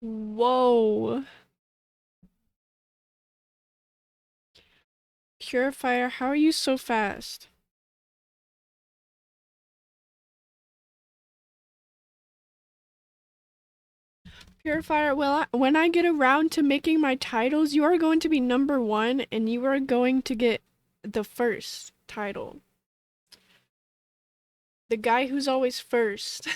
Whoa. Purifier, how are you so fast? Purifier, well, when I get around to making my titles, you are going to be number one and you are going to get the first title. The guy who's always first.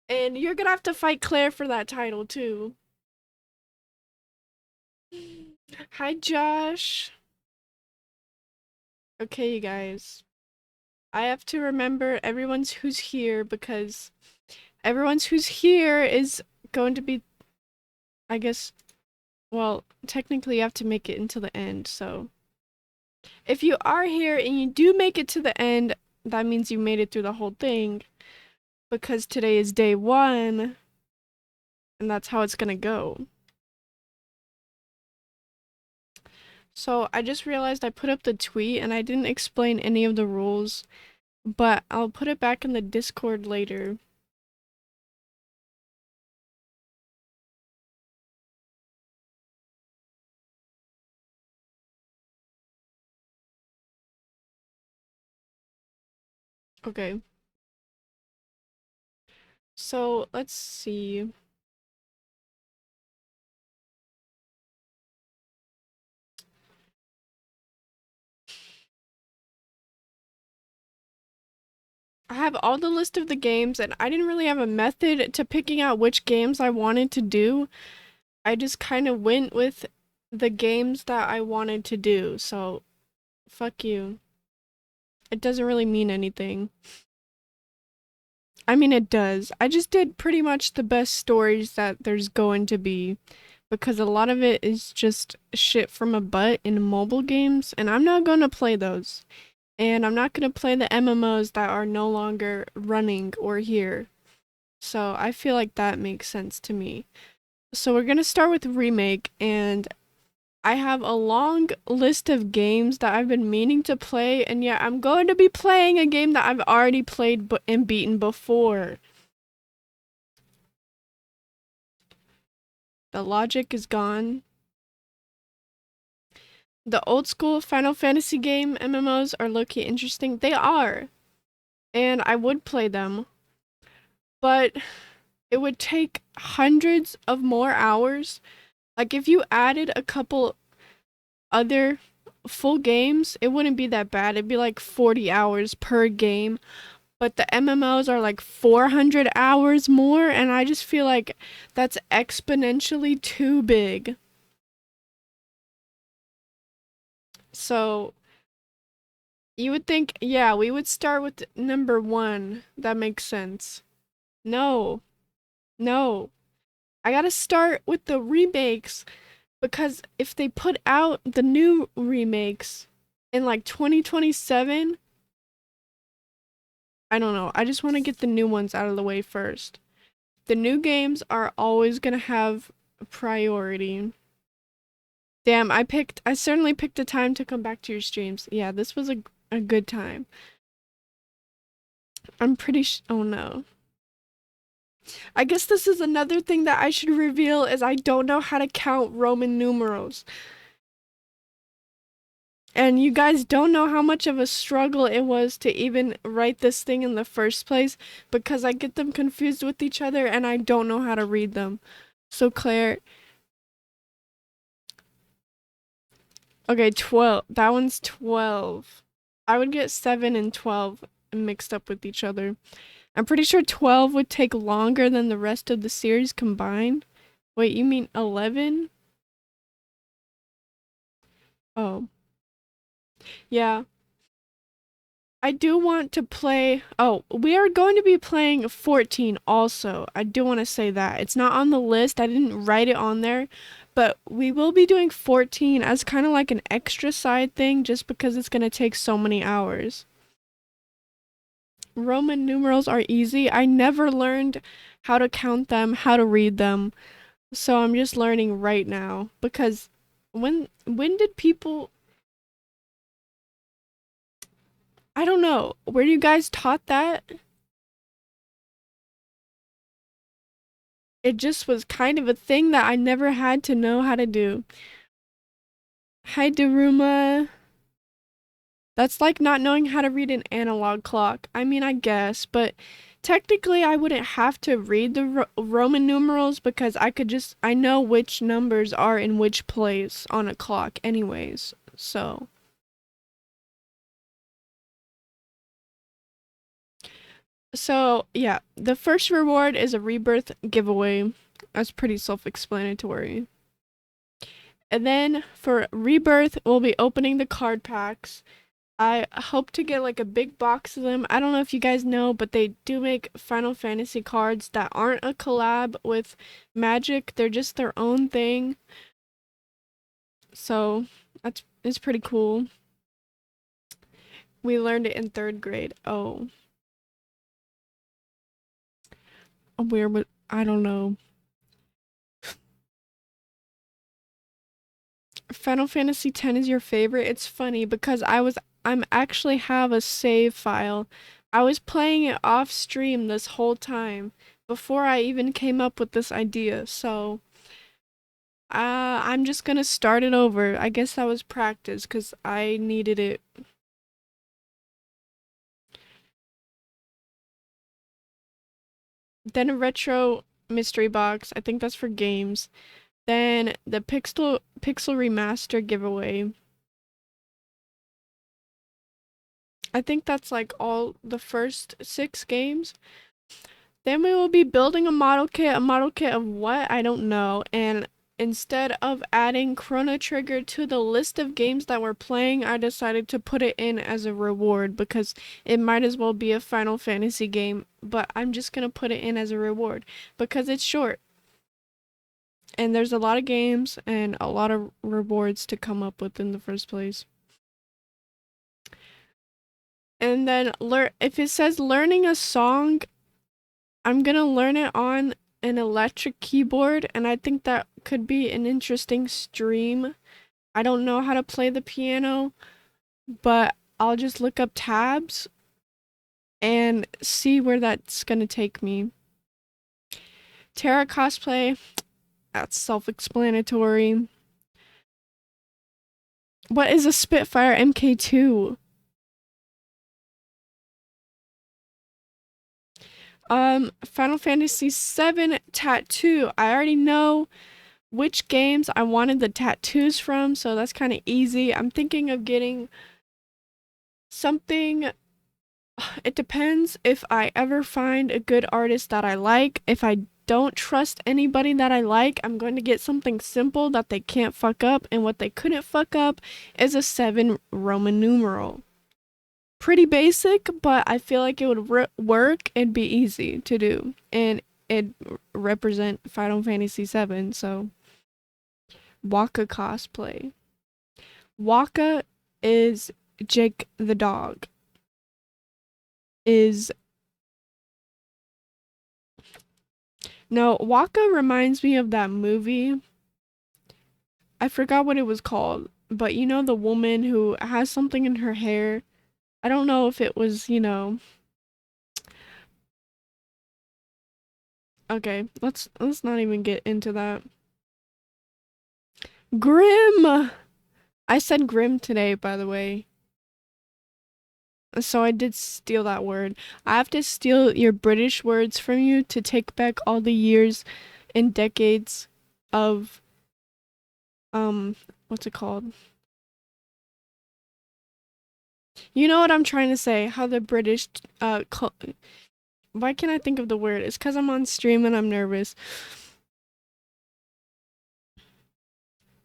And you're gonna have to fight Claire for that title too. Hi, Josh. Okay, you guys. I have to remember everyone's who's here because everyone's who's here is going to be, I guess, well, technically you have to make it until the end, so. If you are here and you do make it to the end, that means you made it through the whole thing because today is day one and that's how it's gonna go. So I just realized I put up the tweet and I didn't explain any of the rules, but I'll put it back in the Discord later. Okay. So let's see. I have all the list of the games and I didn't really have a method to picking out which games I wanted to do. I just kind of went with the games that I wanted to do, so fuck you. It doesn't really mean anything. I mean, it does. I just did pretty much the best stories that there's going to be because a lot of it is just shit from a butt in mobile games, and I'm not going to play those. And I'm not going to play the MMOs that are no longer running or here. So I feel like that makes sense to me. So we're going to start with Remake, and I have a long list of games that I've been meaning to play, and yeah, I'm going to be playing a game that I've already played and beaten before. The logic is gone. The old school Final Fantasy game MMOs are low-key interesting. They are. And I would play them. But it would take hundreds of more hours. Like if you added a couple other full games, it wouldn't be that bad. It'd be like 40 hours per game. But the MMOs are like 400 hours more, and I just feel like that's exponentially too big. So you would think, yeah, we would start with number one. That makes sense. No, no. I gotta start with the remakes because if they put out the new remakes in like 2027, I don't know. I just want to get the new ones out of the way first. The new games are always gonna have priority. Damn, I certainly picked a time to come back to your streams. Yeah, this was a good time. I'm pretty oh no. I guess this is another thing that I should reveal is I don't know how to count Roman numerals. And you guys don't know how much of a struggle it was to even write this thing in the first place because I get them confused with each other and I don't know how to read them. So Claire, okay, 12. That one's 12. I would get 7 and 12 mixed up with each other. I'm pretty sure 12 would take longer than the rest of the series combined. Wait, you mean 11? Oh, yeah. I do want to play. Oh, we are going to be playing 14 also. I do want to say that. It's not on the list. I didn't write it on there. But we will be doing 14 as kind of like an extra side thing just because it's going to take so many hours. Roman numerals are easy. I never learned how to count them, how to read them. So I'm just learning right now because when did people I don't know. Were you guys taught that? It just was kind of a thing that I never had to know how to do. Hi, Daruma. That's like not knowing how to read an analog clock. I mean, I guess, but technically I wouldn't have to read the Roman numerals because I know which numbers are in which place on a clock anyways. So yeah, the first reward is a rebirth giveaway. That's pretty self-explanatory. And then for rebirth, we'll be opening the card packs. I hope to get like a big box of them. I don't know if you guys know, but they do make Final Fantasy cards that aren't a collab with Magic. They're just their own thing. So it's pretty cool. We learned it in 3rd grade. Oh, where would I don't know. Final Fantasy X is your favorite. It's funny because I'm actually have a save file. I was playing it off stream this whole time before I even came up with this idea. So, I'm just gonna start it over. I guess that was practice because I needed it. Then a retro mystery box. I think that's for games. Then the Pixel Remaster giveaway. I think that's like all the first 6 games. Then we will be building a model kit. A model kit of what? I don't know. And instead of adding Chrono Trigger to the list of games that we're playing, I decided to put it in as a reward because it might as well be a Final Fantasy game. But I'm just going to put it in as a reward because it's short. And there's a lot of games and a lot of rewards to come up with in the first place. And then if it says learning a song, I'm gonna learn it on an electric keyboard, and I think that could be an interesting stream. I don't know how to play the piano, but I'll just look up tabs and see where that's gonna take me. Terra cosplay, that's self-explanatory. What is a Spitfire MK2? Final Fantasy VII tattoo. I already know which games I wanted the tattoos from, so that's kind of easy. I'm thinking of getting something. It depends if I ever find a good artist that I like. If I don't trust anybody that I like, I'm going to get something simple that they can't fuck up, and what they couldn't fuck up is a 7 Roman numeral. Pretty basic, but I feel like it would work and be easy to do, and it represent Final Fantasy VII. So Waka cosplay. Waka is Jake the dog. Is no, Waka reminds me of that movie. I forgot what it was called, but you know the woman who has something in her hair. I don't know if it was, okay, let's not even get into that. Grim. I said grim today, by the way. So I did steal that word. I have to steal your British words from you to take back all the years and decades of what's it called? You know what I'm trying to say? How the British why can't I think of the word? It's cuz I'm on stream and I'm nervous.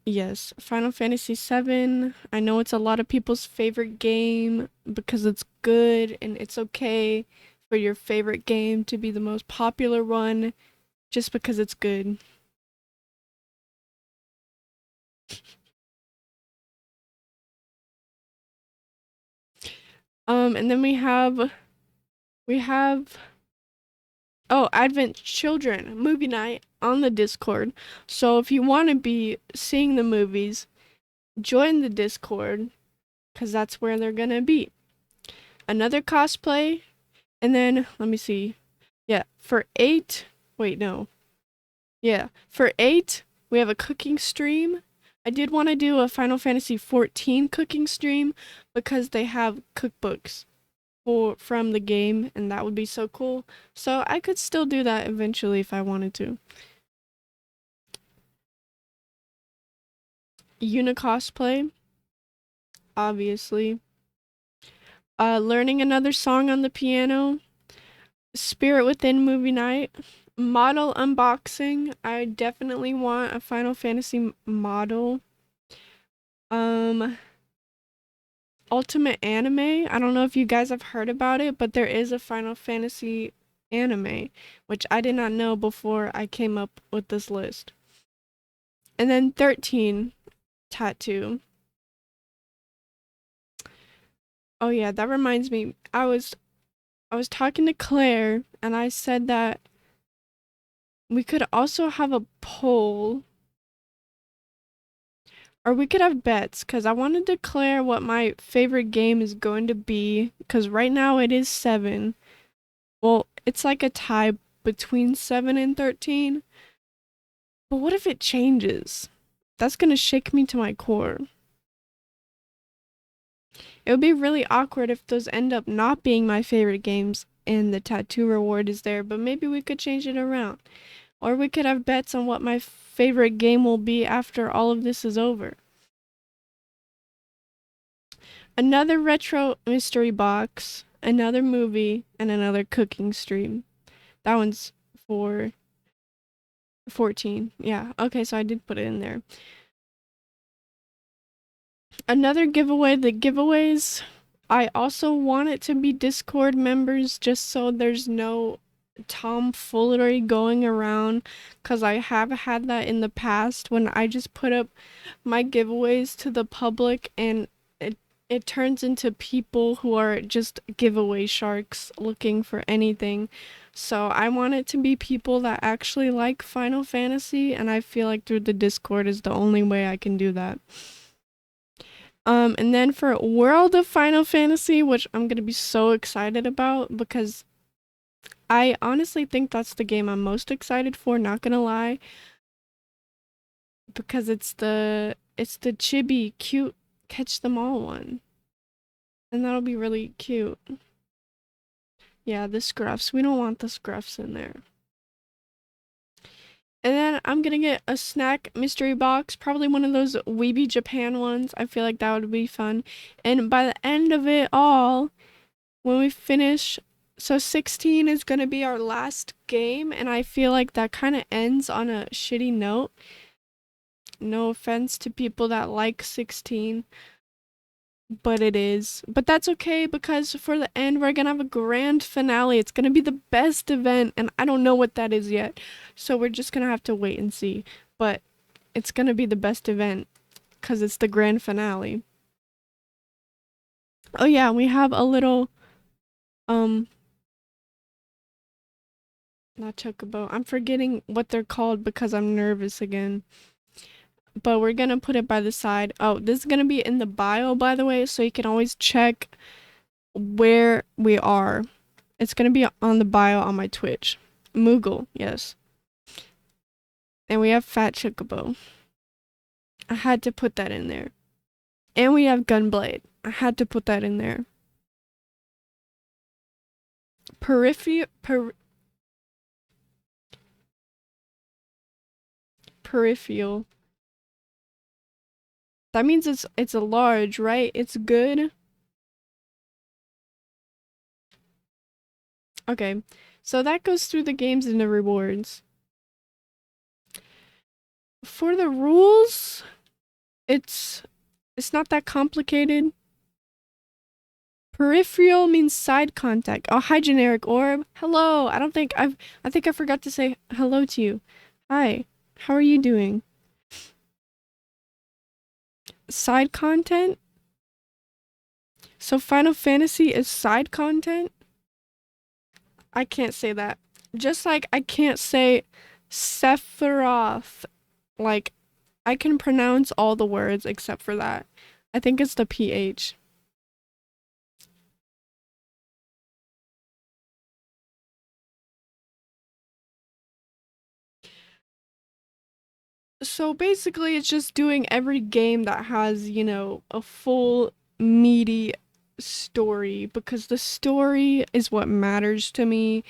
Yes, Final Fantasy VII. I know it's a lot of people's favorite game because it's good and it's okay for your favorite game to be the most popular one just because it's good. And then we have oh, Advent Children movie night on the Discord. So if you want to be seeing the movies, join the Discord because that's where they're gonna be. Another cosplay, and then let me see. Yeah, for 8. Wait, no. Yeah. For 8, we have a cooking stream. I did want to do a Final Fantasy 14 cooking stream because they have cookbooks from the game and that would be so cool. So I could still do that eventually if I wanted to. Unicosplay, obviously. Learning another song on the piano. Spirit Within movie night. Model unboxing. I definitely want a Final Fantasy model. Um, Ultimate Anime. I don't know if you guys have heard about it, but there is a Final Fantasy anime, which I did not know before I came up with this list. And then 13, tattoo. Oh yeah, that reminds me. I was talking to Claire and I said that we could also have a poll or we could have bets because I want to declare what my favorite game is going to be because right now it is 7. Well, it's like a tie between 7 and 13. But what if it changes? That's going to shake me to my core. It would be really awkward if those end up not being my favorite games and the tattoo reward is there, but maybe we could change it around. Or we could have bets on what my favorite game will be after all of this is over. Another retro mystery box, another movie, and another cooking stream. That one's for 14. Yeah, okay, so I did put it in there. Another giveaway, the giveaways. I also want it to be Discord members just so there's no tomfoolery going around because I have had that in the past when I just put up my giveaways to the public and it turns into people who are just giveaway sharks looking for anything. So I want it to be people that actually like Final Fantasy and I feel like through the Discord is the only way I can do that. And then for World of Final Fantasy, which I'm gonna be so excited about because I honestly think that's the game I'm most excited for, not gonna lie. Because it's the chibi cute catch them all one. And that'll be really cute. Yeah, the scruffs. We don't want the scruffs in there. And then I'm gonna get a snack mystery box, probably one of those Weeby Japan ones. I feel like that would be fun. And by the end of it all, when we finish, so 16 is gonna be our last game, and I feel like that kind of ends on a shitty note. No offense to people that like 16, but it is. But that's okay because for the end, we're gonna have a grand finale. It's gonna be the best event, and I don't know what that is yet. So we're just gonna have to wait and see. But it's gonna be the best event because it's the grand finale. Oh yeah, we have a little um not chocobo. I'm forgetting what they're called because I'm nervous again. But we're gonna put it by the side. Oh, this is gonna be in the bio, by the way, so you can always check where we are. It's gonna be on the bio on my Twitch. Moogle, yes. And we have Fat Chocobo. I had to put that in there. And we have Gunblade. I had to put that in there. Peripheral. That means it's a large, right? It's good. Okay. So that goes through the games and the rewards. For the rules, it's not that complicated. Peripheral means side contact. Oh, hi, generic orb. Hello. I think I forgot to say hello to you. Hi. How are you doing? Side content? So Final Fantasy is side content? I can't say that. Just like I can't say Sephiroth. Like, I can pronounce all the words except for that. I think it's the PH. So basically, it's just doing every game that has, a full, meaty story because the story is what matters to me.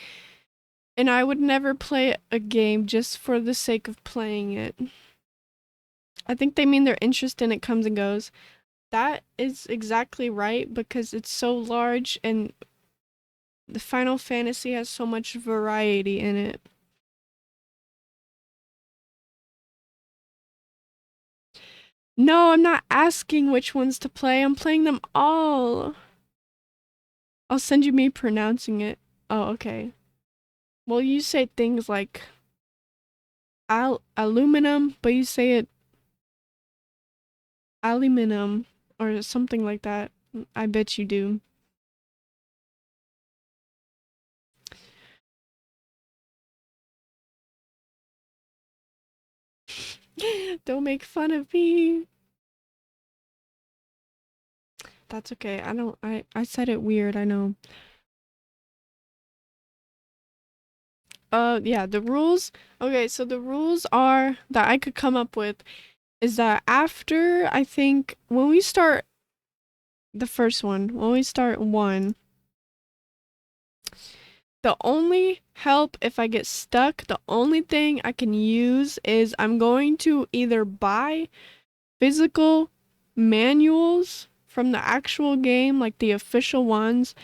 And I would never play a game just for the sake of playing it. I think they mean their interest in it comes and goes. That is exactly right because it's so large and the Final Fantasy has so much variety in it. No, I'm not asking which ones to play. I'm playing them all. I'll send you me pronouncing it. Oh, okay. Well, you say things like aluminum, but you say it aluminum or something like that. I bet you do. Don't make fun of me. That's okay. I don't I said it weird, I know. Yeah, the rules. Okay, so the rules are that I could come up with is that after I think when we start the first one, when we start one, the only help if I get stuck, the only thing I can use is I'm going to either buy physical manuals from the actual game, like the official ones,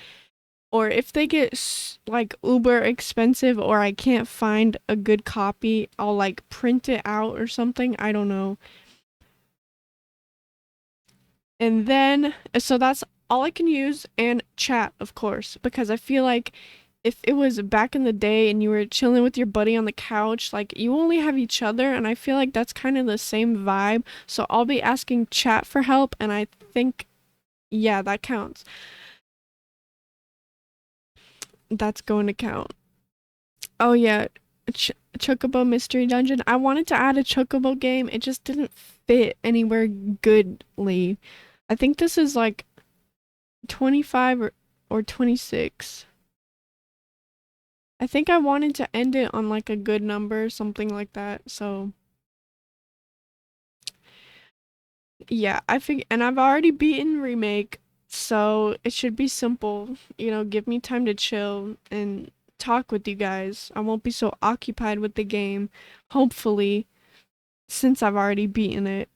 or if they get like uber expensive or I can't find a good copy, I'll like print it out or something. I don't know. And then, so that's all I can use, and chat, of course, because I feel like if it was back in the day and you were chilling with your buddy on the couch, like you only have each other, and I feel like that's kind of the same vibe. So I'll be asking chat for help, and I think, yeah, that counts. That's going to count. Oh, yeah, Chocobo Mystery Dungeon. I wanted to add a Chocobo game, it just didn't fit anywhere goodly. I think this is like 25 or 26. I think I wanted to end it on like a good number, something like that. So, yeah, and I've already beaten Remake, so it should be simple. Give me time to chill and talk with you guys. I won't be so occupied with the game, hopefully, since I've already beaten it.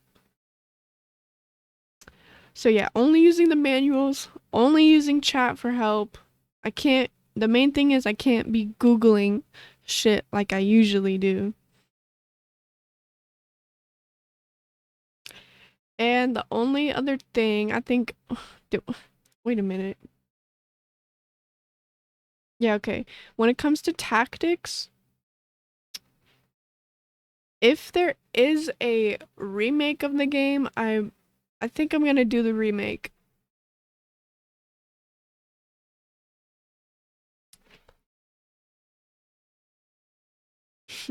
So, yeah, only using the manuals, only using chat for help. The main thing is I can't be Googling shit like I usually do. And the only other thing I think, wait a minute. Yeah, okay. When it comes to tactics, if there is a remake of the game, I think I'm gonna do the remake.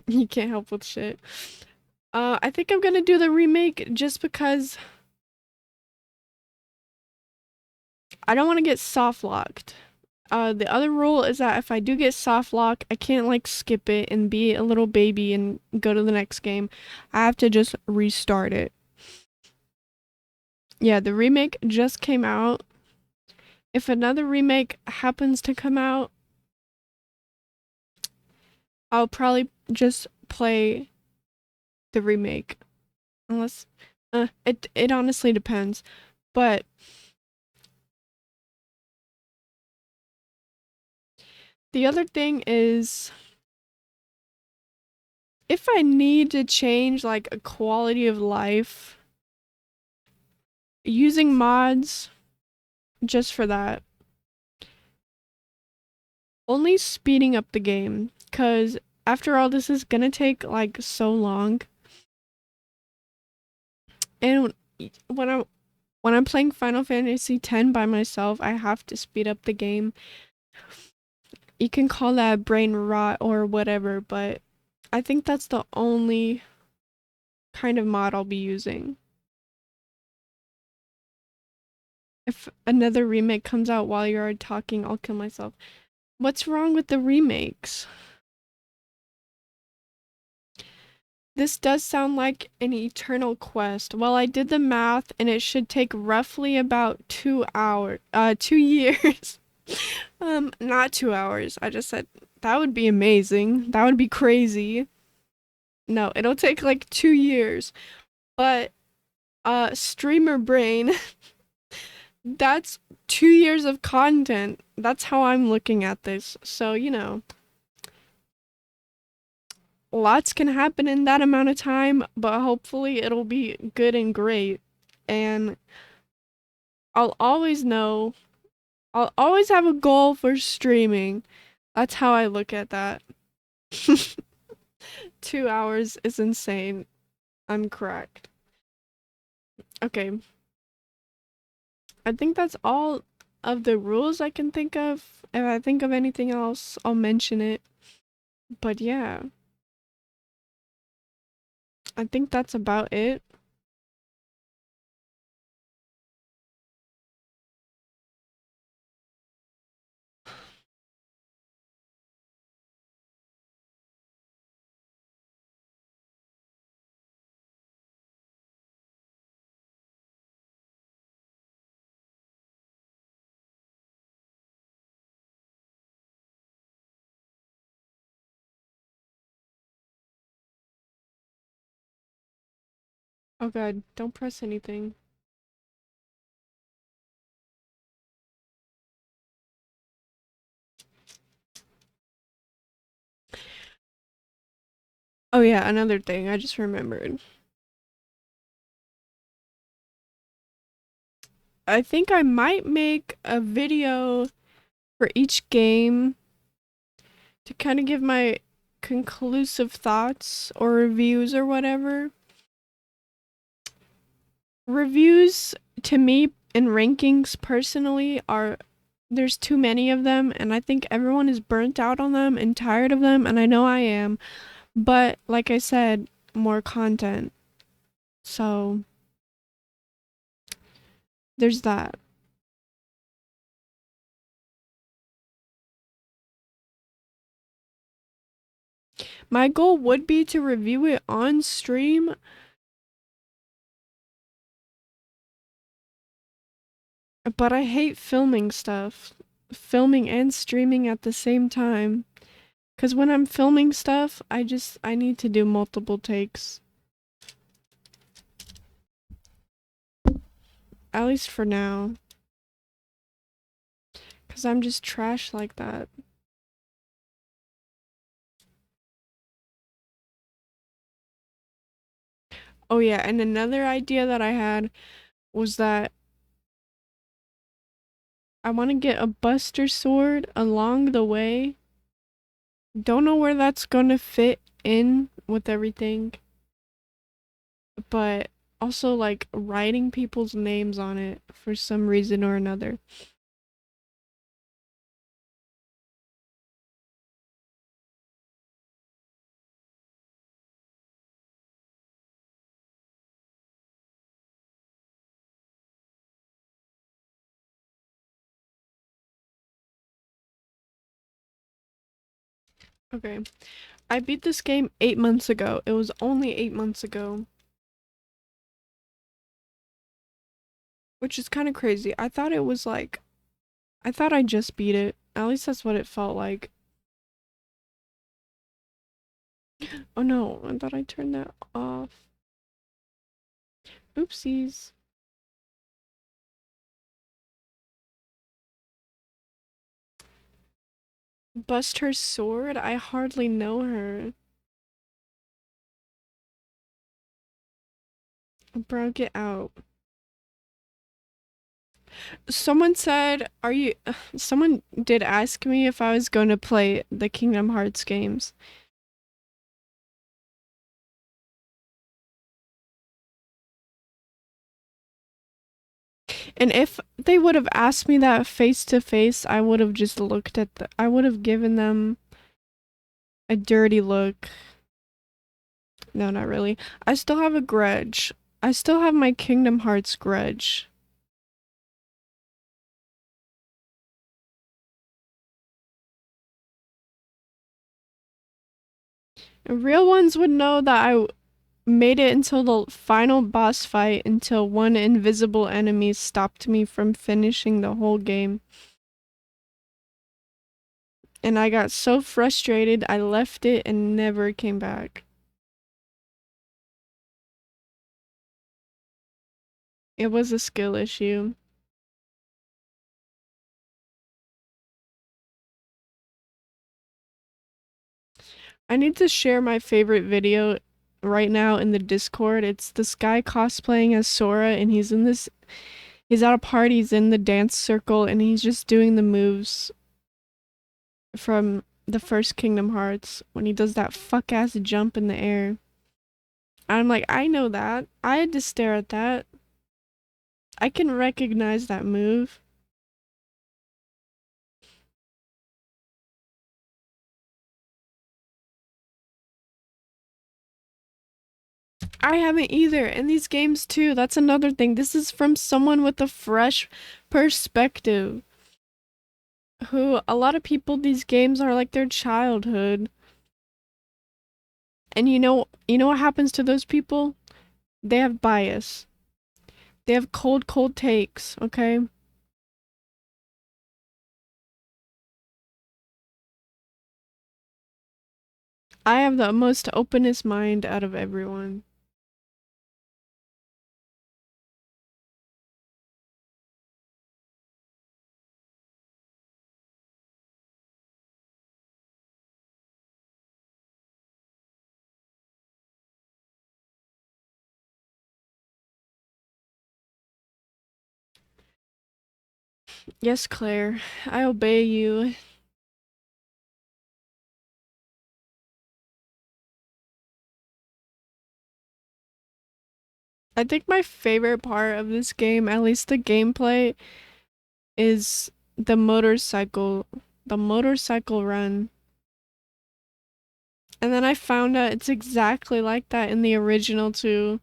You can't help with shit. I think I'm gonna do the remake just because I don't want to get soft locked. The other rule is that if I do get soft lock, I can't like skip it and be a little baby and go to the next game. I have to just restart it. Yeah, the remake just came out. If another remake happens to come out, I'll probably just play the remake. Unless it honestly depends. But the other thing is if I need to change like a quality of life, using mods just for that. Only speeding up the game cuz after all this is going to take like so long. And when I'm playing Final Fantasy X by myself, I have to speed up the game. You can call that brain rot or whatever, but I think that's the only kind of mod I'll be using. If another remake comes out while you're talking, I'll kill myself. What's wrong with the remakes? This does sound like an eternal quest. Well, I did the math and it should take roughly about 2 years. Not 2 hours. I just said that would be amazing. That would be crazy. No, it'll take like 2 years. But streamer brain, that's 2 years of content. That's how I'm looking at this. So, lots can happen in that amount of time, but hopefully it'll be good and great. And I'll always know, I'll always have a goal for streaming. That's how I look at that. 2 hours is insane. I'm correct. Okay. I think that's all of the rules I can think of. If I think of anything else, I'll mention it. But yeah, I think that's about it. Oh god, don't press anything. Oh yeah, another thing I just remembered. I think I might make a video for each game to kind of give my conclusive thoughts or reviews or whatever. Reviews to me and rankings personally are there's too many of them and I think everyone is burnt out on them and tired of them and I know I am. But like I said, more content. So there's that. My goal would be to review it on stream, but I hate filming stuff. Filming and streaming at the same time. Cause when I'm filming stuff, I need to do multiple takes. At least for now. Cause I'm just trash like that. Oh yeah, and another idea that I had was that I want to get a Buster Sword along the way. Don't know where that's gonna fit in with everything, but also like writing people's names on it for some reason or another. Okay. I beat this game 8 months ago. It was only 8 months ago. Which is kind of crazy. I thought it was like, I thought I just beat it. At least that's what it felt like. Oh no, I thought I turned that off. Oopsies. Bust her sword? I hardly know her. Bro, get out. Someone said, are you. Someone did ask me if I was going to play the Kingdom Hearts games. And if they would have asked me that face to face, I would have just looked at the. I would have given them a dirty look. No, not really. I still have a grudge. I still have my Kingdom Hearts grudge. Real ones would know that made it until the final boss fight until one invisible enemy stopped me from finishing the whole game. And I got so frustrated, I left it and never came back. It was a skill issue. I need to share my favorite video right now in the Discord. It's this guy cosplaying as Sora, and he's at a party, he's in the dance circle, and he's just doing the moves from the first Kingdom Hearts when he does that fuck ass jump in the air. I'm like, I know that. I had to stare at that. I can recognize that move. I haven't either. And these games too. That's another thing. This is from someone with a fresh perspective. Who a lot of people these games are like their childhood. And you know what happens to those people? They have bias. They have cold takes, okay? I have the most openest mind out of everyone. Yes, Claire, I obey you. I think my favorite part of this game, at least the gameplay, is the motorcycle run. And then I found out it's exactly like that in the original too.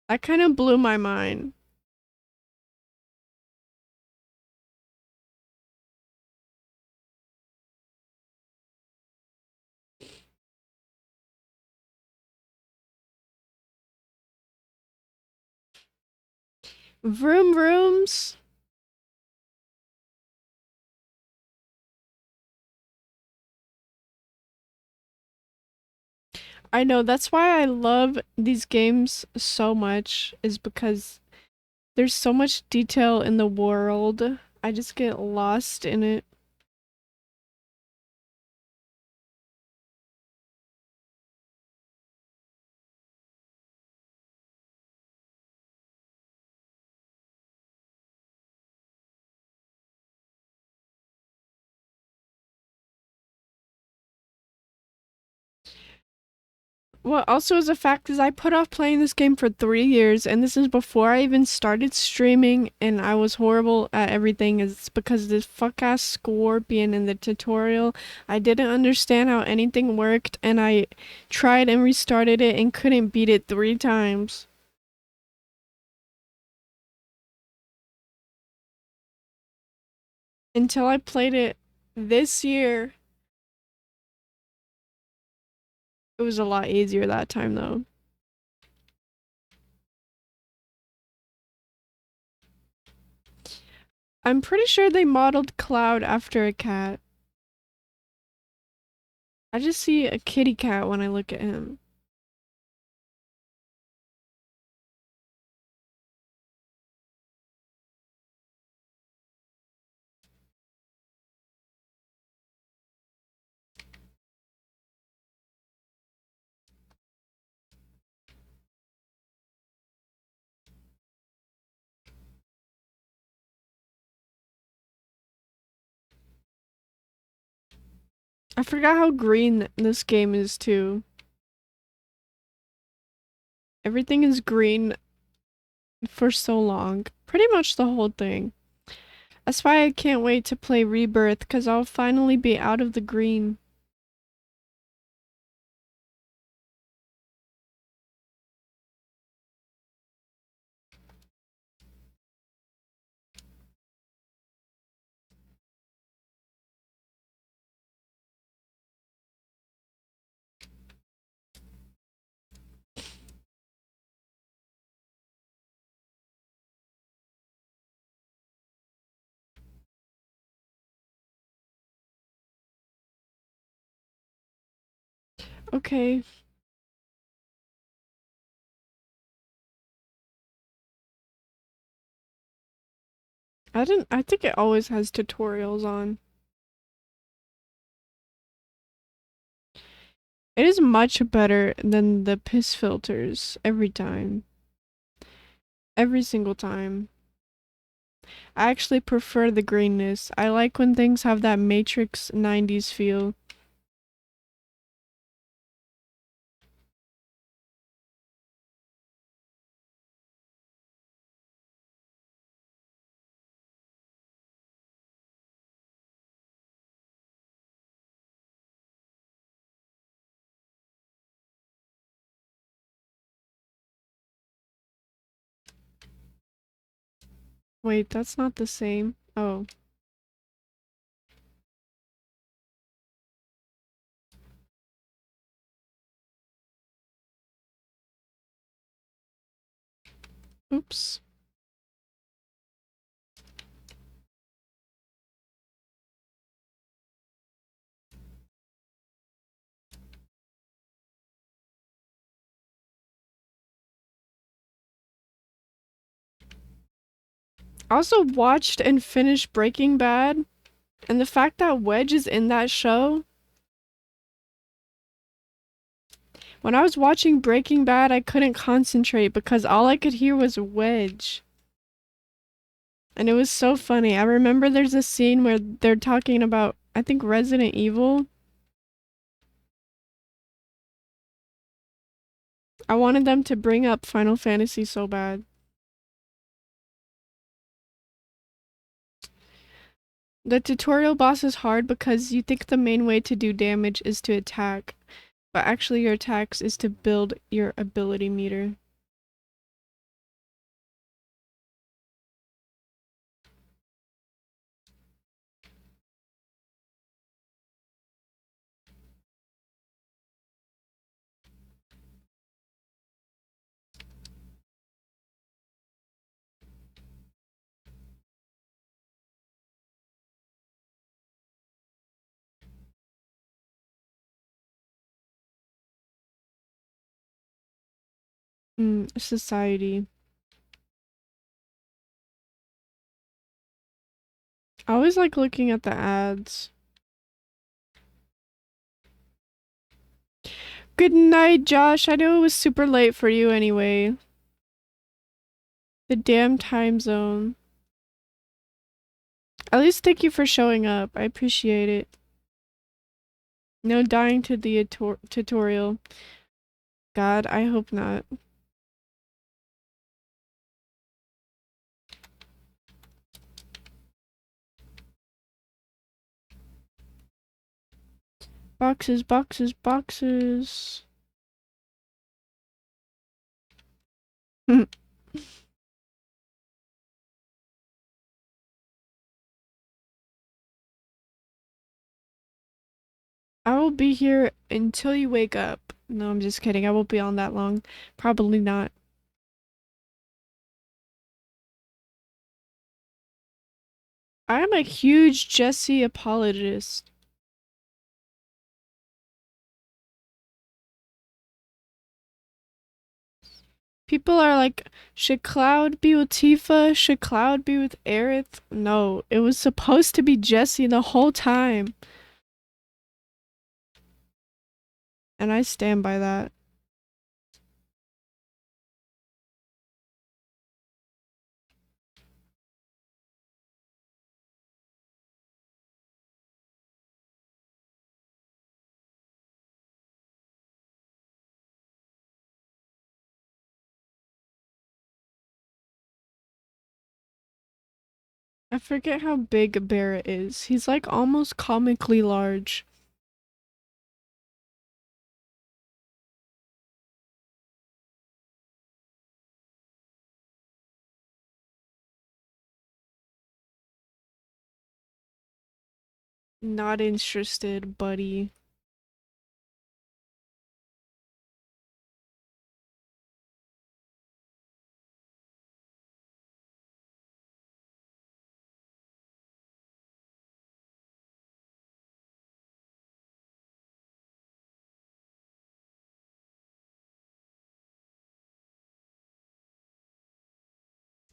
That kind of blew my mind. Vroom vrooms. I know that's why I love these games so much, is because there's so much detail in the world. I just get lost in it. What also is a fact is I put off playing this game for 3 years, and this is before I even started streaming, and I was horrible at everything. It's because this fuck ass scorpion in the tutorial. I didn't understand how anything worked, and I tried and restarted it and couldn't beat it 3 times. Until I played it this year. It was a lot easier that time though. I'm pretty sure they modeled Cloud after a cat. I just see a kitty cat when I look at him. I forgot how green this game is too. Everything is green for so long. Pretty much the whole thing. That's why I can't wait to play Rebirth, because I'll finally be out of the green. Okay. I think it always has tutorials on. It is much better than the piss filters every time. Every single time. I actually prefer the greenness. I like when things have that Matrix 90s feel. Wait, that's not the same. Oh. Oops. I also watched and finished Breaking Bad, and the fact that Wedge is in that show. When I was watching Breaking Bad, I couldn't concentrate because all I could hear was Wedge. And it was so funny. I remember there's a scene where they're talking about, I think, Resident Evil. I wanted them to bring up Final Fantasy so bad. The tutorial boss is hard because you think the main way to do damage is to attack, but actually your attacks is to build your ability meter. Society. I always like looking at the ads. Good night, Josh. I know it was super late for you anyway. The damn time zone. At least thank you for showing up. I appreciate it. No dying to the tutorial. God, I hope not. Boxes, boxes, boxes. I will be here until you wake up. No, I'm just kidding. I won't be on that long. Probably not. I am a huge Jesse apologist. People are like, should Cloud be with Tifa? Should Cloud be with Aerith? No, it was supposed to be Jesse the whole time. And I stand by that. I forget how big Barrett is. He's like almost comically large. Not interested, buddy.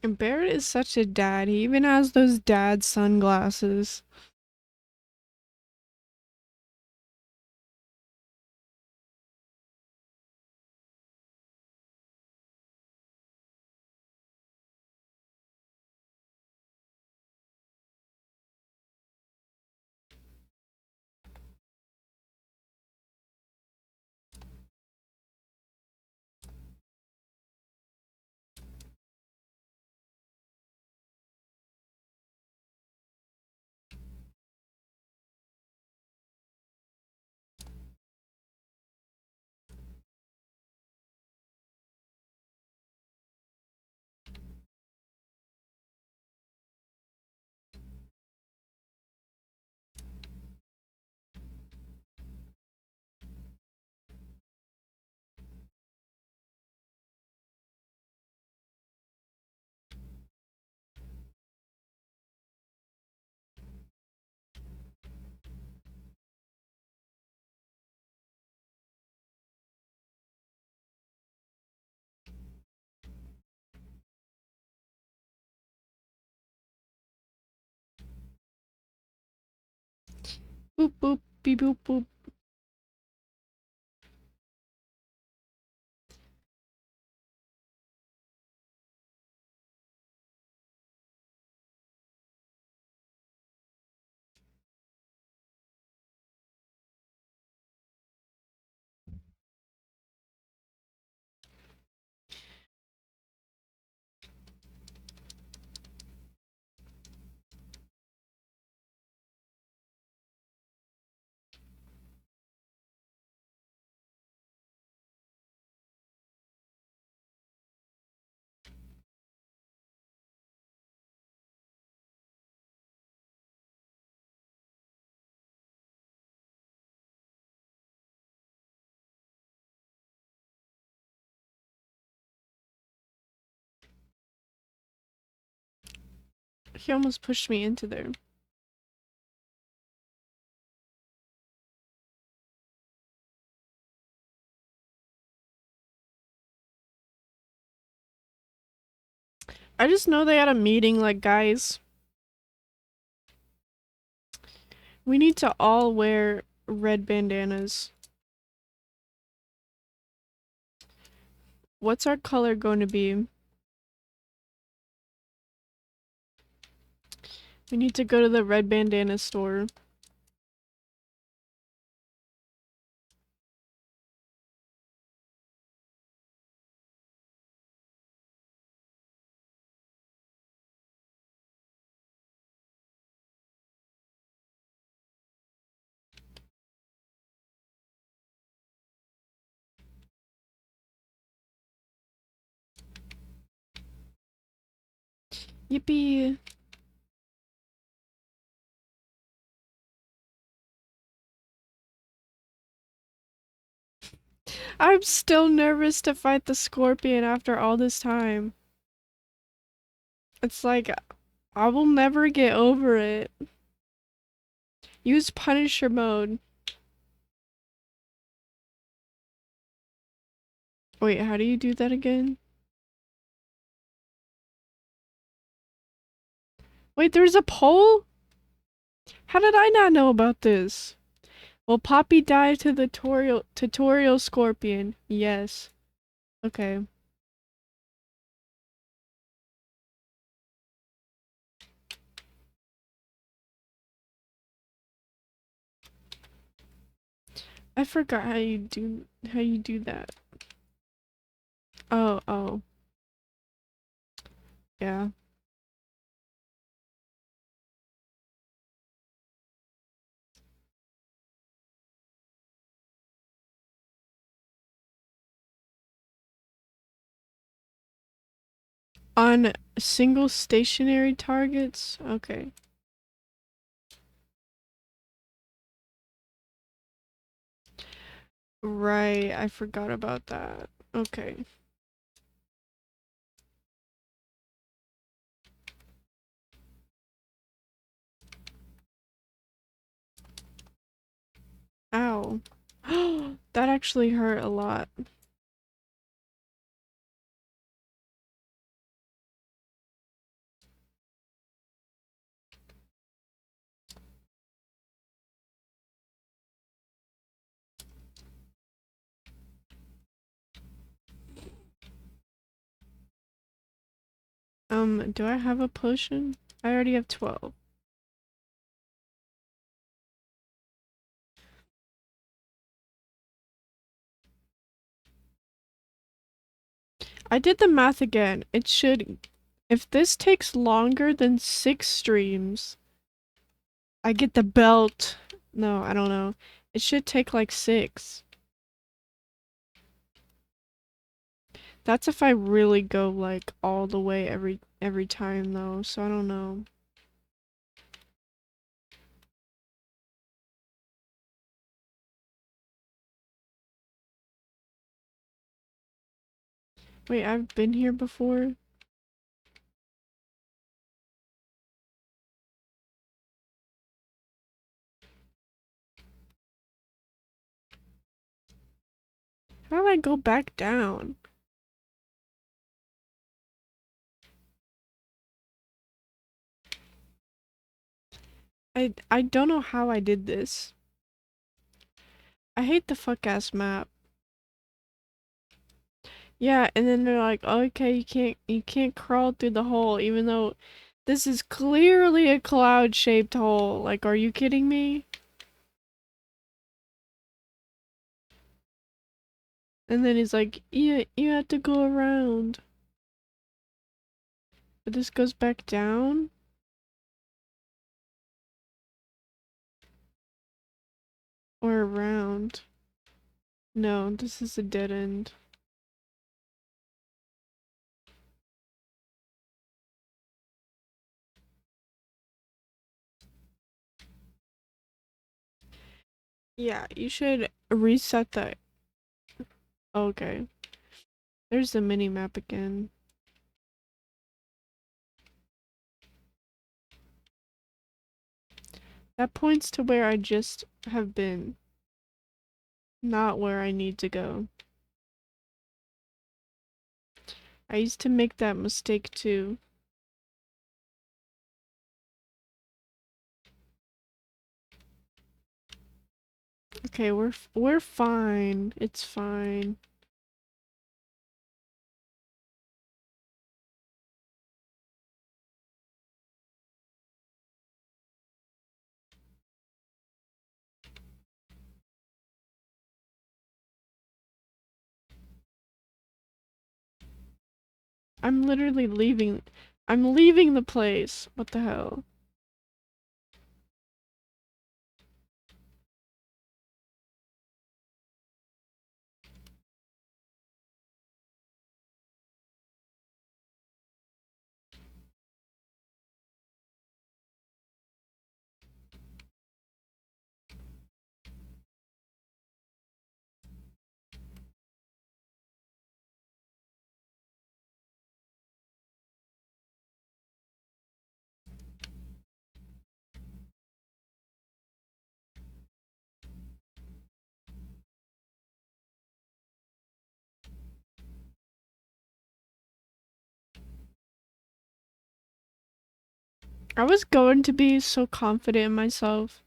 And Barrett is such a dad. He even has those dad sunglasses. Boop boop beep boop boop. He almost pushed me into there. I just know they had a meeting like, guys, we need to all wear red bandanas. What's our color going to be? We need to go to the red bandana store. Yippee! I'm still nervous to fight the scorpion after all this time. It's like, I will never get over it. Use Punisher mode. Wait, how do you do that again? Wait, there's a poll? How did I not know about this? Will Poppy die to the tutorial scorpion? Yes. Okay. I forgot how you do that. Oh, oh. Yeah. On single stationary targets? Okay. Right, I forgot about that. Okay. Ow. That actually hurt a lot. Do I have a potion? I already have 12. I did the math again. It should, if this takes longer than 6 streams, I get the belt. No, I don't know. It should take like 6. That's if I really go like all the way every time though, so I don't know. Wait, I've been here before? How do I go back down? I don't know how I did this. I hate the fuck ass map. Yeah, and then they're like, oh, okay, you can't crawl through the hole, even though this is clearly a cloud-shaped hole. Like, are you kidding me? And then he's like, yeah, you have to go around. But this goes back down? Or around? No, this is a dead end. Yeah, you should reset that. Okay. There's the mini map again. That points to where I just have been. Not where I need to go. I used to make that mistake too. Okay, we're fine. It's fine. I'm literally leaving. I'm leaving the place. What the hell? I was going to be so confident in myself.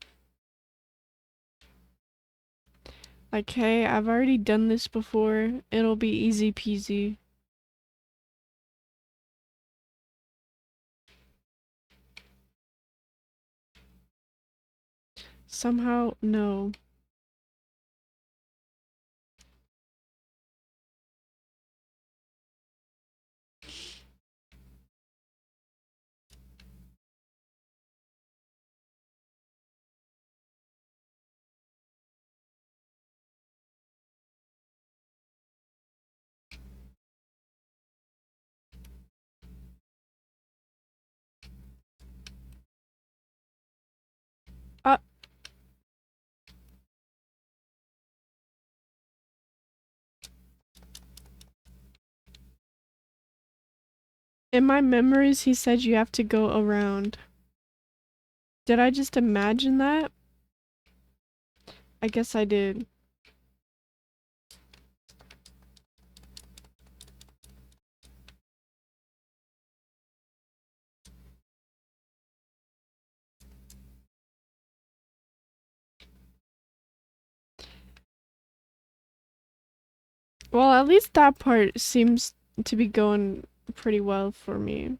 Like, hey, I've already done this before. It'll be easy peasy. Somehow, no. Uh, in my memories, he said you have to go around. Did I just imagine that? I guess I did. Well, at least that part seems to be going pretty well for me.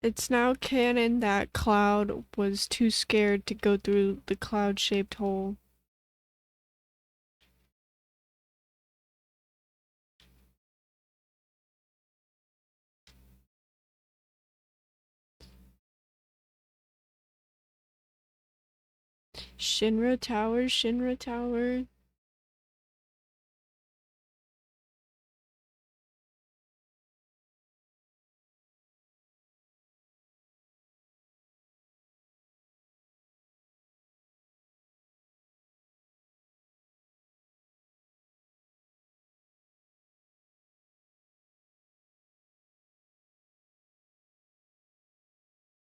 It's now canon that Cloud was too scared to go through the cloud-shaped hole. Shinra Tower, Shinra Tower.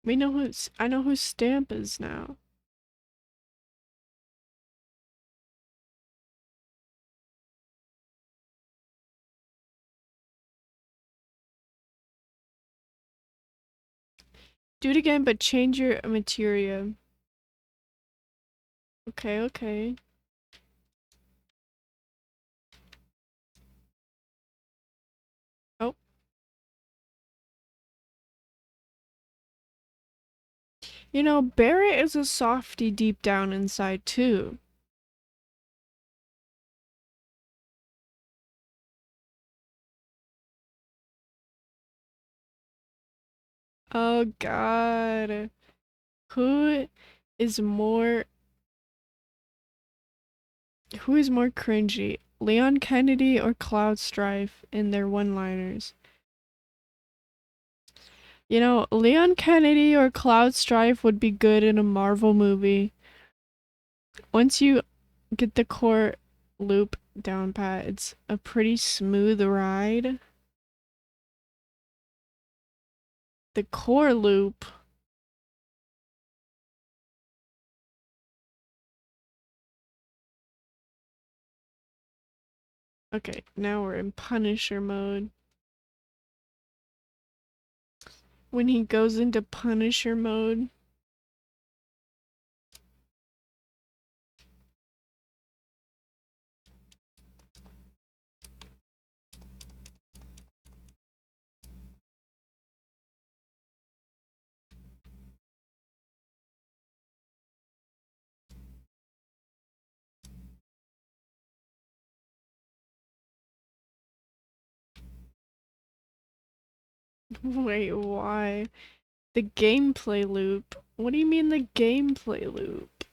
I know who Stamp is now. Do it again, but change your materia. Okay, okay. Oh. You know, Barret is a softie deep down inside, too. Oh, God. Who is more... Who is more cringy? Leon Kennedy or Cloud Strife in their one-liners? You know, Leon Kennedy or Cloud Strife would be good in a Marvel movie. Once you get the core loop down pat, it's a pretty smooth ride. The core loop. Okay, now we're in Punisher mode. When he goes into Punisher mode. Wait, why? The gameplay loop? What do you mean the gameplay loop?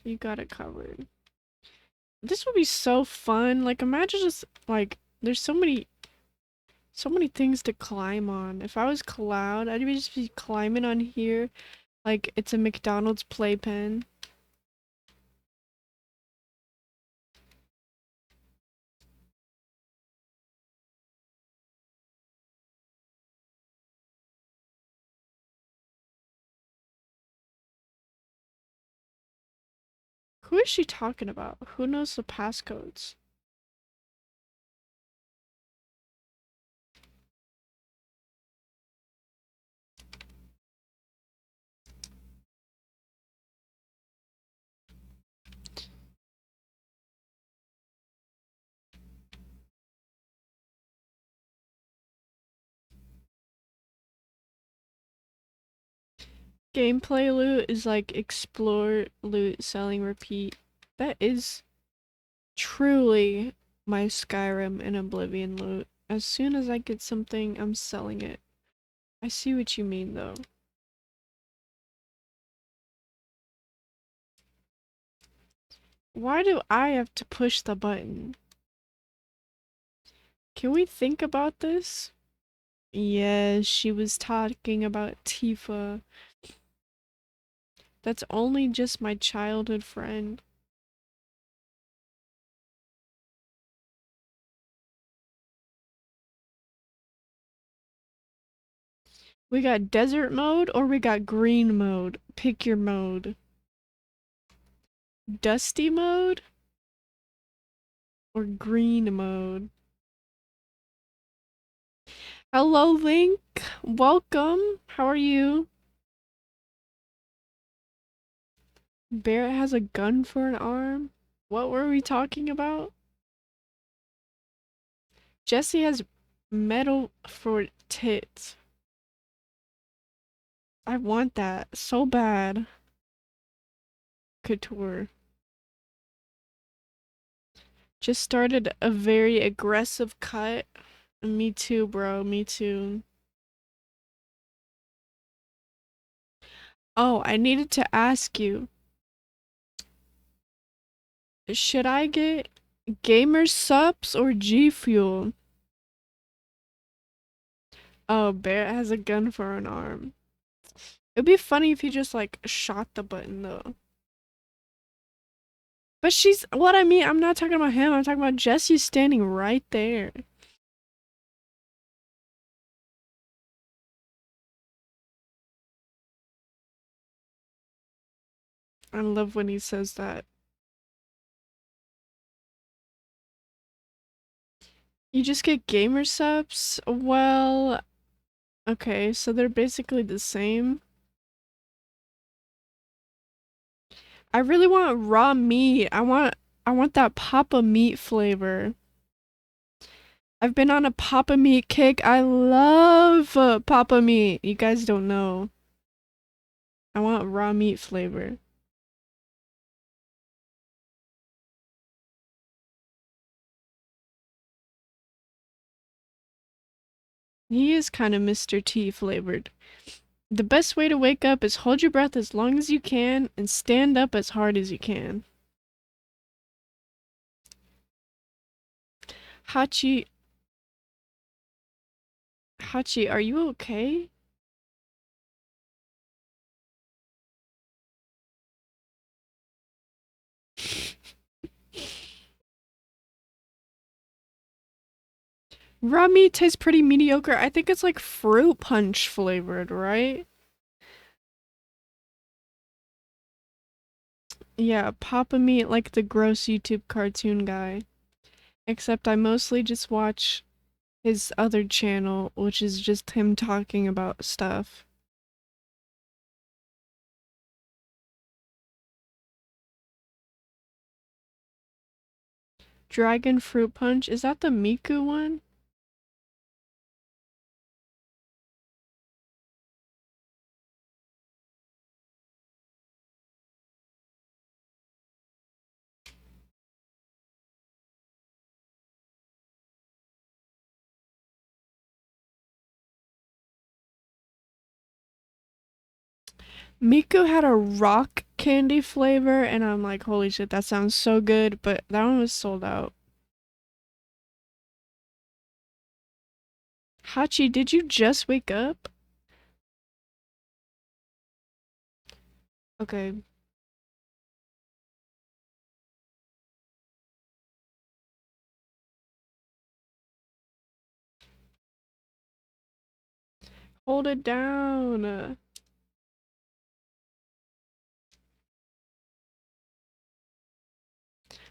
You got it covered. This would be so fun. Like, imagine just, like, there's so many things to climb on. If I was Cloud, I'd just be climbing on here like it's a McDonald's playpen. Who is she talking about? Who knows the passcodes? Gameplay loot is like explore, loot, selling, repeat. That is truly my Skyrim and Oblivion loot. As soon as I get something, I'm selling it. I see what you mean though. Why do I have to push the button? Can we think about this? Yes, she was talking about Tifa. That's only just my childhood friend. We got desert mode or we got green mode. Pick your mode. Dusty mode or green mode. Hello, Link. Welcome. How are you? Barret has a gun for an arm? What were we talking about? Jesse has metal for tits. I want that so bad. Couture. Just started a very aggressive cut. Me too, bro. Me too. Oh, I needed to ask you. Should I get Gamer Sups or G Fuel? Oh, Bear has a gun for an arm. It'd be funny if he just like shot the button though. But she's what I mean, I'm not talking about him, I'm talking about Jessie standing right there. I love when he says that. You just get Gamer Sups? Well, okay, so they're basically the same. I really want raw meat. I want that Papa meat flavor. I've been on a Papa meat kick. I love Papa meat. You guys don't know. I want raw meat flavor. He is kind of Mr. T flavored. The best way to wake up is hold your breath as long as you can and stand up as hard as you can. Hachi, Hachi, are you okay? Raw meat tastes pretty mediocre. I think it's like fruit punch flavored, right? Yeah, Papa Meat like the gross YouTube cartoon guy. Except I mostly just watch his other channel, which is just him talking about stuff. Dragon Fruit Punch, is that the Miku one? Miku had a rock candy flavor, and I'm like, holy shit, that sounds so good, but that one was sold out. Hachi, did you just wake up? Okay. Hold it down.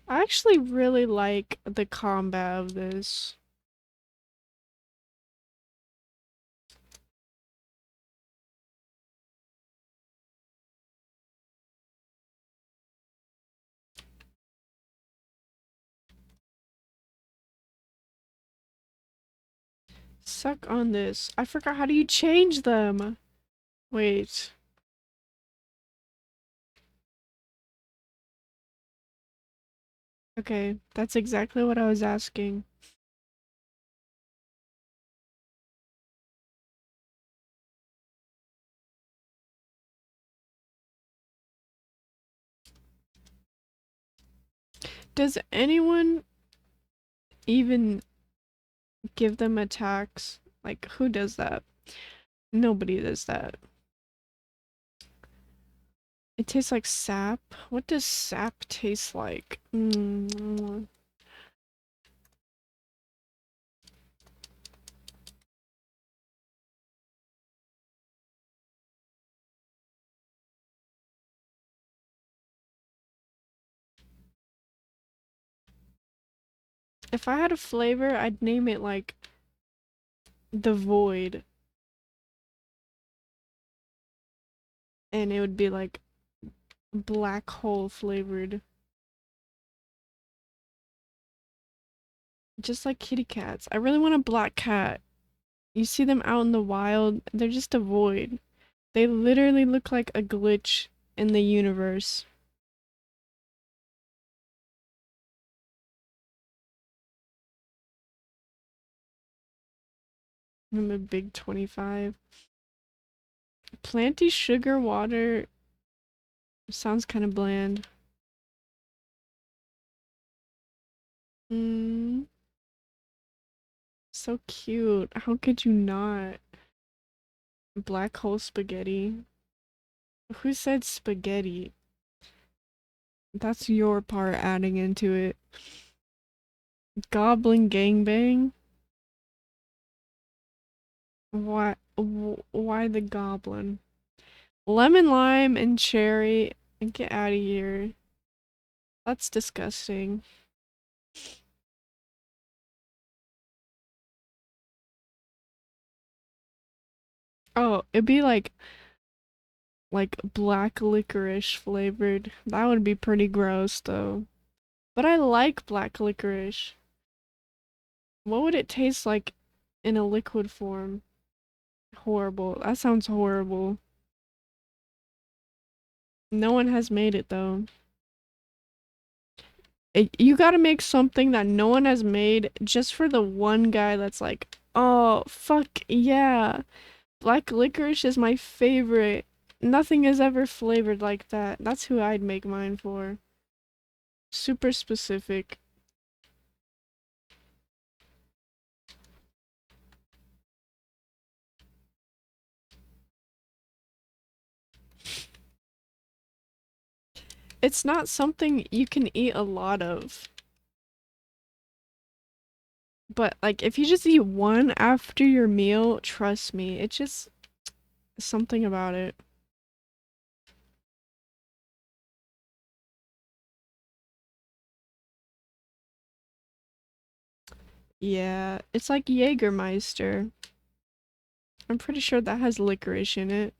I actually really like the combat of this. Suck on this. I forgot how do you change them? Wait. Okay, that's exactly what I was asking. Does anyone even give them attacks? Like, who does that? Nobody does that. It tastes like sap. What does sap taste like? If I had a flavor, I'd name it like the void. And it would be like black hole flavored. Just like kitty cats. I really want a black cat. You see them out in the wild, they're just a void. They literally look like a glitch in the universe. I'm a big 25. Planty sugar water sounds kind of bland. Mm, so cute. How could you not? Black hole spaghetti. Who said spaghetti? That's your part adding into it. Goblin gangbang? Why? Why the goblin? Lemon lime and cherry. Get out of here. That's disgusting. Oh, it'd be like black licorice flavored. That would be pretty gross though. But I like black licorice. What would it taste like in a liquid form? Horrible. That sounds horrible. No one has made it though. You gotta make something that no one has made just for the one guy that's like, oh, fuck yeah. Black licorice is my favorite. Nothing is ever flavored like that. That's who I'd make mine for. Super specific. It's not something you can eat a lot of. But like if you just eat one after your meal, trust me, it's just something about it. Yeah, it's like Jägermeister. I'm pretty sure that has licorice in it.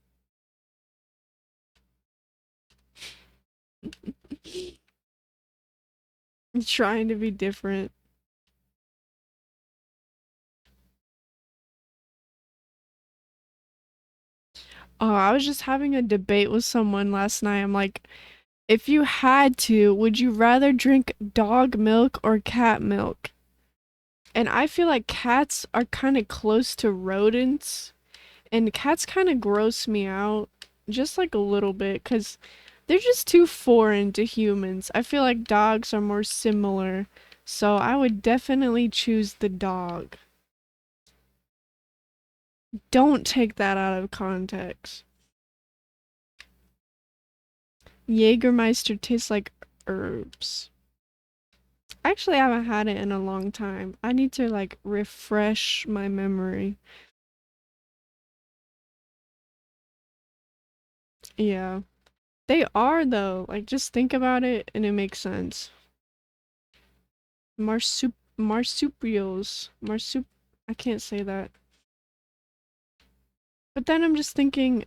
Trying to be different. Oh, I was just having a debate with someone last night. I'm like, if you had to, would you rather drink dog milk or cat milk? And I feel like cats are kind of close to rodents, and cats kind of gross me out just like a little bit because they're just too foreign to humans. I feel like dogs are more similar, so I would definitely choose the dog. Don't take that out of context. Jägermeister tastes like herbs. Actually, I haven't had it in a long time. I need to like refresh my memory. Yeah. They are though. Like just think about it and it makes sense. Marsupials. I can't say that. But then I'm just thinking,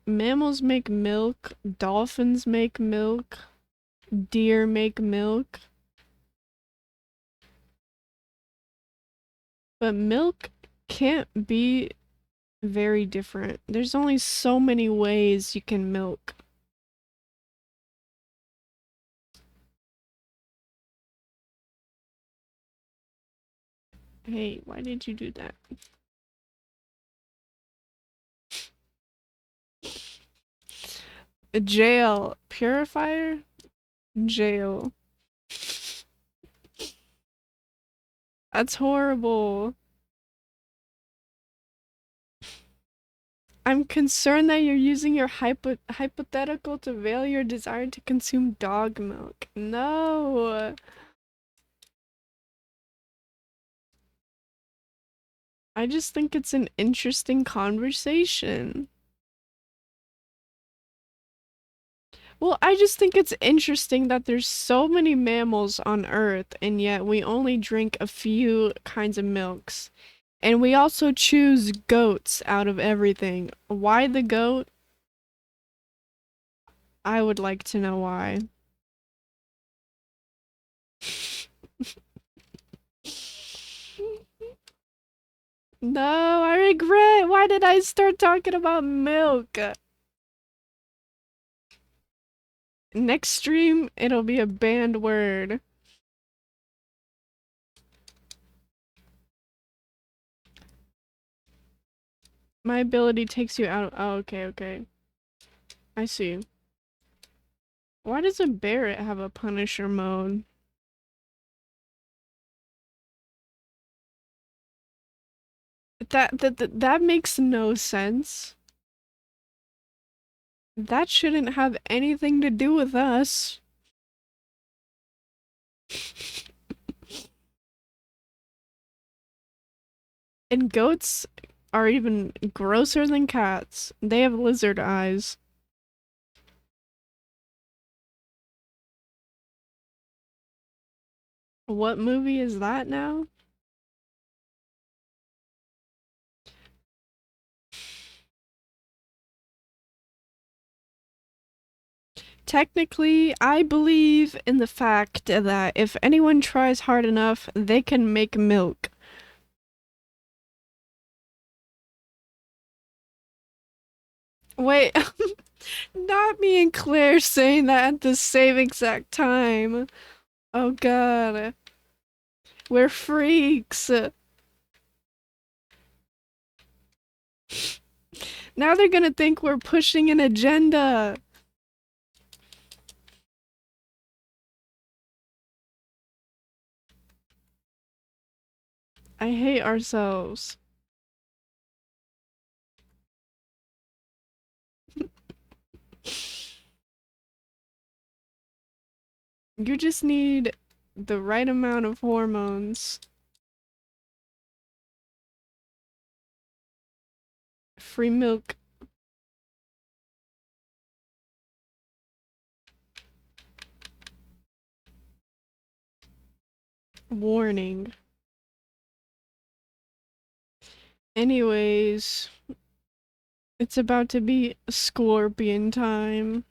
mammals make milk, dolphins make milk, deer make milk, but milk can't be very different. There's only so many ways you can milk. Hey, why did you do that? Jail. Purifier? Jail. That's horrible. I'm concerned that you're using your hypothetical to veil your desire to consume dog milk. No. I just think it's an interesting conversation. Well, I just think it's interesting that there's so many mammals on Earth, and yet we only drink a few kinds of milks. And we also choose goats out of everything. Why the goat? I would like to know why. No, I regret. Why did I start talking about milk? Next stream, it'll be a banned word. My ability takes you out. Oh, okay, okay. I see. Why does a Barret have a Punisher mode? That makes no sense. That shouldn't have anything to do with us. And goats are even grosser than cats. They have lizard eyes. What movie is that now? Technically, I believe in the fact that if anyone tries hard enough, they can make milk. Wait, not me and Claire saying that at the same exact time. Oh god. We're freaks. Now they're gonna think we're pushing an agenda. I hate ourselves. You just need the right amount of hormones. Free milk. Warning. Anyways, it's about to be scorpion time.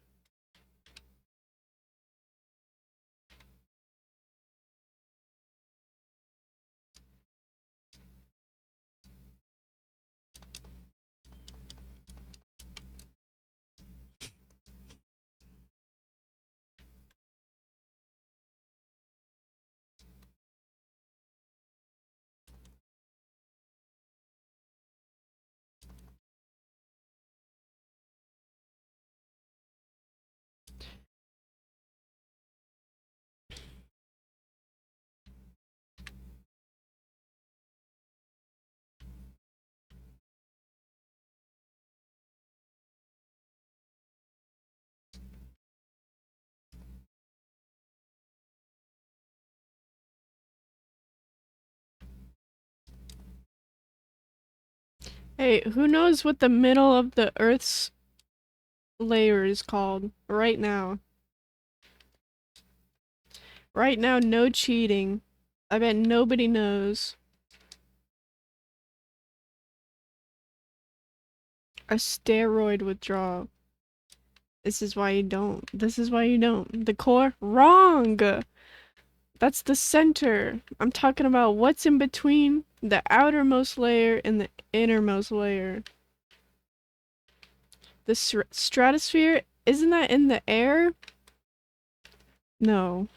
Hey, who knows what the middle of the Earth's layer is called? Right now. Right now, no cheating. I bet nobody knows. A steroid withdrawal. This is why you don't. This is why you don't. The core? Wrong! That's the center. I'm talking about what's in between the outermost layer and the innermost layer. The stratosphere? Isn't that in the air? No.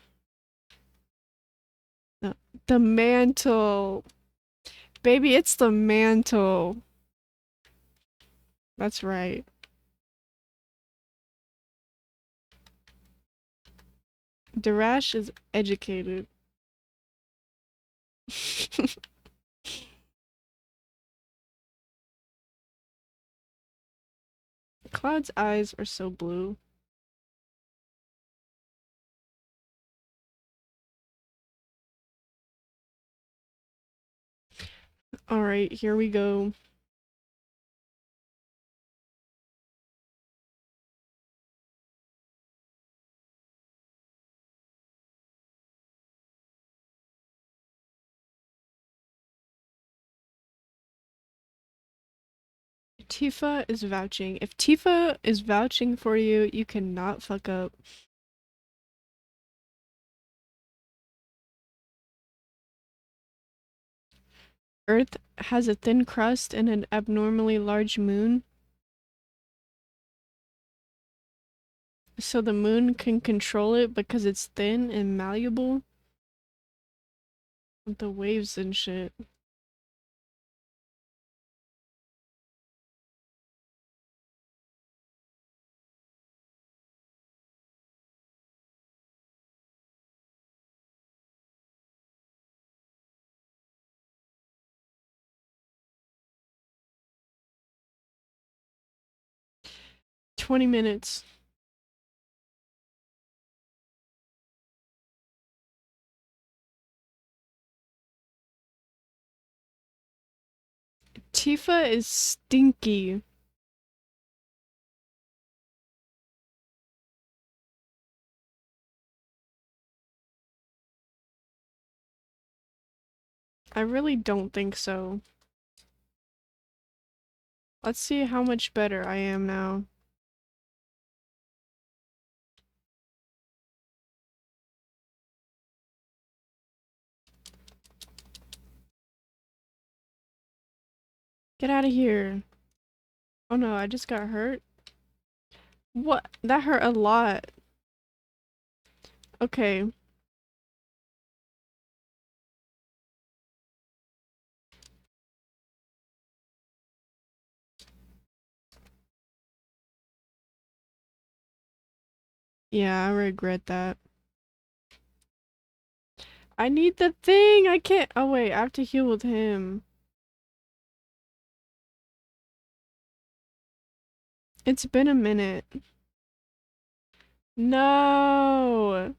No. The mantle. Baby, it's the mantle. That's right. Darash is educated. Cloud's eyes are so blue. Alright, here we go. Tifa is vouching. If Tifa is vouching for you, you cannot fuck up. Earth has a thin crust and an abnormally large moon, so the moon can control it because it's thin and malleable with the waves and shit. "20 minutes. Tifa is stinky. I really don't think so. Let's see how much better I am now. Get out of here. Oh no, I just got hurt. What? That hurt a lot. Okay. Yeah, I regret that. I need the thing! I can't- Oh wait, I have to heal with him. It's been a minute. No!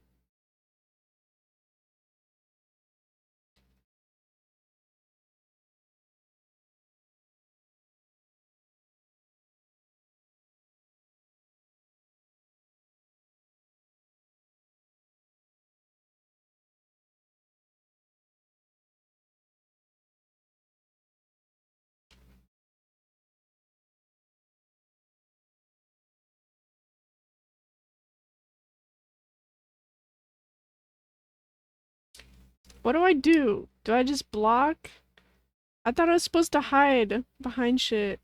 What do I do? Do I just block? I thought I was supposed to hide behind shit.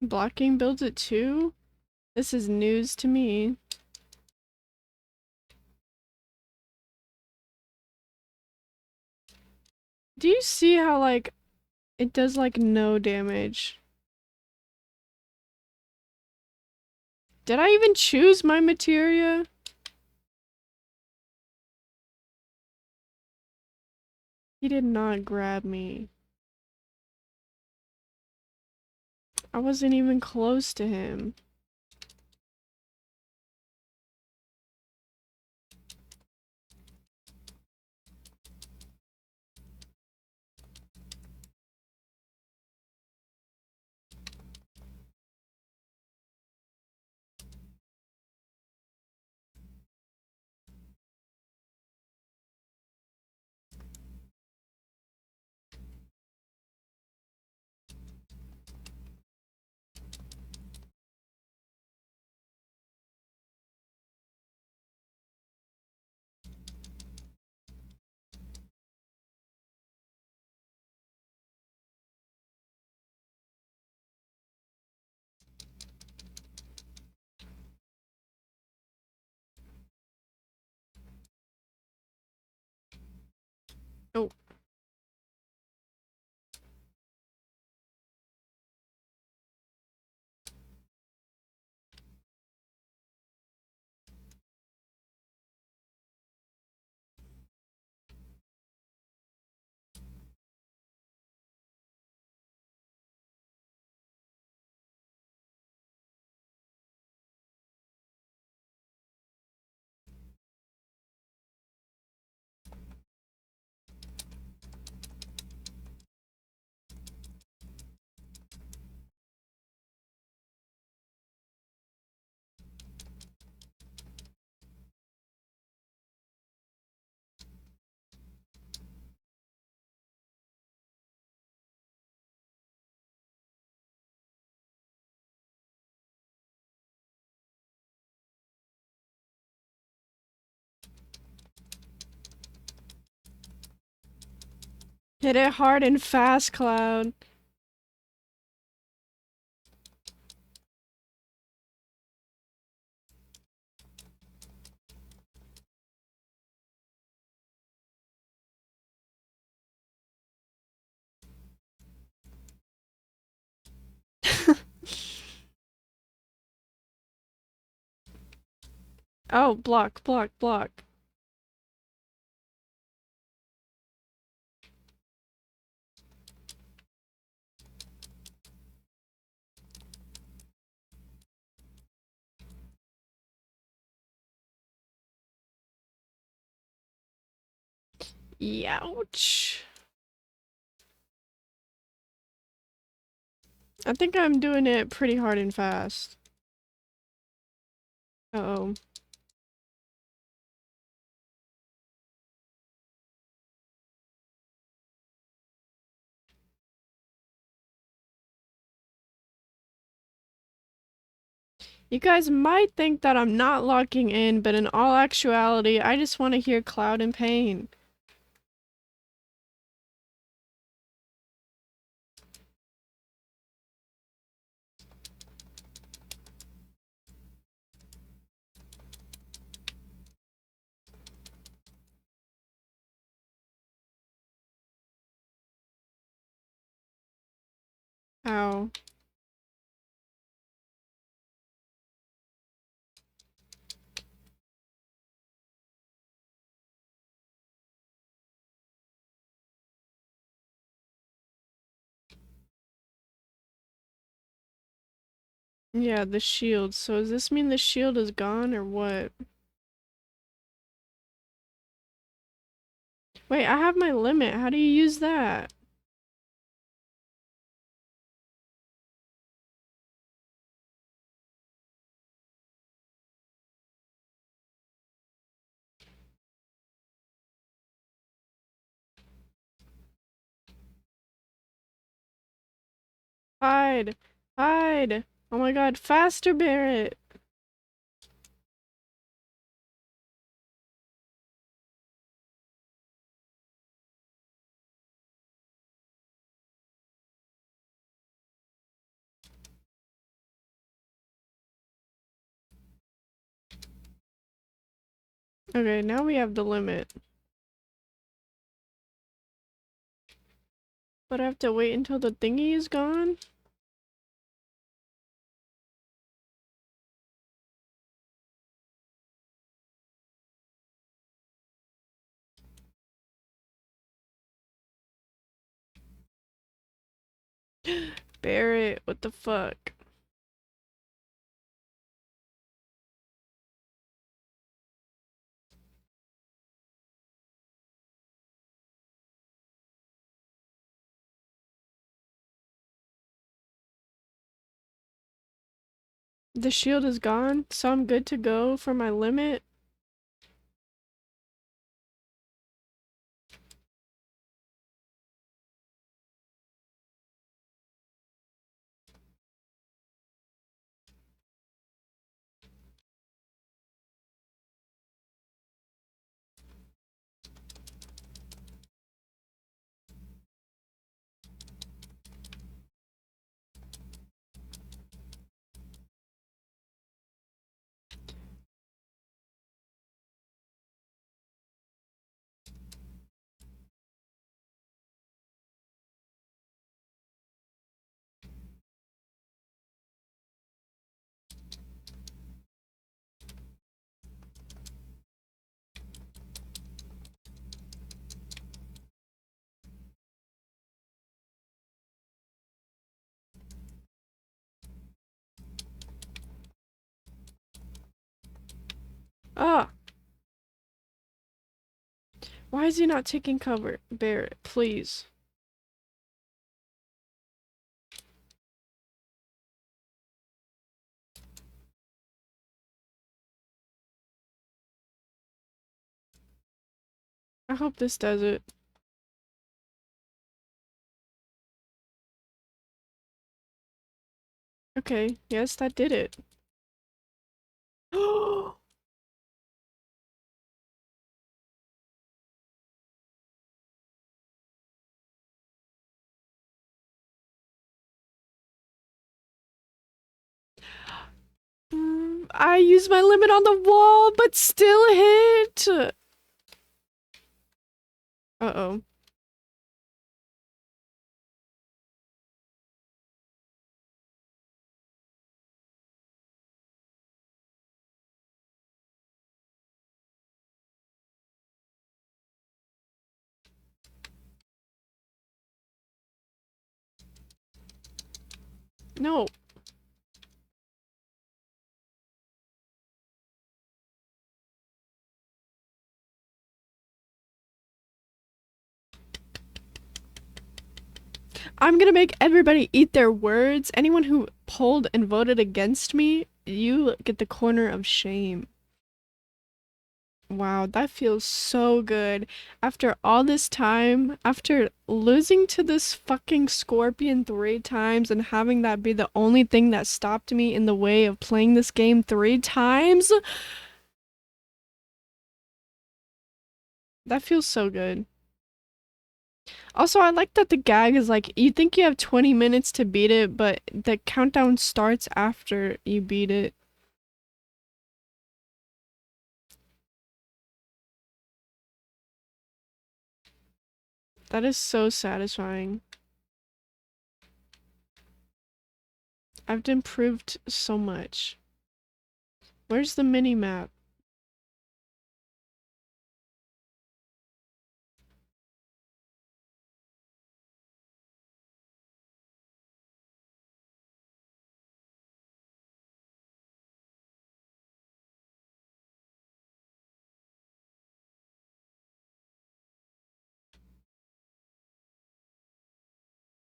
Blocking builds it too? This is news to me. Do you see how, like, it does, like, no damage? Did I even choose my materia? He did not grab me. I wasn't even close to him. Oh. Hit it hard and fast, Cloud. Oh, block, block, block. Youch. I think I'm doing it pretty hard and fast. Uh-oh. You guys might think that I'm not locking in, but in all actuality, I just want to hear Cloud in pain. Ow. Yeah, the shield. So does this mean the shield is gone or what? Wait, I have my limit. How do you use that? Hide! Hide! Oh my god, faster, Barrett! Okay, now we have the limit. But I have to wait until the thingy is gone? Barrett, what the fuck? The shield is gone, so I'm good to go for my limit? Ah! Why is he not taking cover? Barrett, please. I hope this does it. Okay, yes, that did it. I used my limit on the wall, but still hit. Uh-oh. No. I'm gonna make everybody eat their words. Anyone who polled and voted against me, you get the corner of shame. Wow, that feels so good. After all this time, after losing to this fucking scorpion 3 times and having that be the only thing that stopped me in the way of playing this game 3 times, that feels so good. Also, I like that the gag is like, you think you have 20 minutes to beat it, but the countdown starts after you beat it. That is so satisfying. I've improved so much. Where's the mini map?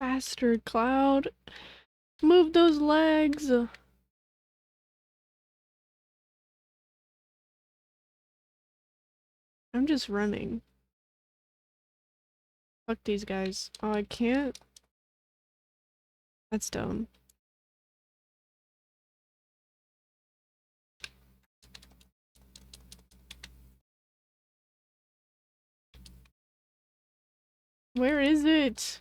Faster, Cloud. Move those legs. I'm just running. Fuck these guys. Oh, I can't? That's dumb. Where is it?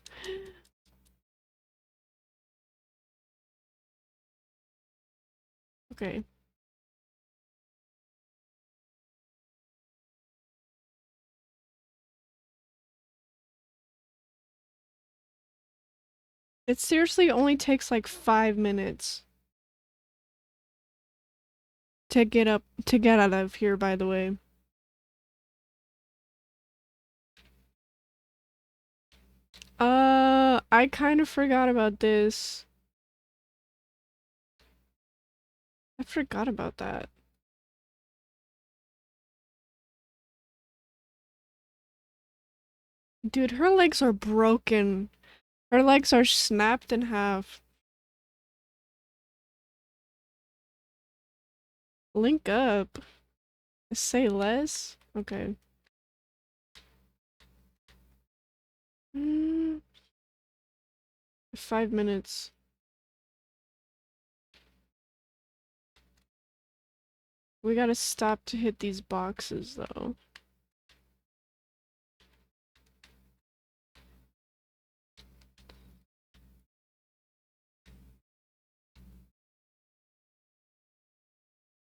Okay. It seriously only takes like 5 minutes to get out of here, by the way. I kind of forgot about this. I forgot about that. Dude, her legs are broken. Her legs are snapped in half. Link up. Say less? Okay. 5 minutes. We gotta stop to hit these boxes, though.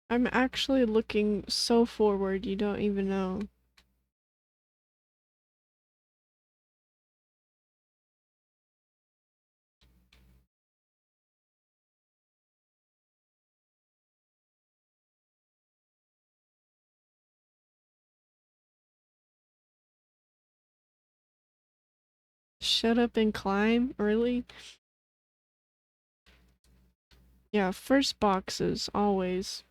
I'm actually looking so forward, you don't even know. Shut up and climb? Really? Yeah, first boxes, always.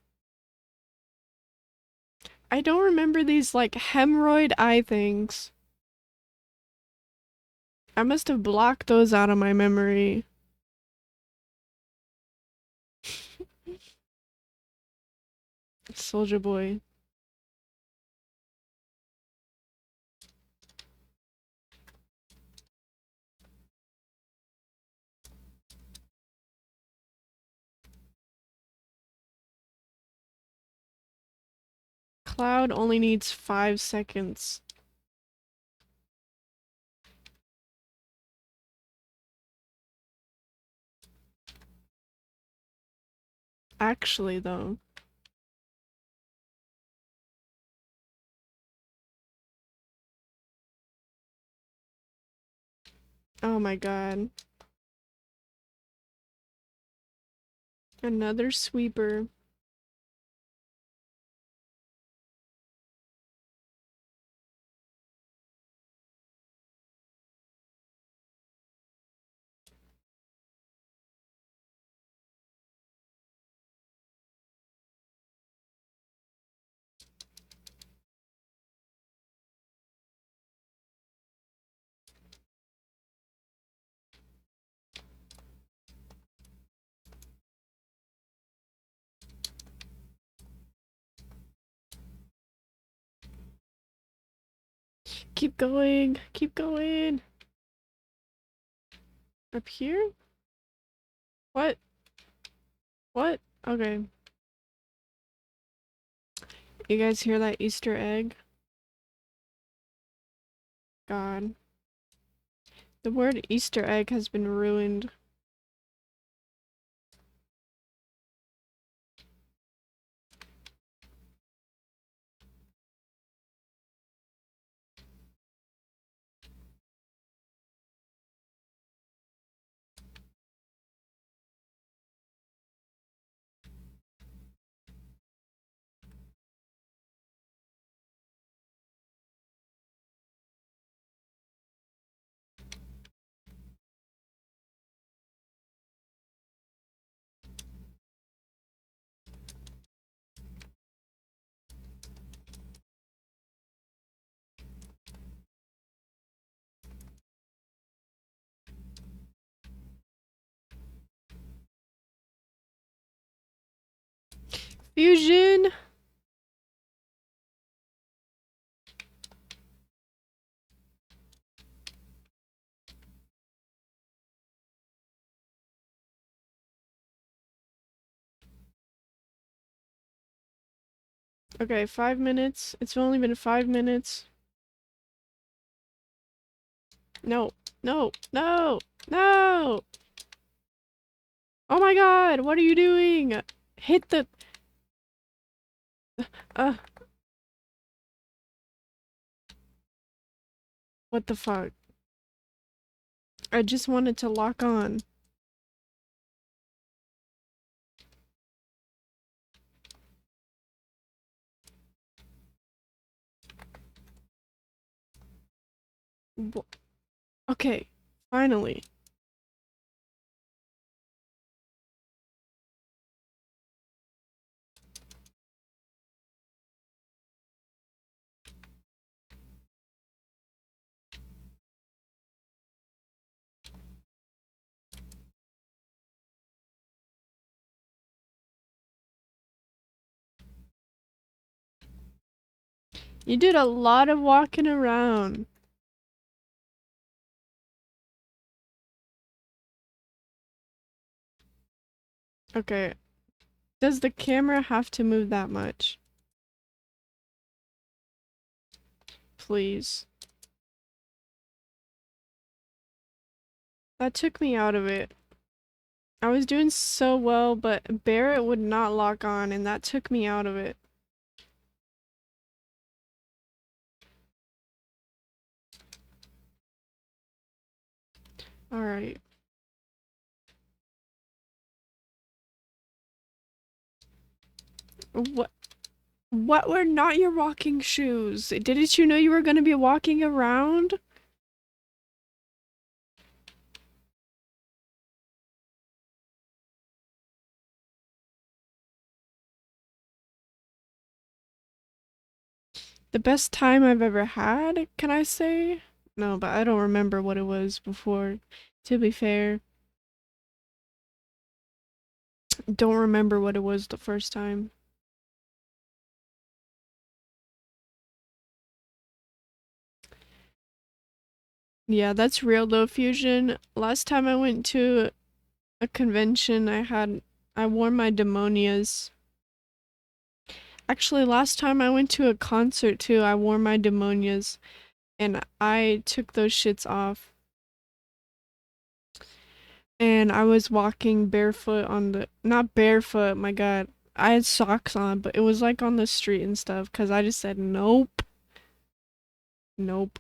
I don't remember these, like, hemorrhoid eye things. I must have blocked those out of my memory. Soldier Boy. Cloud only needs 5 seconds. Actually, though. Oh my god. Another sweeper. Keep going. Keep going. Up here? What? What? Okay. You guys hear that Easter egg? God. The word Easter egg has been ruined. Fusion! Okay, 5 minutes. It's only been 5 minutes. No. No. No. No! Oh my god! What are you doing? Hit the... Uh... What the fuck? I just wanted to lock on. Okay, finally. You did a lot of walking around. Okay. Does the camera have to move that much? Please. That took me out of it. I was doing so well, but Barrett would not lock on, and that took me out of it. Alright. What? What were not your walking shoes? Didn't you know you were gonna be walking around? The best time I've ever had, can I say? No, but I don't remember what it was before, to be fair. Don't remember what it was the first time. Yeah, that's real though, Fusion. Last time I went to a convention, I wore my demonias. Actually, last time I went to a concert too, I wore my demonias and I took those shits off. And I was walking barefoot on the, not barefoot, my god. I had socks on, but it was like on the street and stuff because I just said nope. Nope.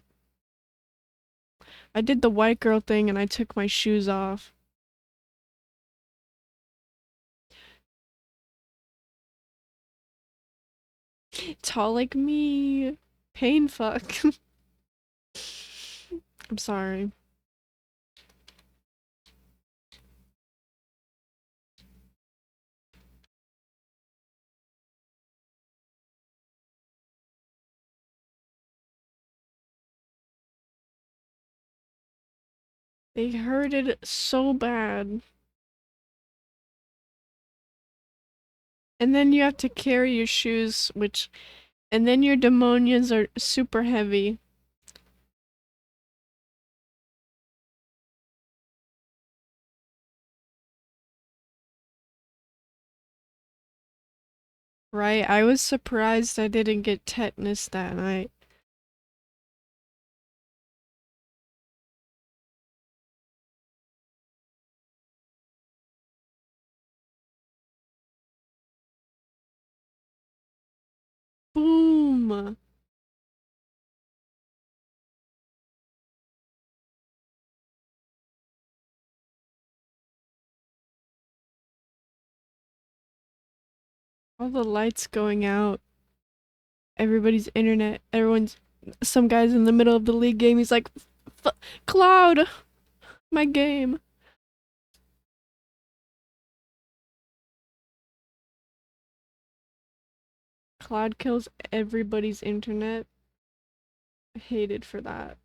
I did the white girl thing and I took my shoes off. Tall like me. Pain fuck. I'm sorry. They hurt it so bad. And then you have to carry your shoes, and then your demonias are super heavy. Right? I was surprised I didn't get tetanus that night. Boom! All the lights going out. Everybody's internet. Some guy's in the middle of the league game. He's like, Cloud! My game. Cloud kills everybody's internet. Hated for that.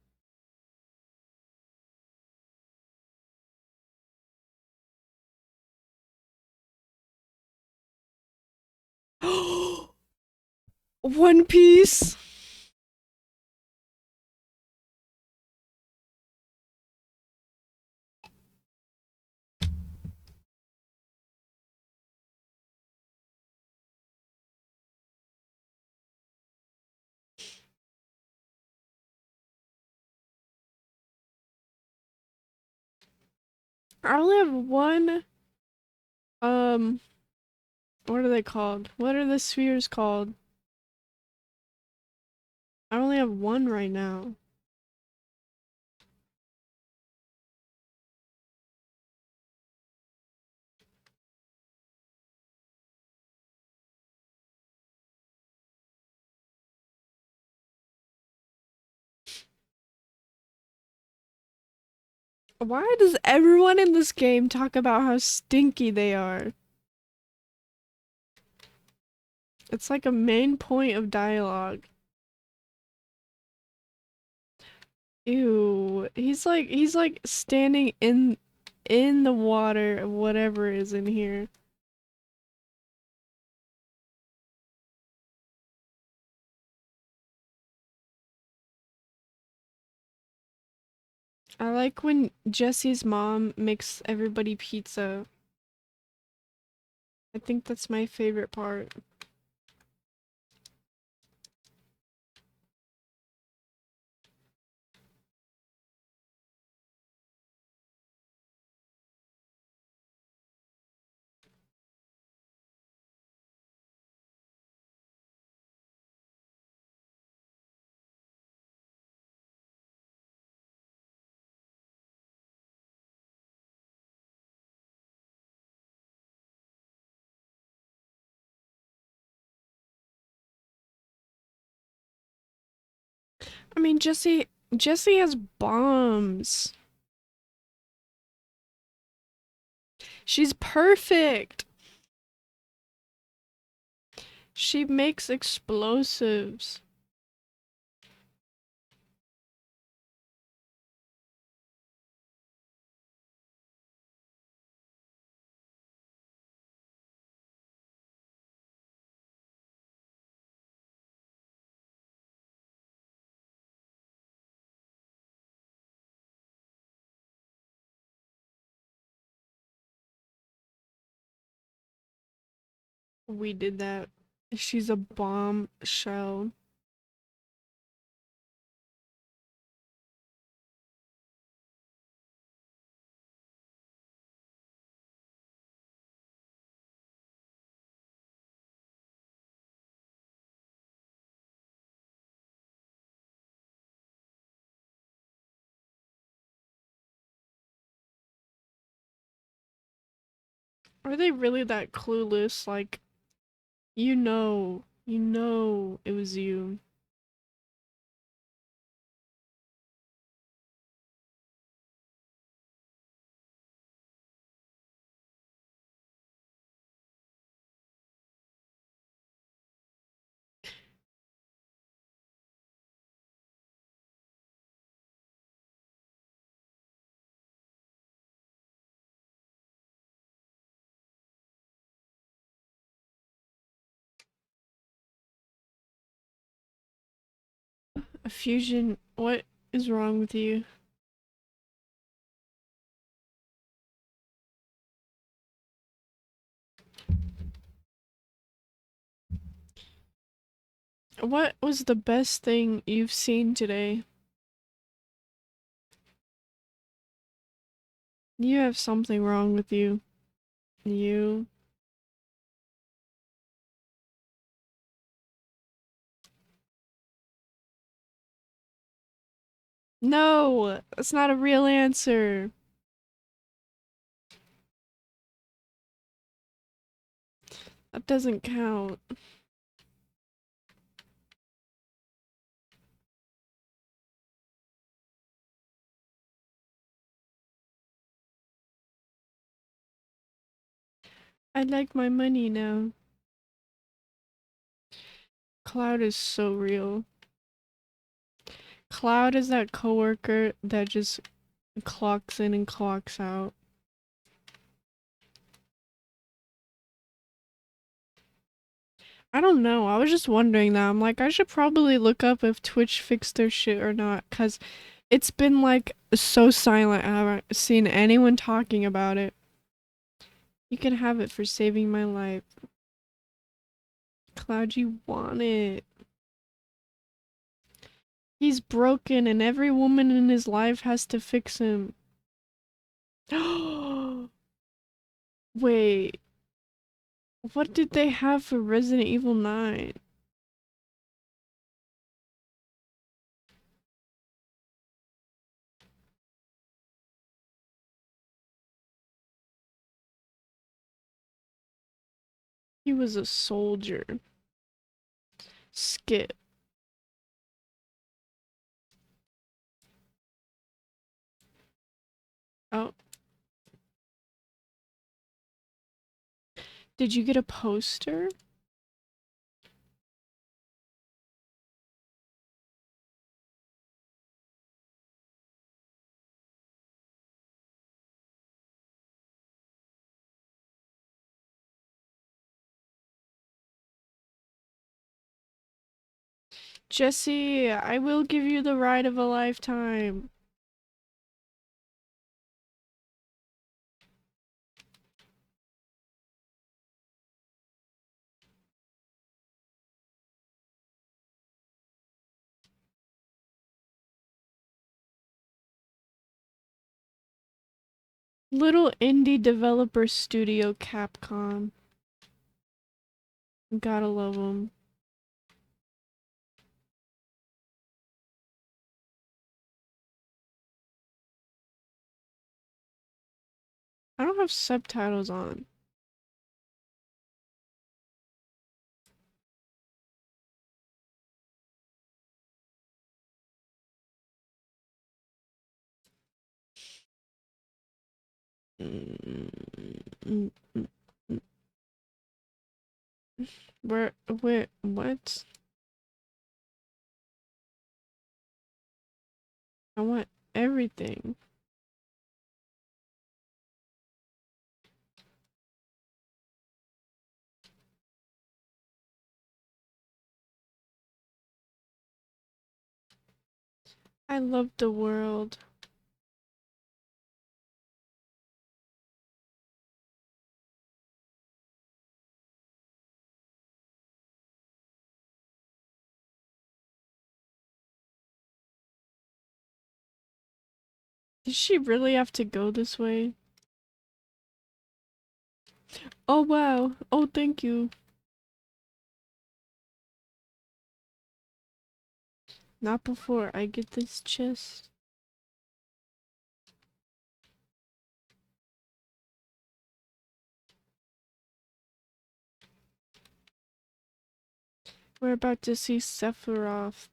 One Piece! I only have one, um, what are they called? What are the spheres called? I only have one right now. Why does everyone in this game talk about how stinky they are? It's like a main point of dialogue. Ew. He's like standing in the water, whatever is in here. I like when Jesse's mom makes everybody pizza. I think that's my favorite part. I mean, Jesse has bombs. She's perfect. She makes explosives. We did that. She's a bombshell. Are they really that clueless? Like, you know it was you. A fusion. What is wrong with you? What was the best thing you've seen today? You have something wrong with you. You. No, that's not a real answer. That doesn't count. I'd like my money now. Cloud is so real. Cloud is that coworker that just clocks in and clocks out. I don't know. I was just wondering that. I'm like, I should probably look up if Twitch fixed their shit or not, because it's been like so silent. I haven't seen anyone talking about it. You can have it for saving my life. Cloud, you want it. He's broken and every woman in his life has to fix him. Wait, what did they have for Resident Evil 9? He was a soldier. Skip. Oh, did you get a poster? Jesse, I will give you the ride of a lifetime. Little indie developer studio Capcom. Gotta love them. I don't have subtitles on. Mm, mm, mm, mm. Where, what? I want everything. I love the world. Did she really have to go this way? Oh wow. Oh, thank you. Not before I get this chest. We're about to see Sephiroth.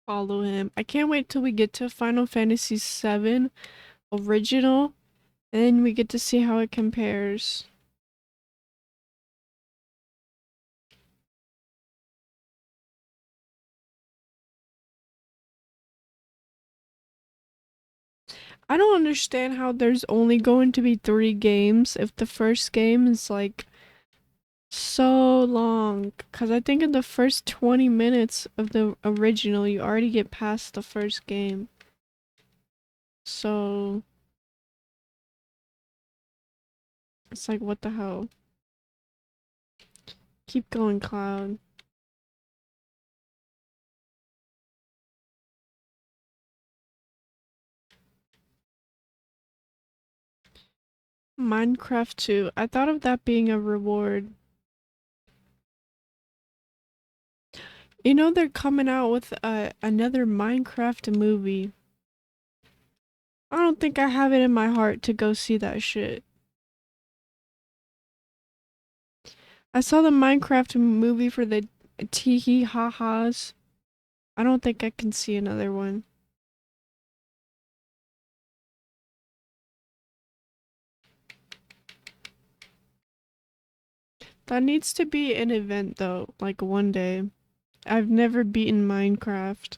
Follow him. I can't wait till we get to Final Fantasy VII original, and then we get to see how it compares. I don't understand how there's only going to be 3 games if the first game is like so long. Because I think in the first 20 minutes of the original, you already get past the first game. So it's like, what the hell? Keep going, Cloud. Minecraft 2. I thought of that being a reward. You know they're coming out with another Minecraft movie. I don't think I have it in my heart to go see that shit. I saw the Minecraft movie for the teehee ha-has. I don't think I can see another one. That needs to be an event though, like one day. I've never beaten Minecraft.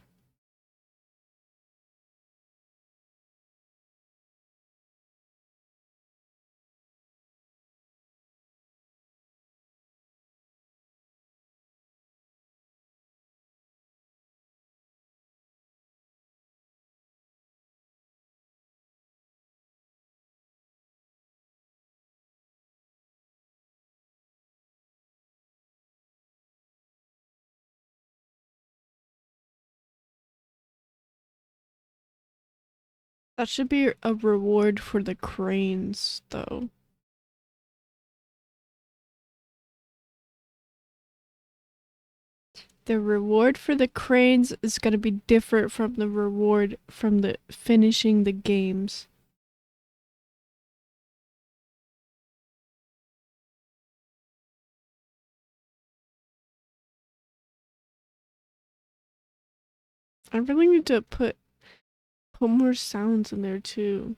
That should be a reward for the cranes though. The reward for the cranes is gonna be different from the reward from the finishing the games. I really need to put more sounds in there too.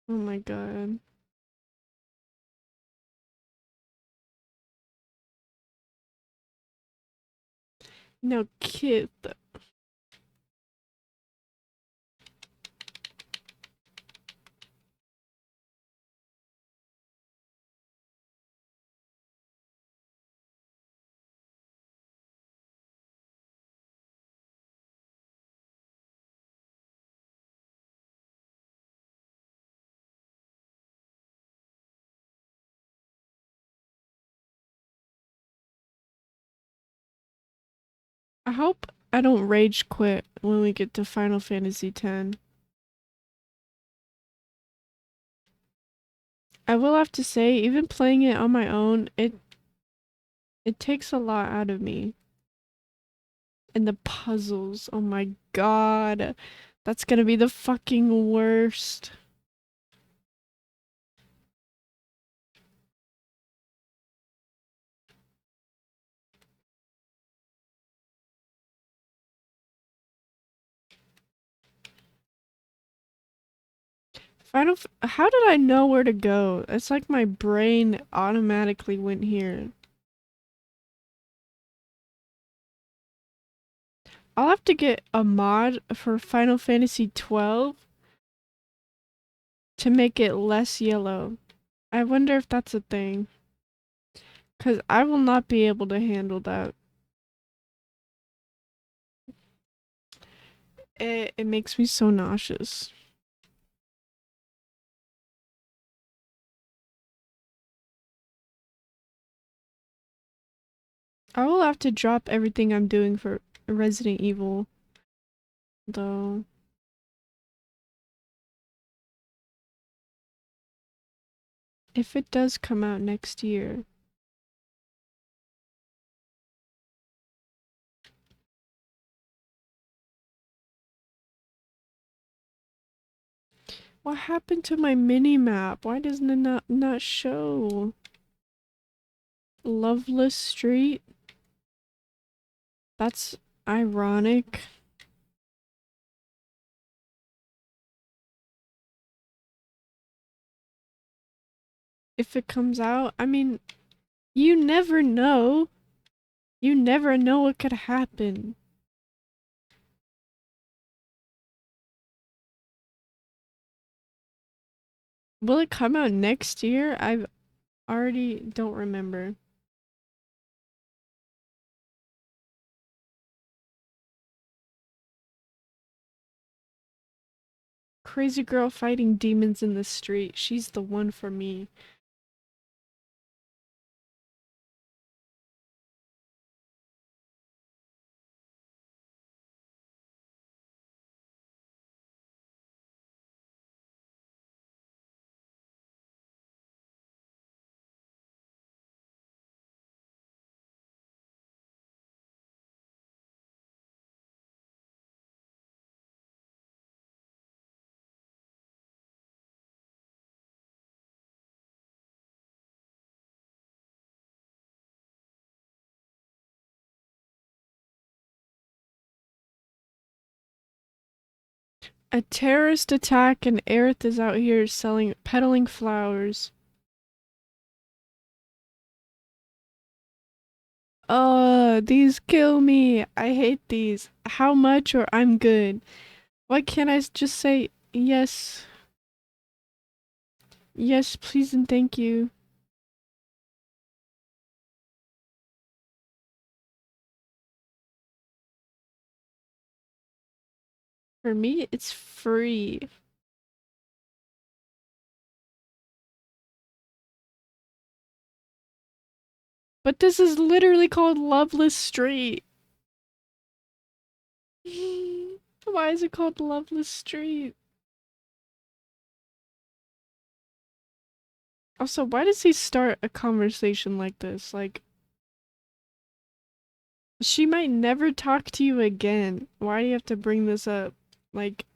Oh my god. Now kid. I hope I don't rage quit when we get to Final Fantasy X. I will have to say, even playing it on my own, it takes a lot out of me. And the puzzles, oh my god. That's gonna be the fucking worst. How did I know where to go? It's like my brain automatically went here. I'll have to get a mod for Final Fantasy 12 to make it less yellow. I wonder if that's a thing. Because I will not be able to handle that. It makes me so nauseous. I will have to drop everything I'm doing for Resident Evil, though. If it does come out next year. What happened to my mini map? Why doesn't it not show? Loveless Street? That's ironic. If it comes out, I mean, you never know. You never know what could happen. Will it come out next year? I already don't remember. Crazy girl fighting demons in the street. She's the one for me. A terrorist attack and Aerith is out here peddling flowers. These kill me. I hate these. How much or I'm good? Why can't I just say yes? Yes, please and thank you. For me, it's free. But this is literally called Loveless Street. Why is it called Loveless Street? Also, why does he start a conversation like this? Like, she might never talk to you again. Why do you have to bring this up? Like,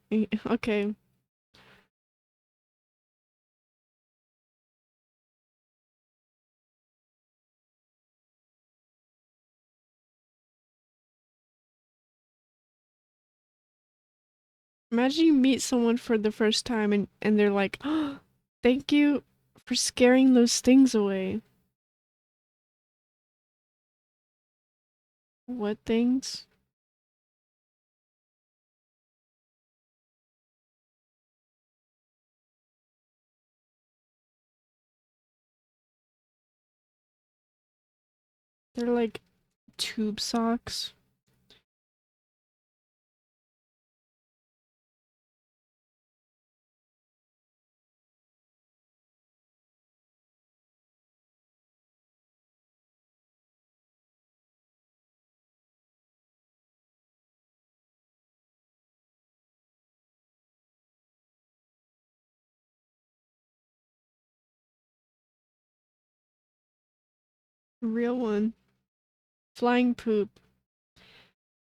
okay. Imagine you meet someone for the first time and they're like, oh, thank you for scaring those things away. What things? They're like tube socks. Real one. Flying poop.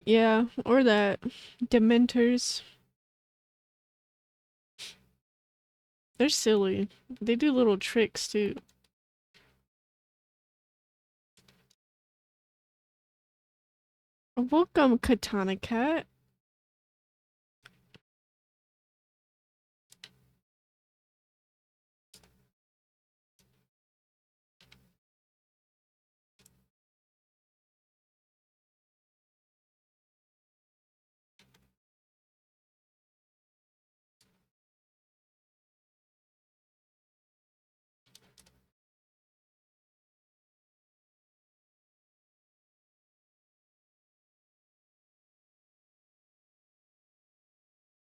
Yeah, or that. Dementors. They're silly. They do little tricks too. Welcome, Katana Cat.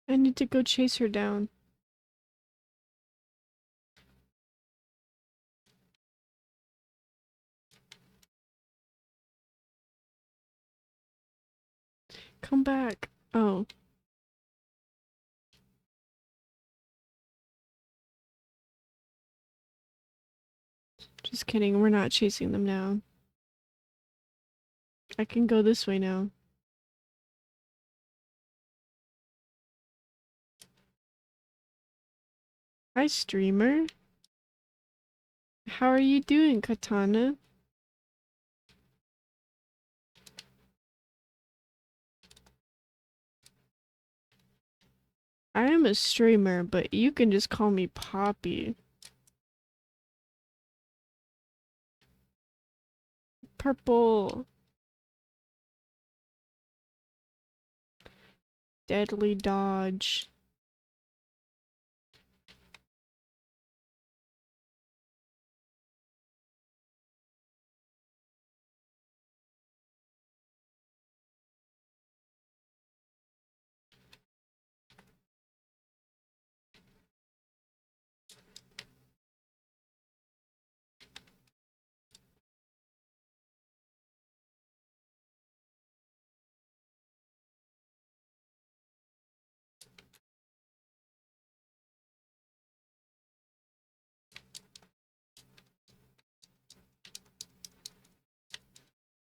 I need to go chase her down. Come back. Oh, just kidding. We're not chasing them now. I can go this way now. Hi, streamer. How are you doing, Katana? I am a streamer, but you can just call me Poppy. Purple. Deadly dodge.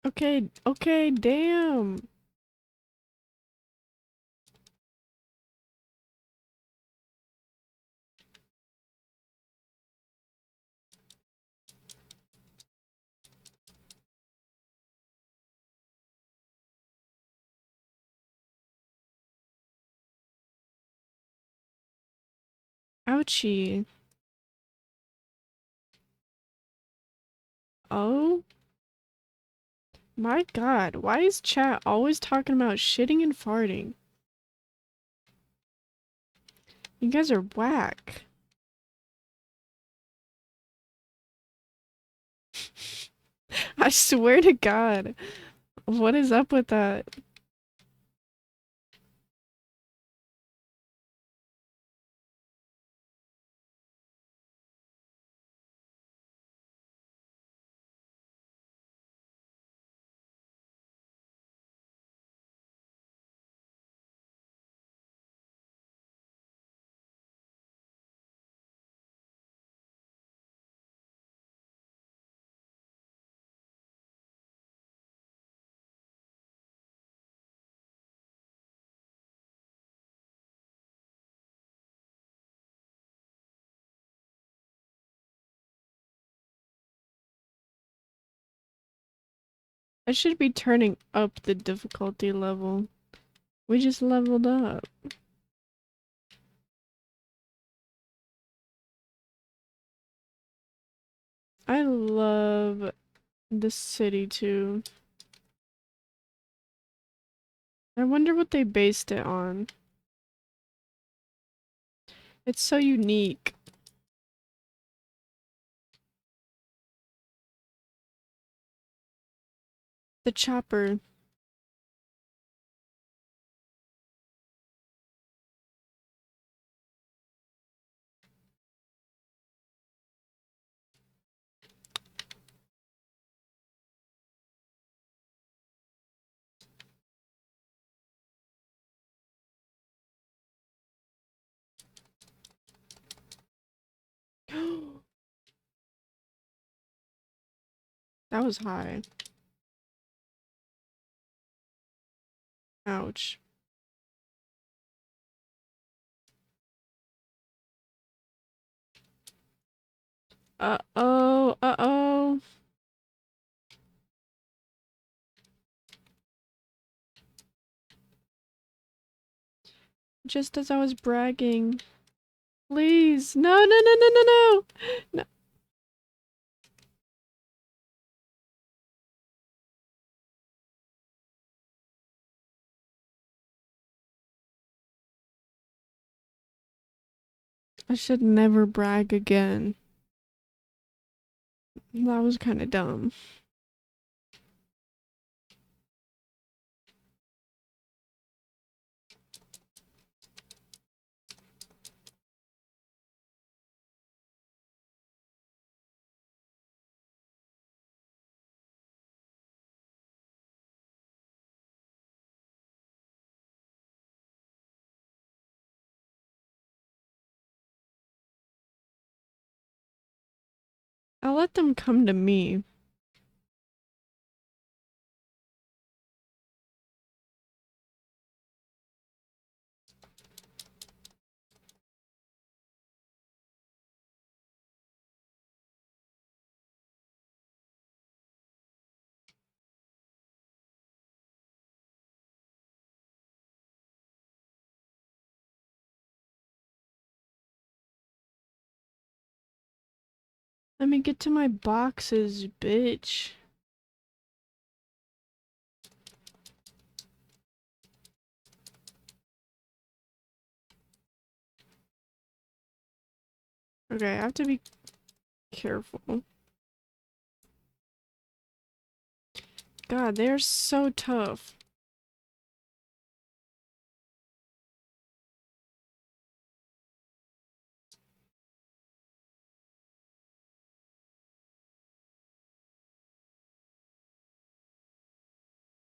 Okay, okay, damn. Ouchie. Oh my god, why is chat always talking about shitting and farting? You guys are whack. I swear to God. What is up with that? I should be turning up the difficulty level. We just leveled up. I love the city too. I wonder what they based it on. It's so unique. The chopper. That was high. Ouch. Uh-oh, uh-oh. Just as I was bragging. Please. No, no, no, no, no, no. No. I should never brag again. That was kind of dumb. I'll let them come to me. Let me get to my boxes, bitch. Okay, I have to be careful. God, they're so tough.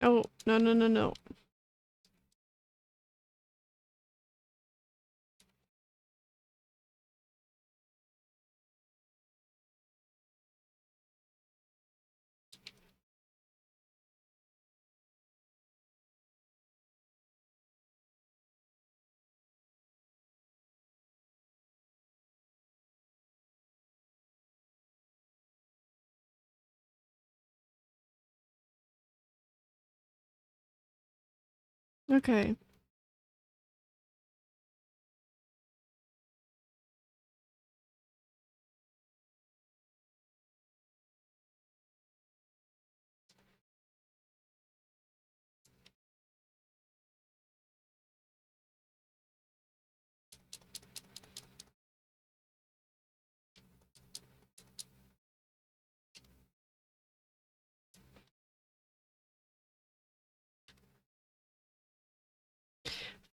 Oh, no, no, no, no. Okay.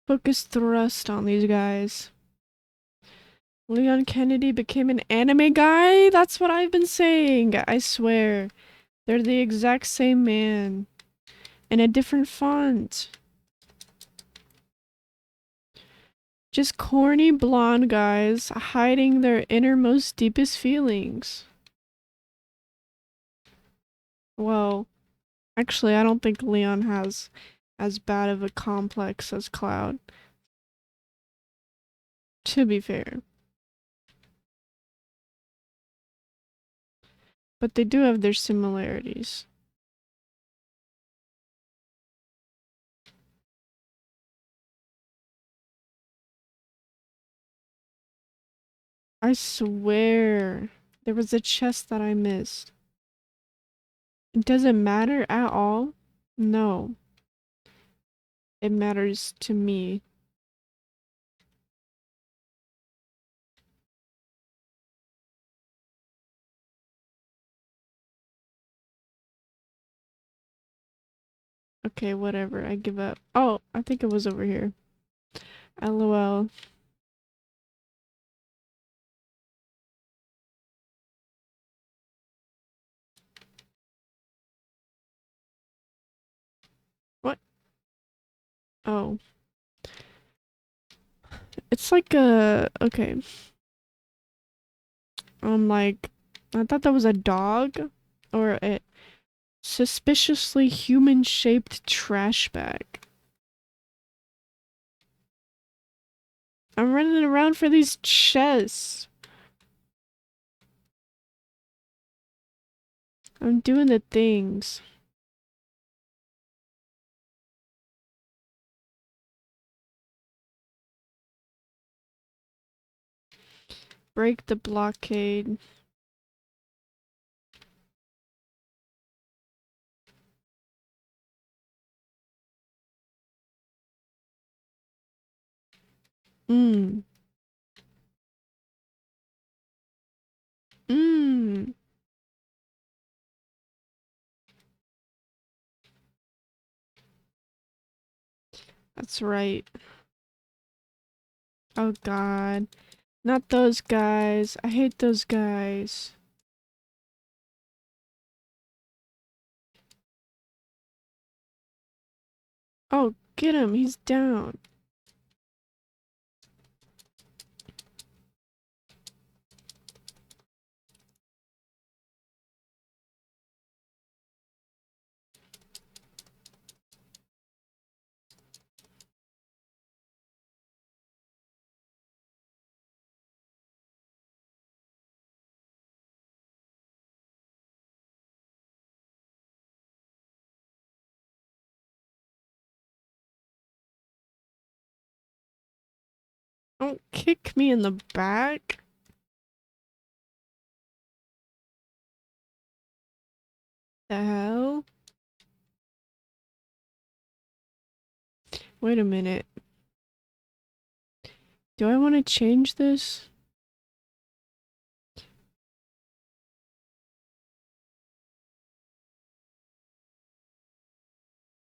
Focus thrust on these guys. Leon Kennedy became an anime guy? That's what I've been saying. I swear. They're the exact same man. In a different font. Just corny blonde guys hiding their innermost deepest feelings. Well, actually, I don't think Leon has as bad of a complex as Cloud. To be fair. But they do have their similarities. I swear. There was a chest that I missed. Does it matter at all? No. It matters to me. Okay, whatever. I give up. Oh, I think it was over here. LOL. What? Oh. It's like a... Okay. Like... I thought that was a dog. Or it... Suspiciously human-shaped trash bag. I'm running around for these chests. I'm doing the things. Break the blockade. Mmm. Mmm. That's right. Oh god. Not those guys. I hate those guys. Oh, get him. He's down. Don't kick me in the back. The hell? Wait a minute. Do I want to change this?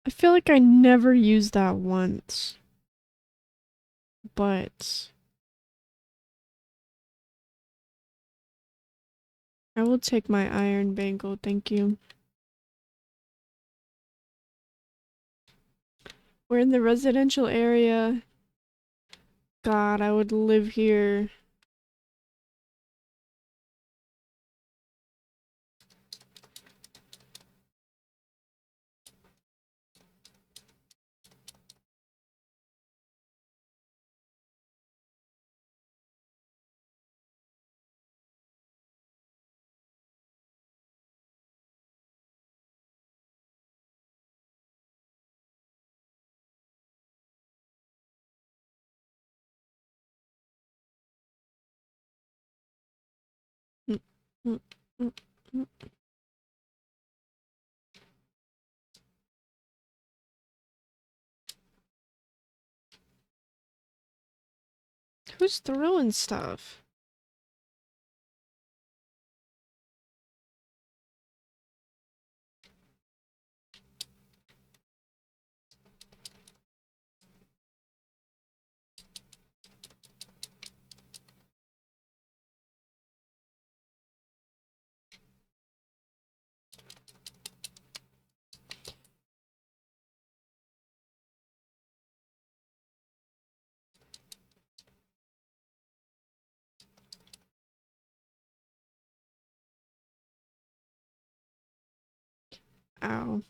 I feel like I never used that once. But I will take my iron bangle, thank you. We're in the residential area. God, I would live here. Mm, mm, mm, mm. Who's throwing stuff? Ow.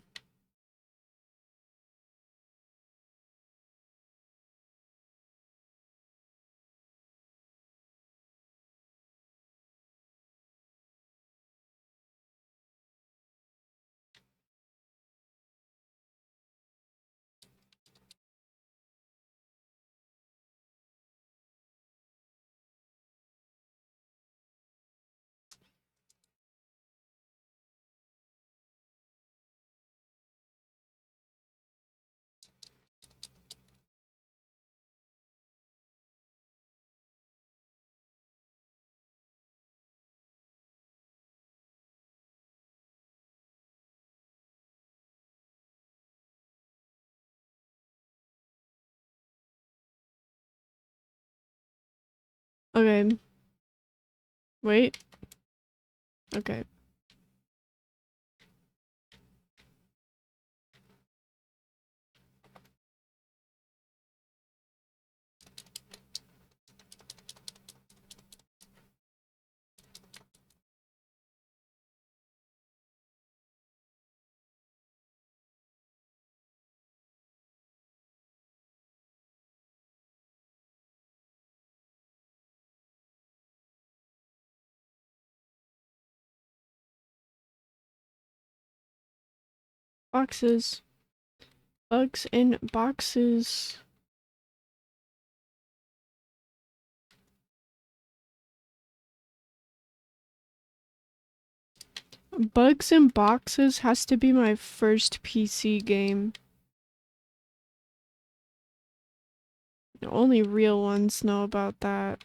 Okay. Wait. Okay. Boxes. Bugs in boxes. Bugs in Boxes has to be my first PC game. Only real ones know about that.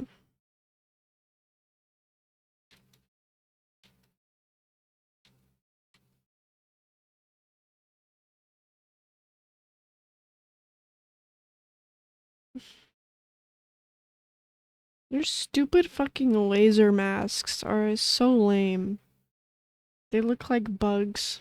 Your stupid fucking laser masks are so lame. They look like bugs.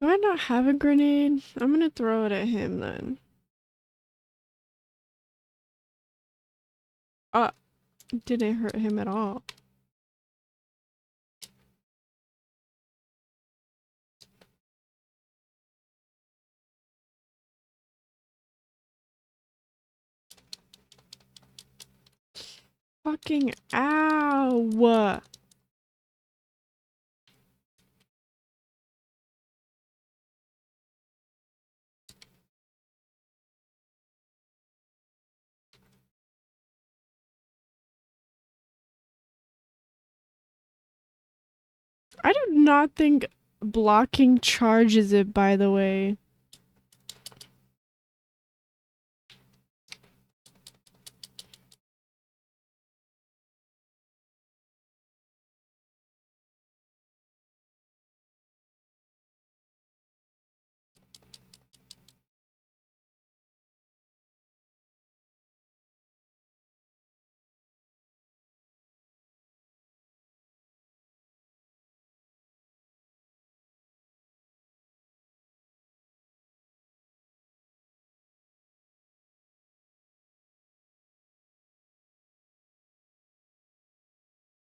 Do I not have a grenade? I'm gonna throw it at him then. Didn't hurt him at all. Fucking ow! I do not think blocking charges it, by the way.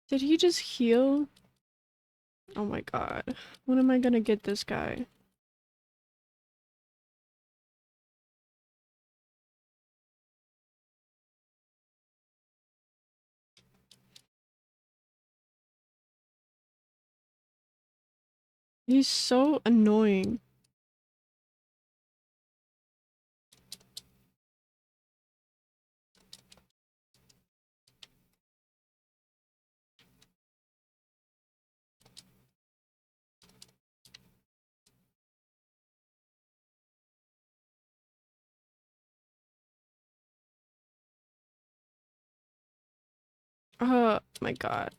Did he just heal? Oh my god. When am I gonna get this guy? He's so annoying. Oh my god.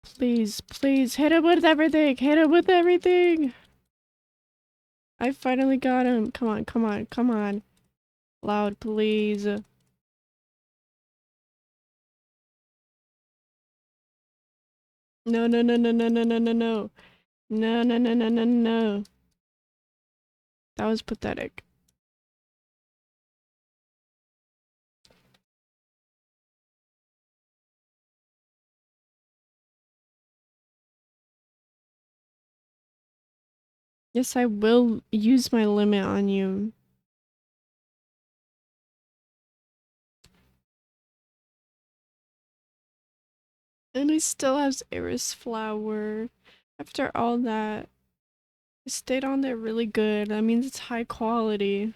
Please, please, hit him with everything! Hit him with everything! I finally got him. Come on, come on, come on. Loud, please. No, no, no, no, no, no, no, no, no. No, no, no, no, no, no. That was pathetic. Yes, I will use my limit on you. And he still has Iris Flower. After all that, it stayed on there really good. That means it's high quality.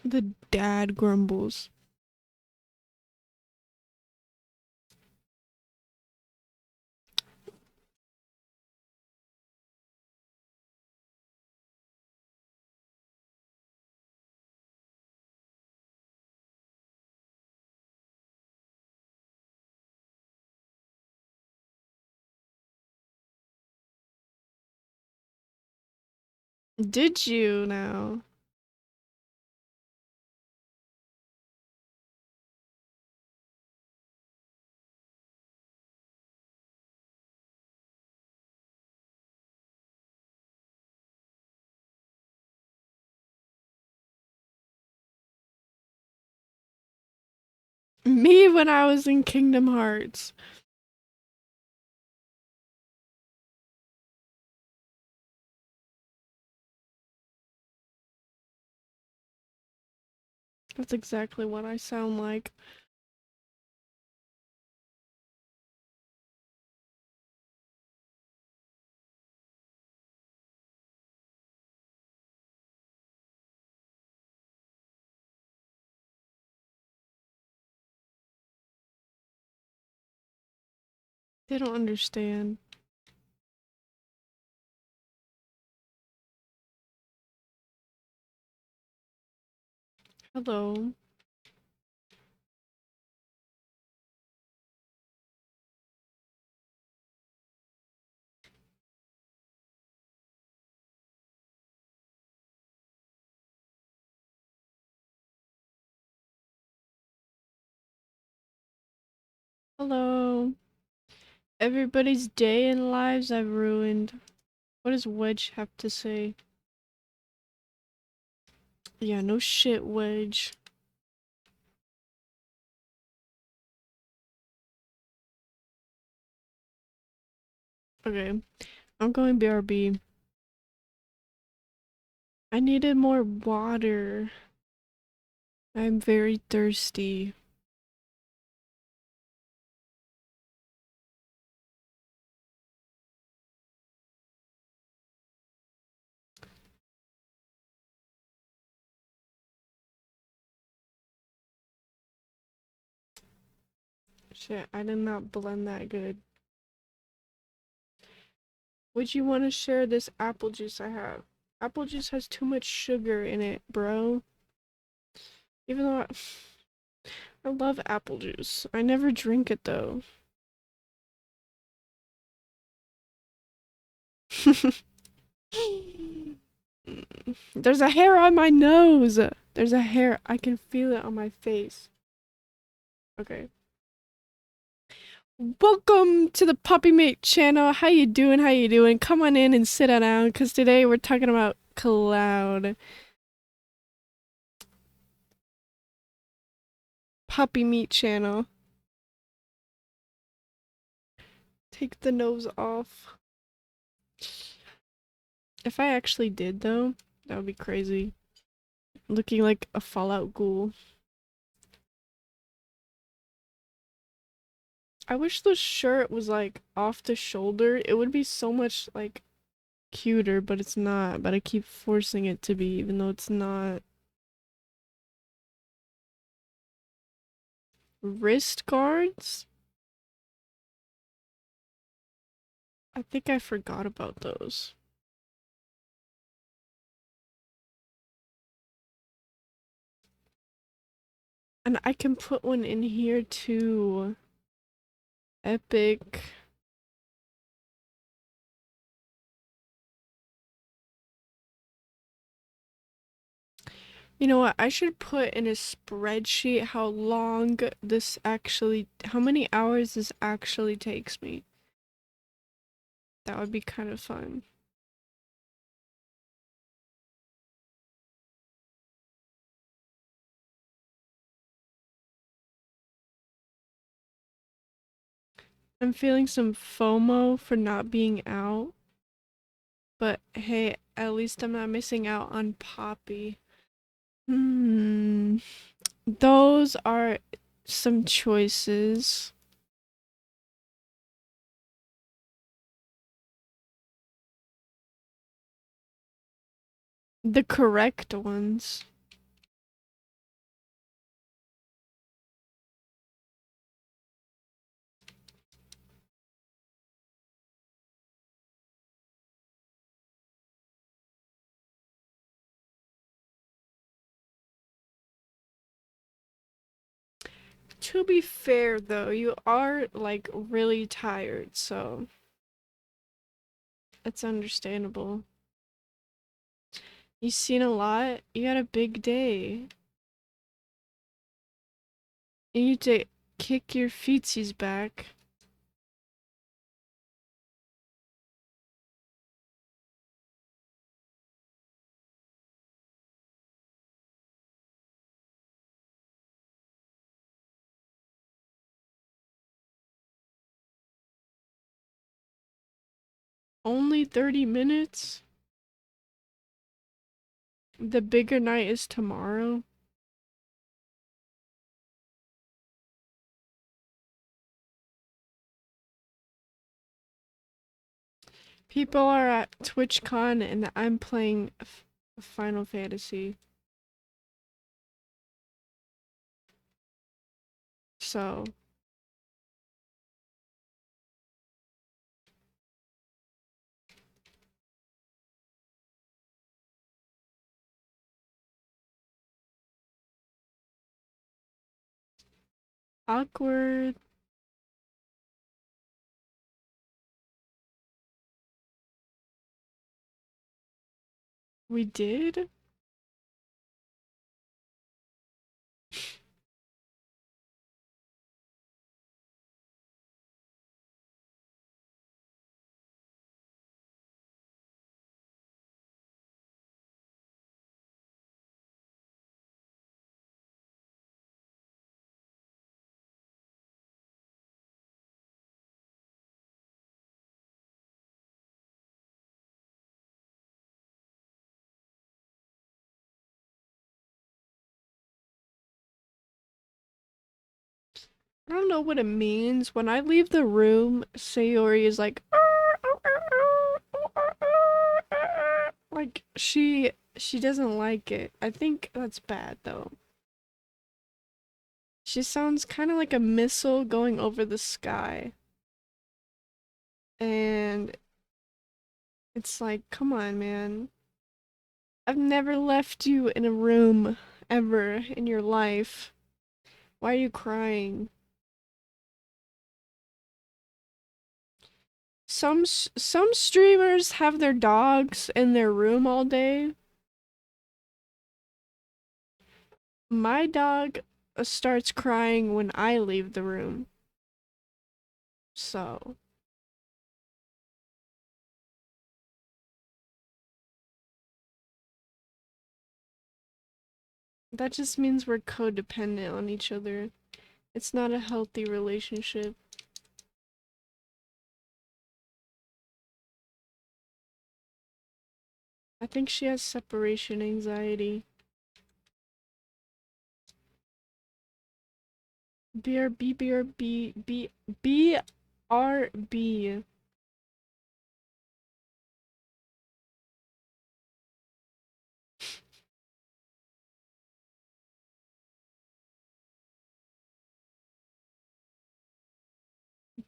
The dad grumbles. Did you now? Me when I was in Kingdom Hearts. That's exactly what I sound like. They don't understand. Hello. Hello. Everybody's day and lives I've ruined. What does Wedge have to say? Yeah, no shit, Wedge. Okay, I'm going BRB. I needed more water. I'm very thirsty. Shit, I did not blend that good. Would you want to share this apple juice I have? Apple juice has too much sugar in it, bro. Even though I love apple juice. I never drink it though. There's a hair on my nose. There's a hair. I can feel it on my face. Okay. Welcome to the Puppy Mate channel. How you doing? How you doing? Come on in and sit down because today we're talking about Cloud. Puppy Meat channel. Take the nose off. If I actually did though, that would be crazy. Looking like a Fallout ghoul. I wish the shirt was like off the shoulder. It would be so much like cuter, but it's not. But I keep forcing it to be, even though it's not. Wrist guards? I think I forgot about those. And I can put one in here too. Epic. You know what? I should put in a spreadsheet how long how many hours this actually takes me. That would be kind of fun. I'm feeling some FOMO for not being out. But hey, at least I'm not missing out on Poppy. Hmm. Those are some choices. The correct ones. To be fair though, you are like really tired, so it's understandable. You've seen a lot. You had a big day. You need to kick your feetsies back. Only 30 minutes? The bigger night is tomorrow. People are at TwitchCon and I'm playing Final Fantasy. So, awkward. We did? I don't know what it means. When I leave the room, Sayori is like, like she doesn't like it. I think that's bad though. She sounds kind of like a missile going over the sky. And it's like, come on, man. I've never left you in a room ever in your life. Why are you crying? Some streamers have their dogs in their room all day. My dog starts crying when I leave the room. So, that just means we're codependent on each other. It's not a healthy relationship. I think she has separation anxiety. BRB, BRB, BRB.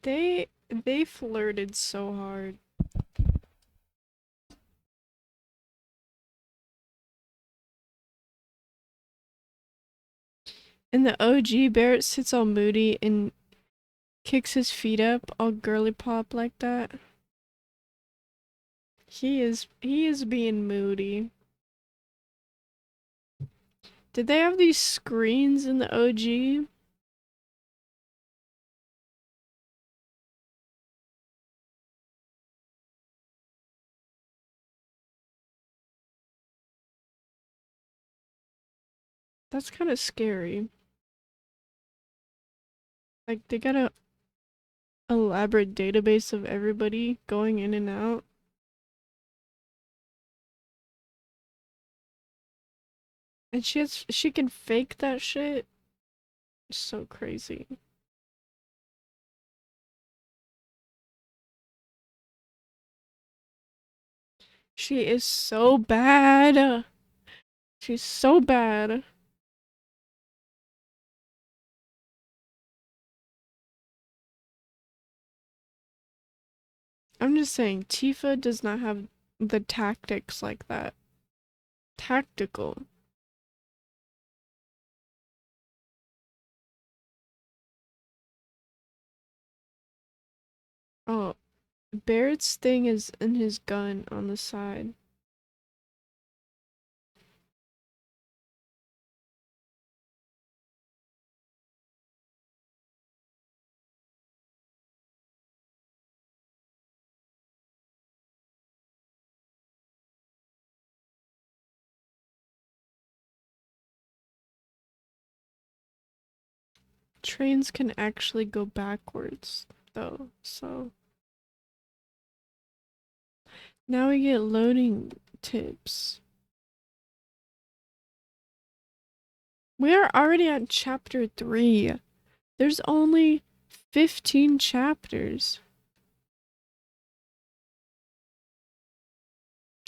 They flirted so hard. In the OG, Barrett sits all moody and kicks his feet up, all girly pop like that. He is being moody. Did they have these screens in the OG? That's kind of scary. Like they got a elaborate database of everybody going in and out. And she can fake that shit. So crazy. She is so bad. She's so bad. I'm just saying, Tifa does not have the tactics like that. Tactical. Oh, Barrett's thing is in his gun on the side. Trains can actually go backwards, though, so. Now we get loading tips. We are already at chapter 3. There's only 15 chapters.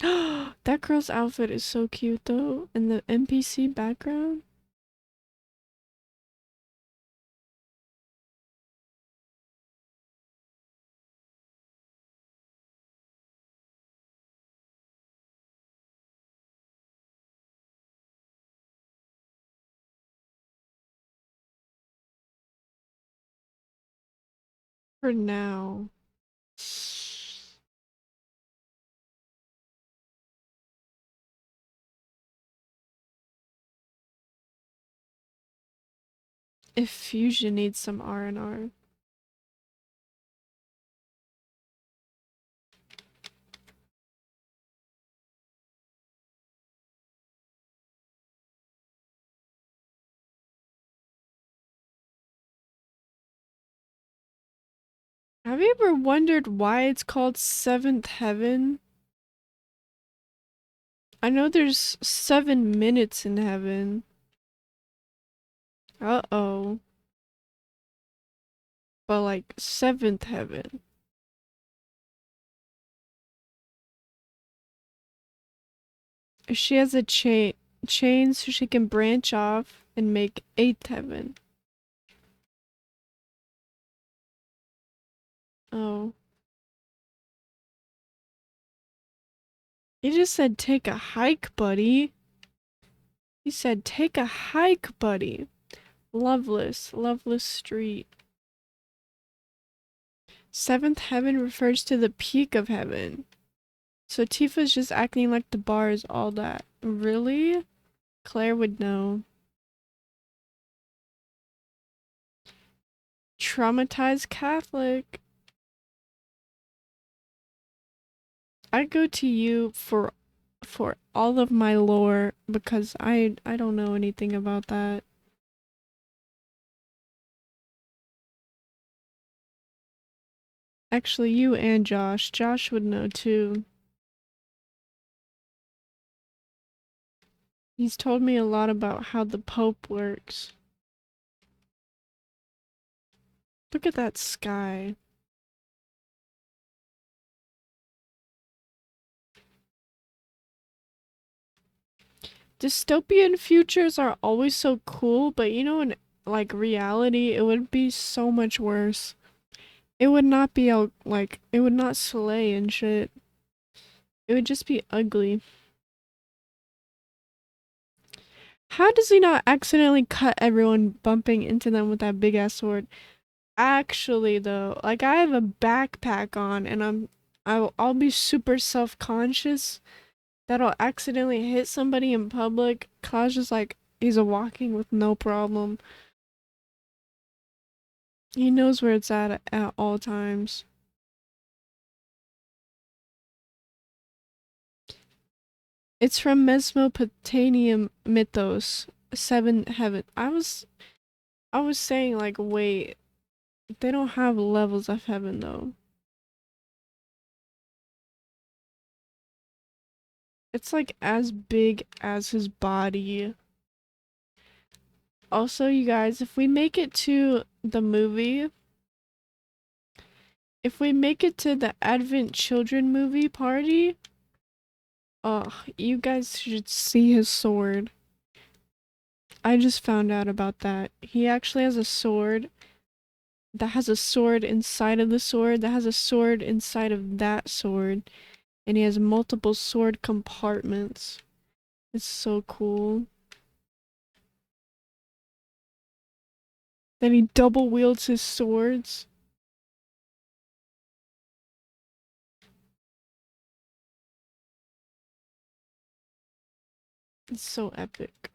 That girl's outfit is so cute though, in the NPC background. For now. If Fusion needs some R&R. Have you ever wondered why it's called Seventh Heaven? I know there's 7 minutes in heaven. Uh-oh. But like, seventh heaven. She has a chain so she can branch off and make eighth heaven. Oh. You just said take a hike, buddy. You said take a hike, buddy. Loveless. Loveless street. Seventh heaven refers to the peak of heaven. So Tifa's just acting like the bar is all that. Really? Claire would know. Traumatized Catholic. I go to you for all of my lore because I don't know anything about that. Actually, you and Josh. Josh would know too. He's told me a lot about how the Pope works. Look at that sky. Dystopian futures are always so cool, but you know, in like reality, it would be so much worse. It would not be like it would not slay and shit. It would just be ugly. How does he not accidentally cut everyone bumping into them with that big ass sword? Actually, though, like I have a backpack on, and I'll be super self conscious that I'll accidentally hit somebody in public. Cause just like he's a walking with no problem. He knows where it's at all times. It's from Mesopotamian mythos. Seven heaven. I was saying like wait, they don't have levels of heaven though. It's like as big as his body. Also, you guys, if we make it to the movie, if we make it to the Advent Children movie party, oh, you guys should see his sword. I just found out about that. He actually has a sword that has a sword inside of the sword that has a sword inside of that sword, and he has multiple sword compartments. It's so cool. Then he double wields his swords. It's so epic.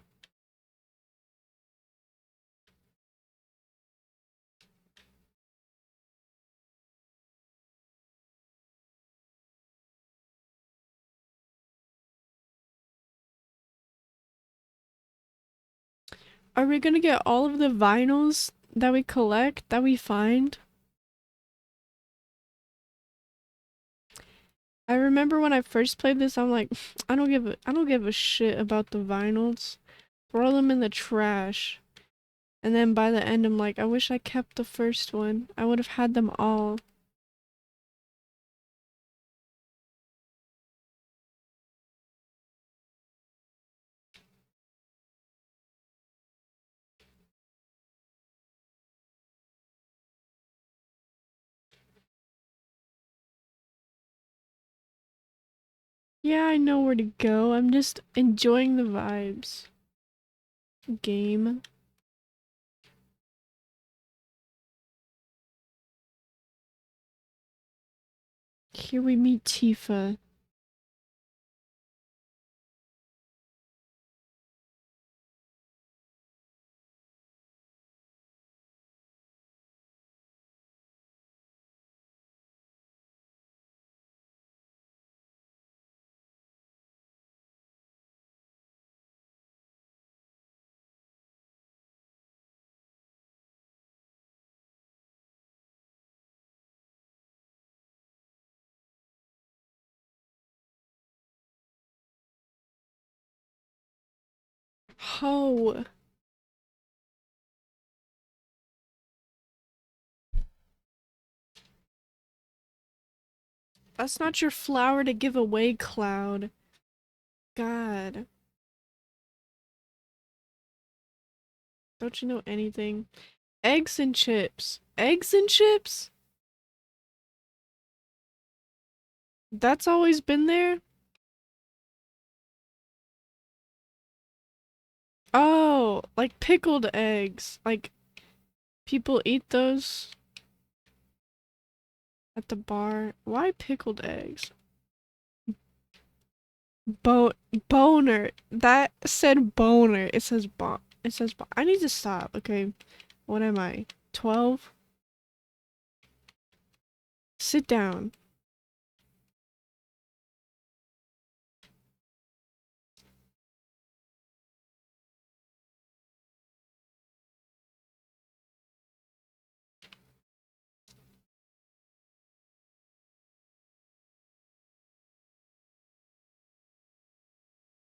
Are we gonna get all of the vinyls that we collect, that we find? I remember when I first played this, I'm like, I don't give a shit about the vinyls. Throw them in the trash. And then by the end, I'm like, I wish I kept the first one. I would have had them all. Yeah, I know where to go. I'm just enjoying the vibes. Game. Here we meet Tifa. Ho. That's not your flower to give away, Cloud. God. Don't you know anything? Eggs and chips. Eggs and chips? That's always been there? Oh, like pickled eggs. Like people eat those at the bar. Why pickled eggs? Bo boner. That said boner. It says bon. It says bon. I need to stop. Okay. What am I? 12? Sit down.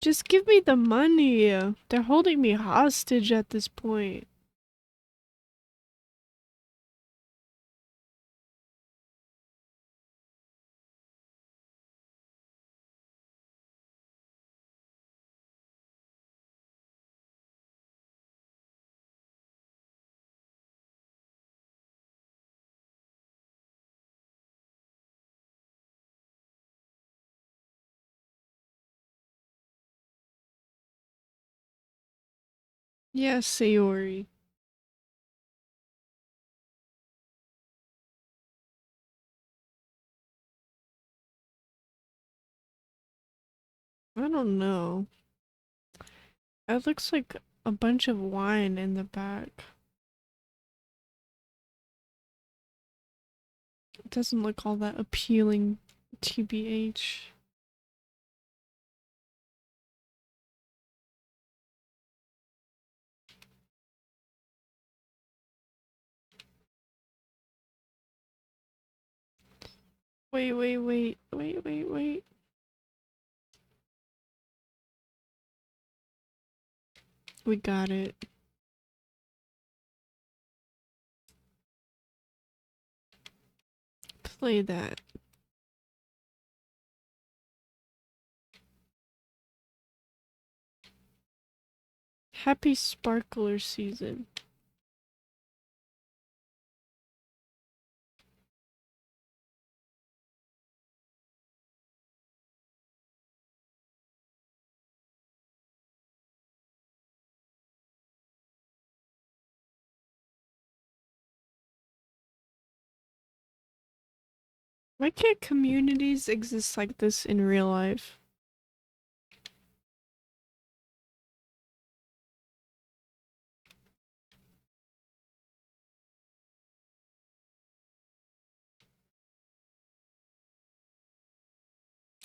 Just give me the money. They're holding me hostage at this point. Yes, Sayori. I don't know. It looks like a bunch of wine in the back. It doesn't look all that appealing, TBH. Wait. We got it. Play that. Happy sparkler season. Why can't communities exist like this in real life?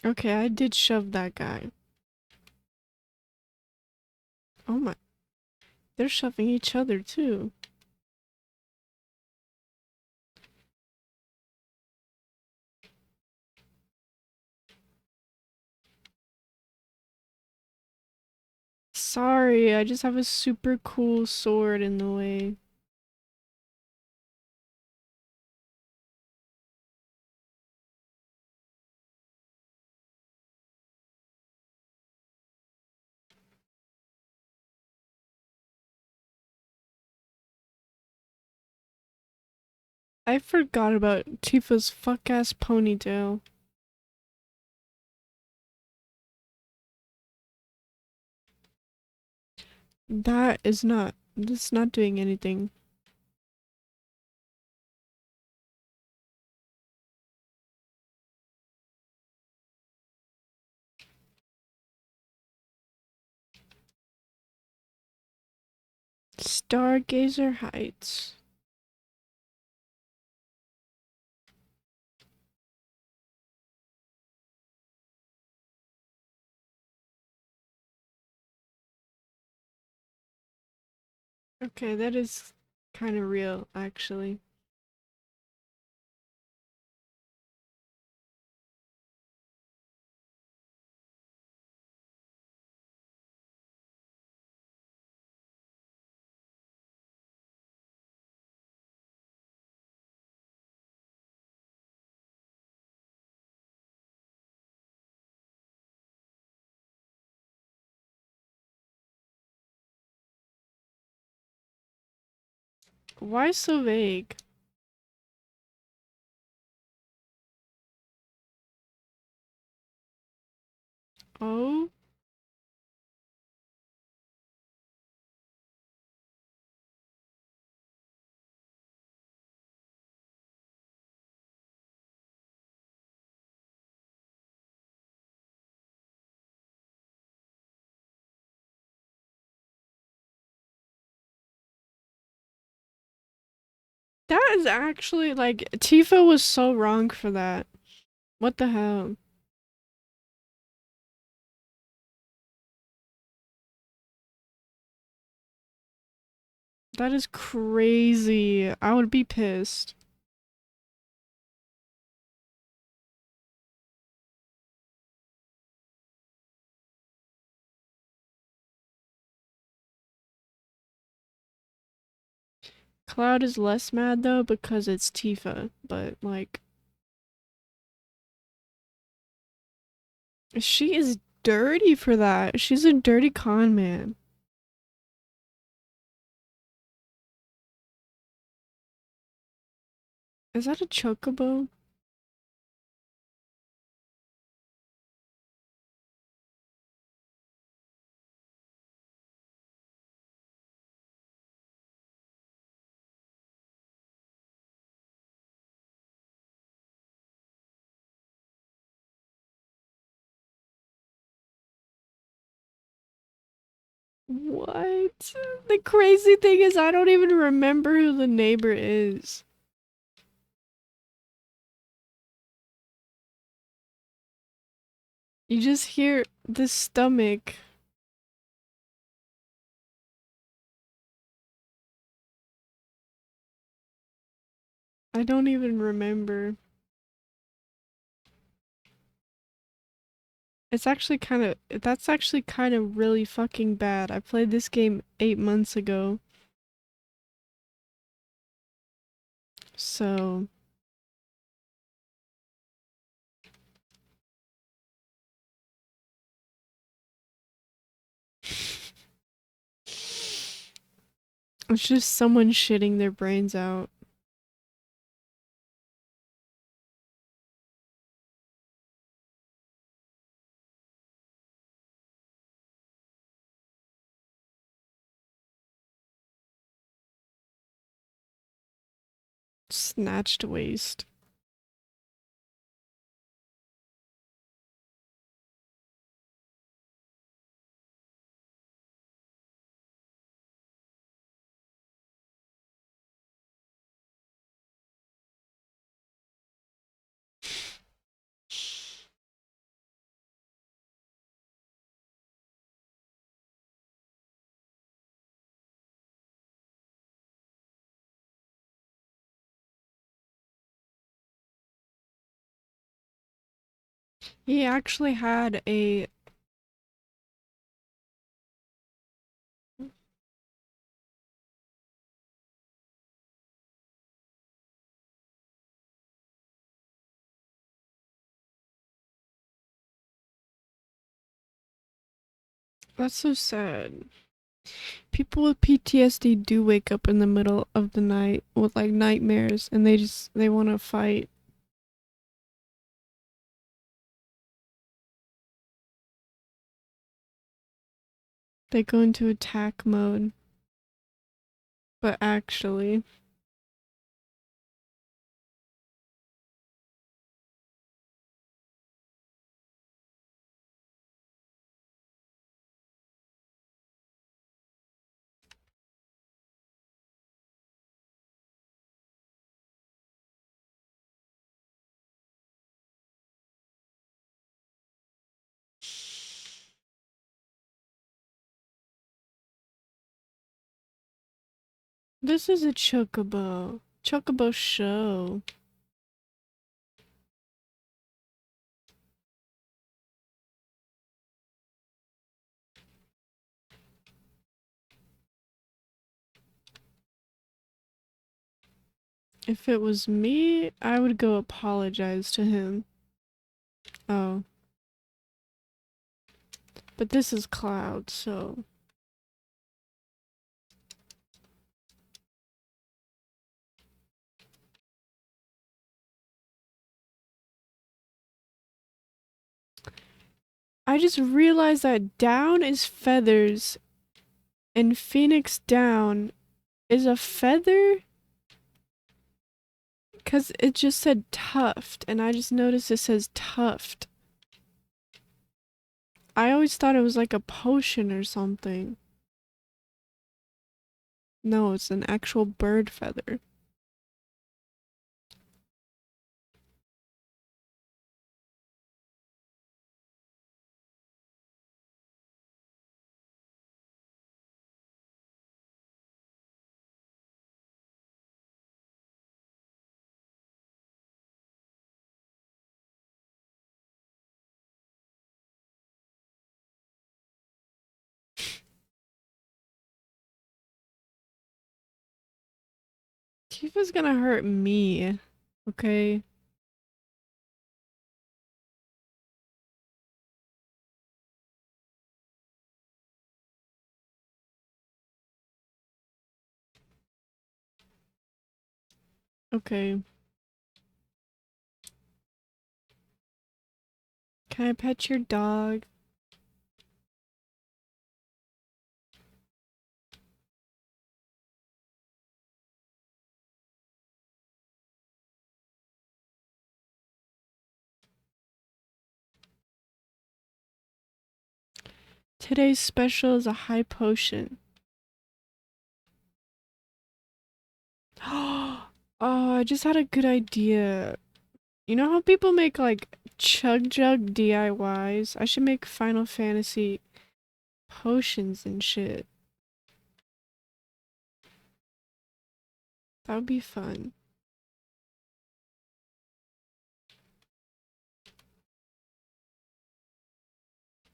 Okay, I did shove that guy. Oh my. They're shoving each other too. Sorry, I just have a super cool sword in the way. I forgot about Tifa's fuck ass ponytail. That's not doing anything. Stargazer Heights. Okay, that is kind of real, actually. Why so vague? Oh? That is actually like Tifa was so wrong for that. What the hell? That is crazy. I would be pissed. Cloud is less mad though because it's Tifa, but like she is dirty for that. She's a dirty con man. Is that a chocobo? What? The crazy thing is I don't even remember who the neighbor is. You just hear the stomach. I don't even remember. That's actually kind of really fucking bad. I played this game 8 months ago. So, it's just someone shitting their brains out. Snatched waste. He actually had a. That's so sad. People with PTSD do wake up in the middle of the night with like nightmares and they want to fight. They go into attack mode. But actually, this is a chocobo. Chocobo show. If it was me, I would go apologize to him. Oh. But this is Cloud, so. I just realized that down is feathers and Phoenix down is a feather? Because it just said tuft, and I just noticed it says tuft. I always thought it was like a potion or something. No, it's an actual bird feather. Tifa's gonna hurt me. Okay? Okay. Can I pet your dog? Today's special is a high potion. Oh, I just had a good idea. You know how people make like Chug Jug DIYs? I should make Final Fantasy potions and shit. That would be fun.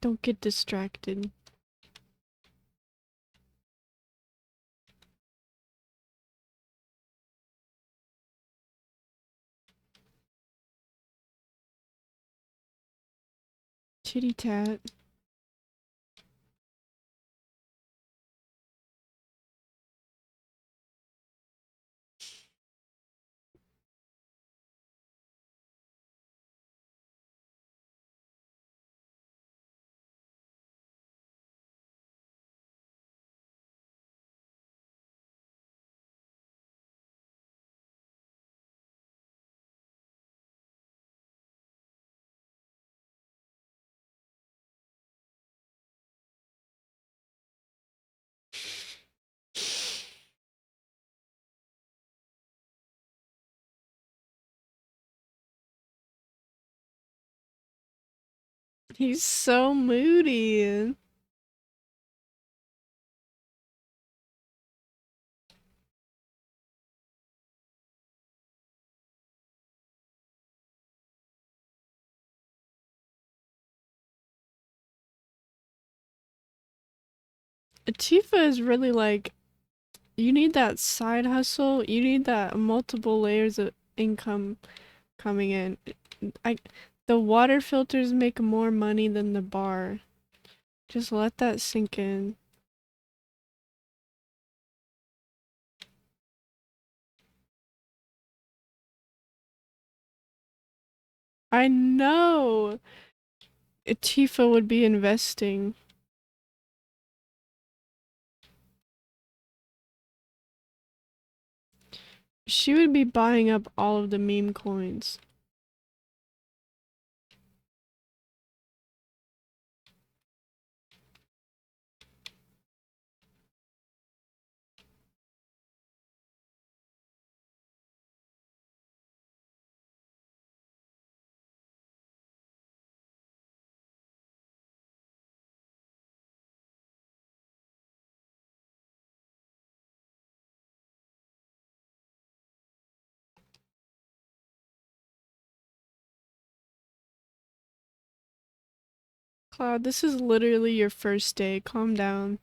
Don't get distracted. Titty tat. He's so moody. Tifa is really like, you need that side hustle. You need that multiple layers of income coming in. I, the water filters make more money than the bar. Just let that sink in. I know. Tifa would be investing. She would be buying up all of the meme coins. Cloud, this is literally your first day. Calm down.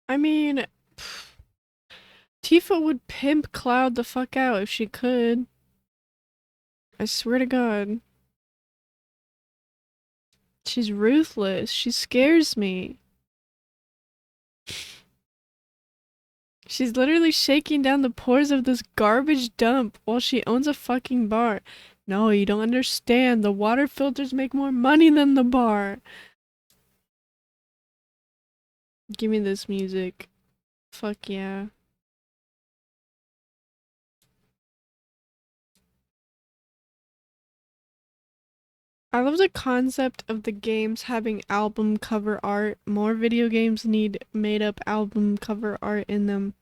I mean, Tifa would pimp Cloud the fuck out if she could. I swear to God. She's ruthless. She scares me. She's literally shaking down the pores of this garbage dump while she owns a fucking bar. No, you don't understand. The water filters make more money than the bar. Give me this music. Fuck yeah. I love the concept of the games having album cover art. More video games need made up album cover art in them.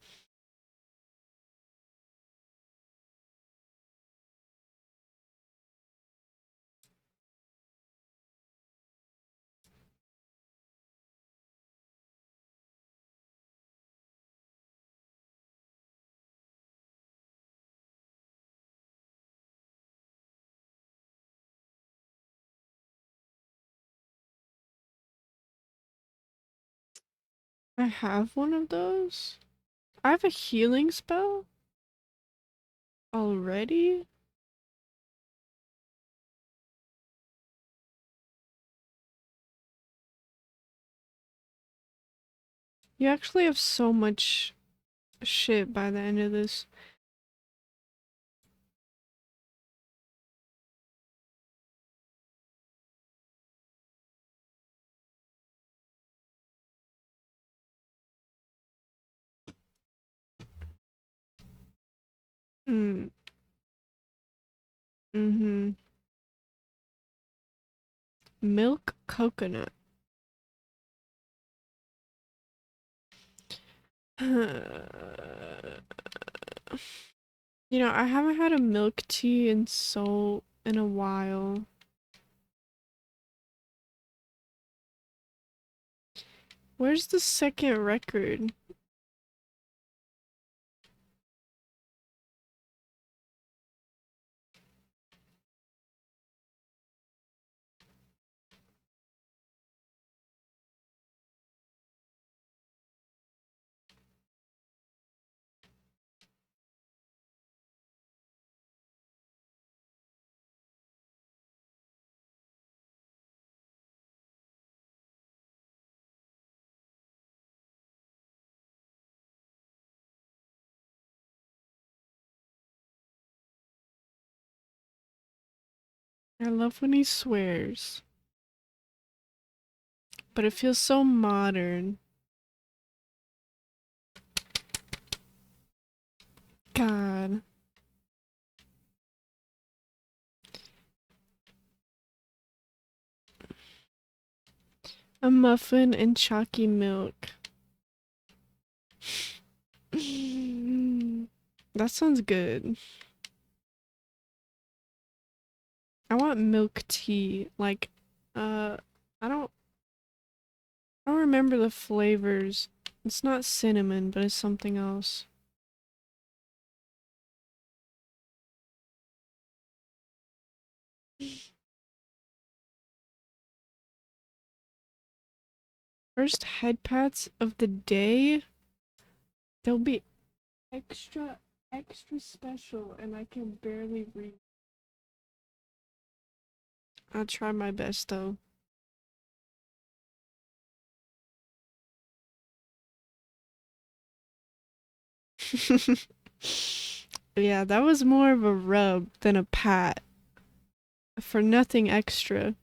I have one of those. I have a healing spell already? You actually have so much shit by the end of this. Mm. Mm-hmm. Milk coconut. You know, I haven't had a milk tea in a while. Where's the second record? I love when he swears. But it feels so modern. God. A muffin and chalky milk. That sounds good. I want milk tea. Like, I don't remember the flavors. It's not cinnamon, but it's something else. First head pats of the day. They'll be extra special, and I can barely read. I'll try my best though. Yeah, that was more of a rub than a pat. For nothing extra.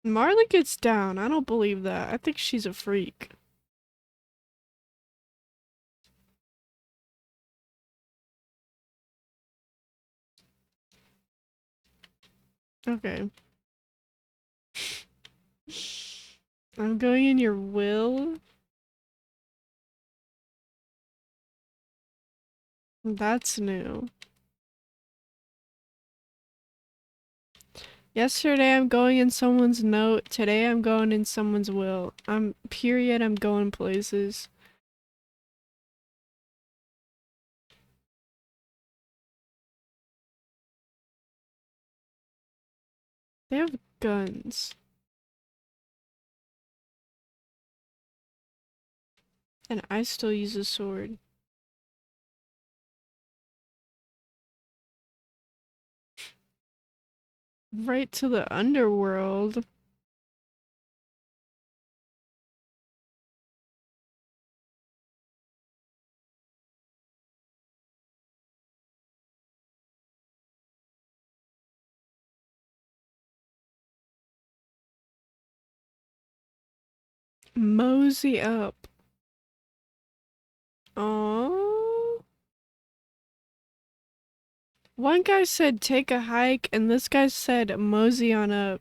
Marley gets down. I don't believe that. I think she's a freak. Okay. I'm going in your will. That's new. Yesterday I'm going in someone's note. Today I'm going in someone's will. I'm going places. They have guns. And I still use a sword. Right to the underworld. Mosey up. Oh. One guy said take a hike, and this guy said mosey on up.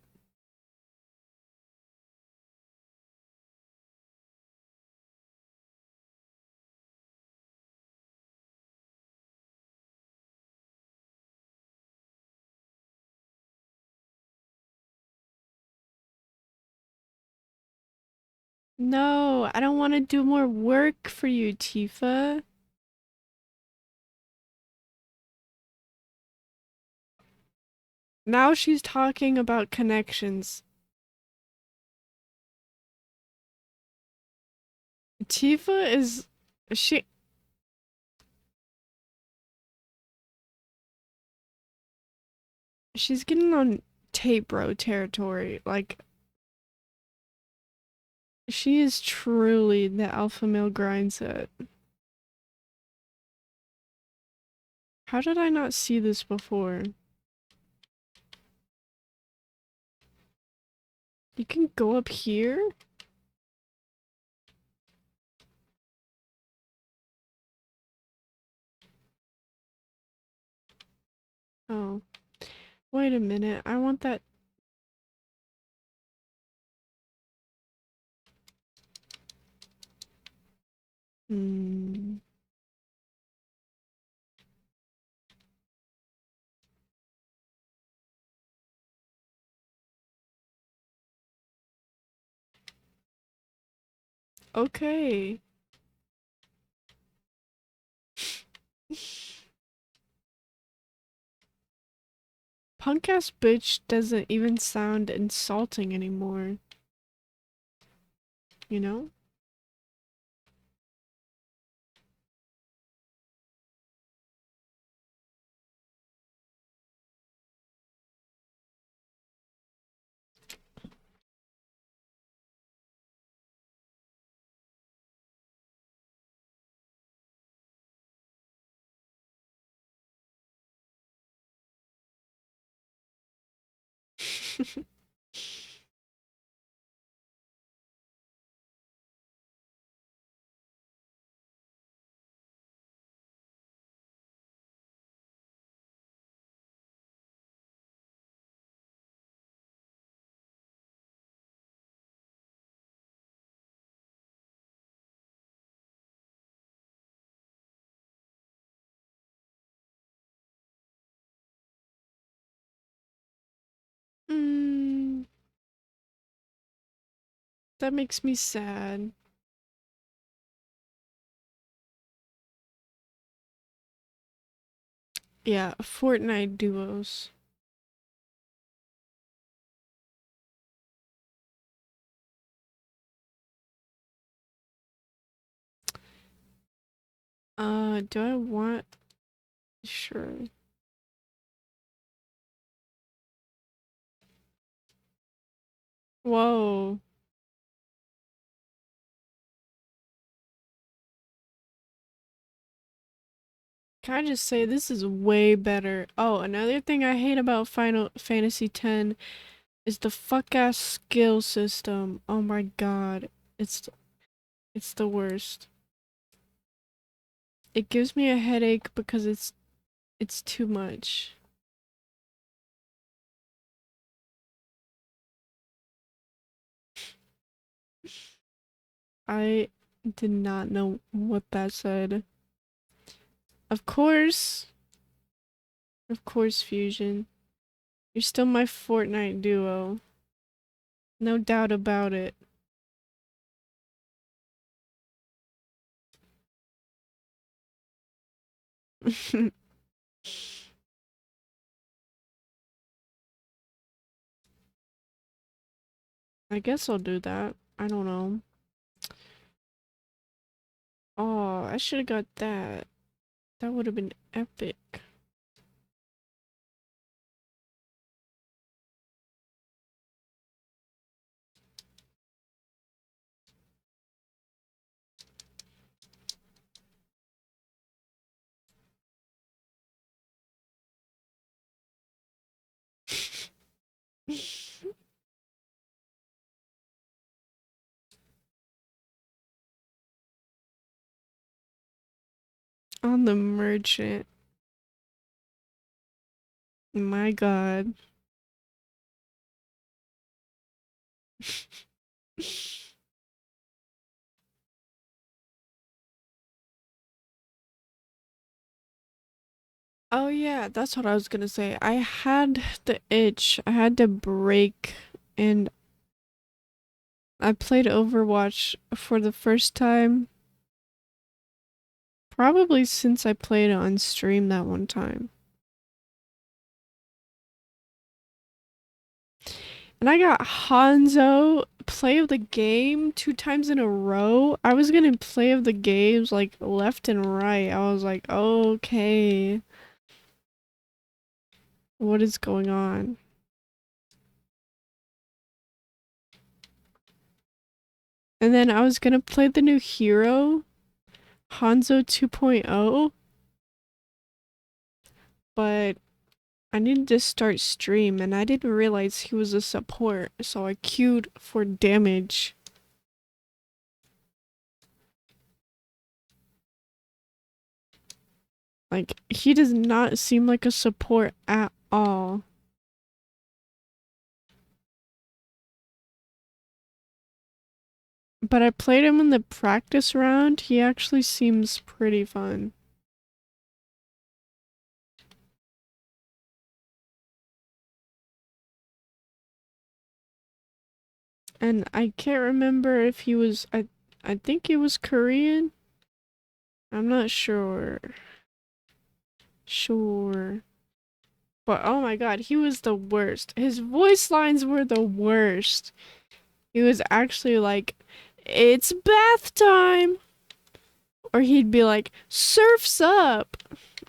No, I don't want to do more work for you, Tifa. Now she's talking about connections. Tifa is she she's getting on tape bro territory. Like She is truly the alpha male grind set. How did I not see this before? You can go up here? Oh. Wait a minute. I want that. Hmm. Okay. Punk ass bitch doesn't even sound insulting anymore. You know? Mm, that makes me sad. Yeah, Fortnite duos. Do I want? Sure. Whoa. Can I just say this is way better? Oh, another thing I hate about Final Fantasy X is the fuck ass skill system. Oh my god. It's it's the worst. It gives me a headache because it's too much. I did not know what that said. Of course. Of course, Fusion. You're still my Fortnite duo. No doubt about it. I guess I'll do that. I don't know. Oh, I should have got that. That would have been epic. On the merchant. My god. Oh yeah, that's what I was gonna say. I had the itch. I had to break and I played Overwatch for the first time probably since I played it on stream that one time. And I got Hanzo play of the game 2 times in a row. I was getting play of the games like left and right. I was like, okay, what is going on? And then I was gonna play the new hero, Hanzo 2.0, but I needed to start stream and I didn't realize he was a support, so I queued for damage. Like, he does not seem like a support at all. But I played him in the practice round. He actually seems pretty fun. And I can't remember if he was, I think he was Korean. I'm not sure. But oh my god, he was the worst. His voice lines were the worst. He was actually like, it's bath time. Or he'd be like, surf's up.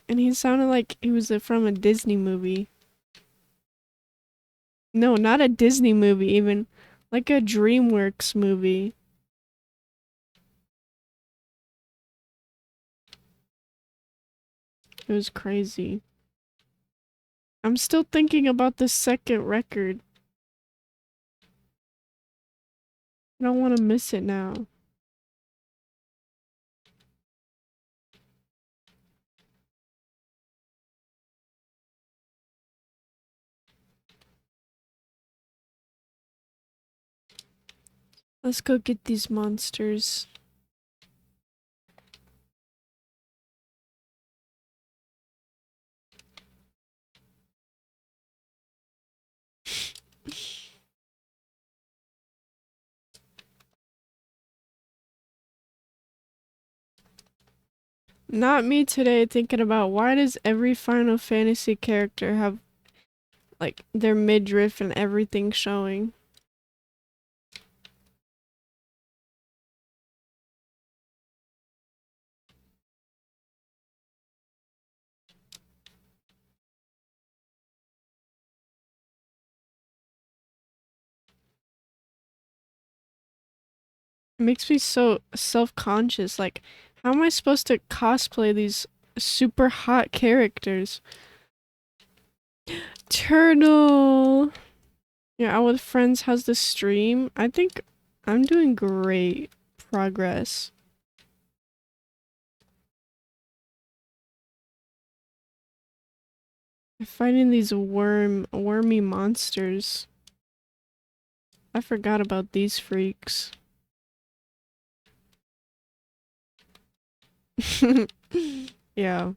And he sounded like he was from a Disney movie. No, not a Disney movie, even like a DreamWorks movie. It was crazy. I'm still thinking about the second record. I don't want to miss it now. Let's go get these monsters. Not me today thinking about why does every Final Fantasy character have like their midriff and everything showing? It makes me so self-conscious. Like, how am I supposed to cosplay these super hot characters? Turtle! Yeah, out with friends. How's the stream? I think I'm doing great progress. I'm fighting these wormy monsters. I forgot about these freaks. Yeah.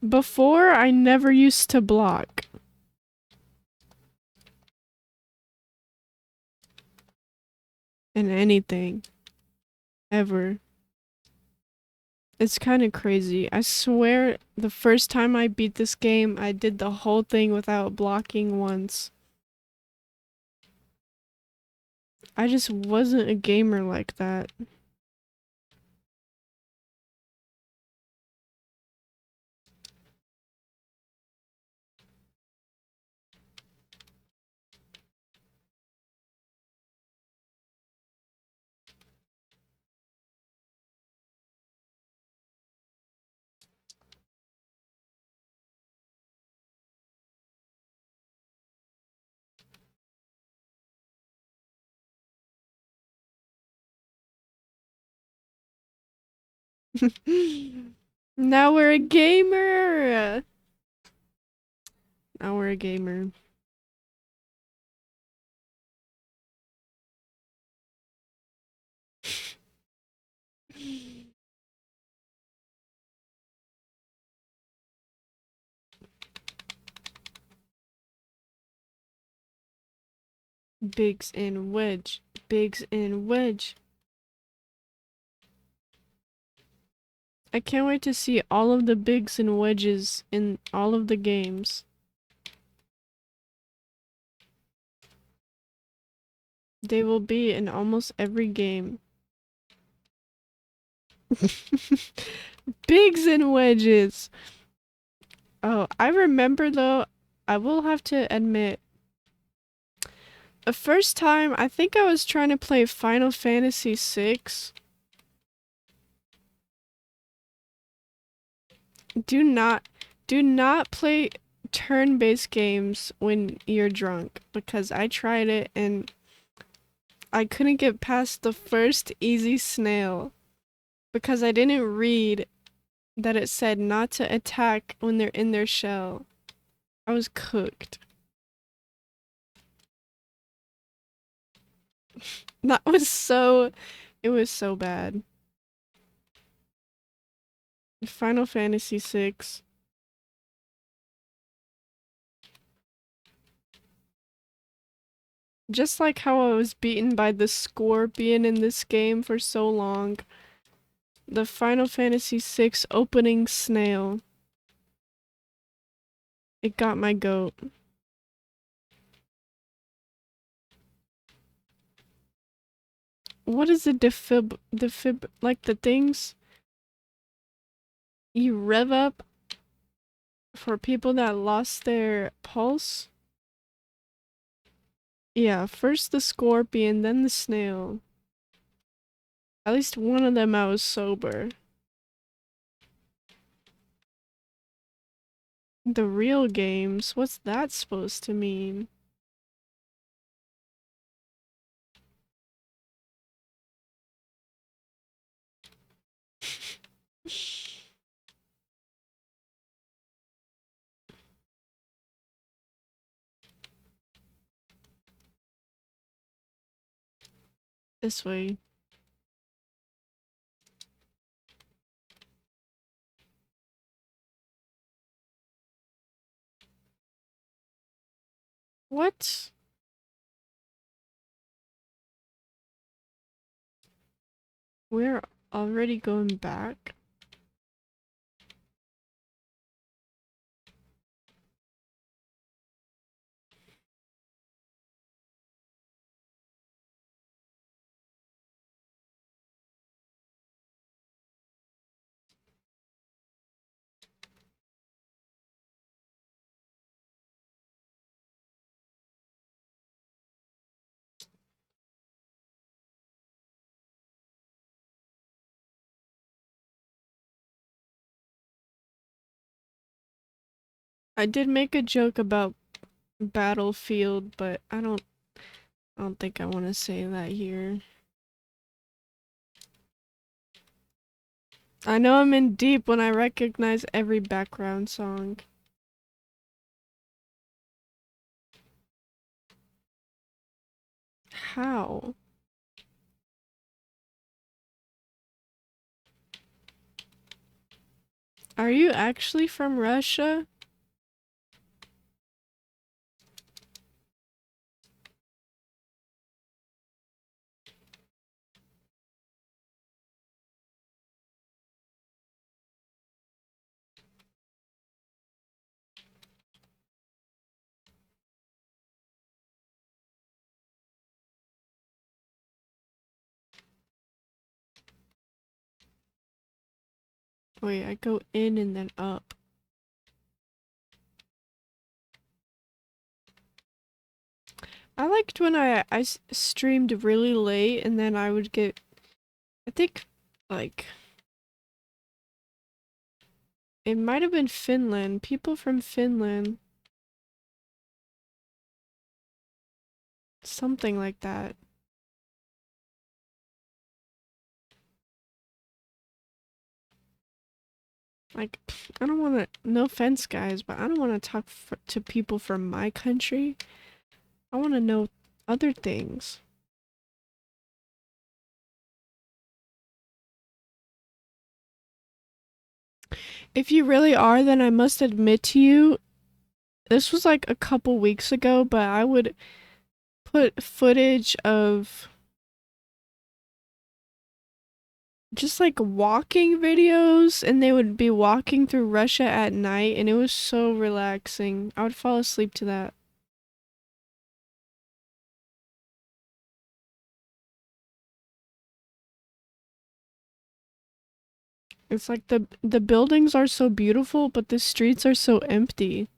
Before, I never used to block. In anything. Ever. It's kind of crazy. I swear, the first time I beat this game, I did the whole thing without blocking once. I just wasn't a gamer like that. Now we're a gamer! Now we're a gamer. Biggs and Wedge. Biggs and Wedge. I can't wait to see all of the Biggs and Wedges in all of the games. They will be in almost every game. Bigs and wedges. Oh, I remember though, I will have to admit, the first time I think I was trying to play Final Fantasy VI. Do not do not play turn-based games when you're drunk because I tried it and I couldn't get past the first easy snail because I didn't read that it said not to attack when they're in their shell. I was cooked. That was so, it was so bad. Final Fantasy VI. Just like how I was beaten by the scorpion in this game for so long. The Final Fantasy VI opening snail. It got my goat. What is a defib, like the things you rev up for people that lost their pulse? Yeah, first the scorpion, then the snail. At least one of them I was sober. The real games, what's that supposed to mean? This way. What? We're already going back? I did make a joke about Battlefield, but I don't think I want to say that here. I know I'm in deep when I recognize every background song. How? Are you actually from Russia? Wait, I go in and then up. I liked when I streamed really late and then I would get, I think, like, it might have been Finland. People from Finland. Something like that. Like, I don't want to, no offense, guys, but I don't want to talk to people from my country. I want to know other things. If you really are, then I must admit to you, this was like a couple weeks ago, but I would put footage of just like walking videos, and they would be walking through Russia at night, and it was so relaxing. I would fall asleep to that. It's like the buildings are so beautiful, but the streets are so empty.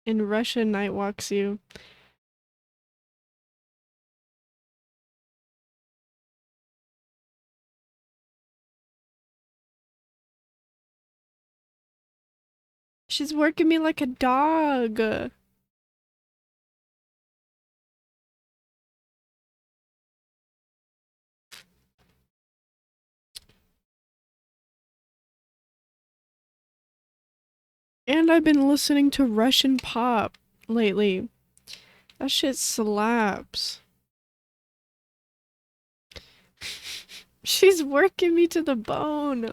And Russia night walks you. She's working me like a dog. And I've been listening to Russian pop lately. That shit slaps. She's working me to the bone.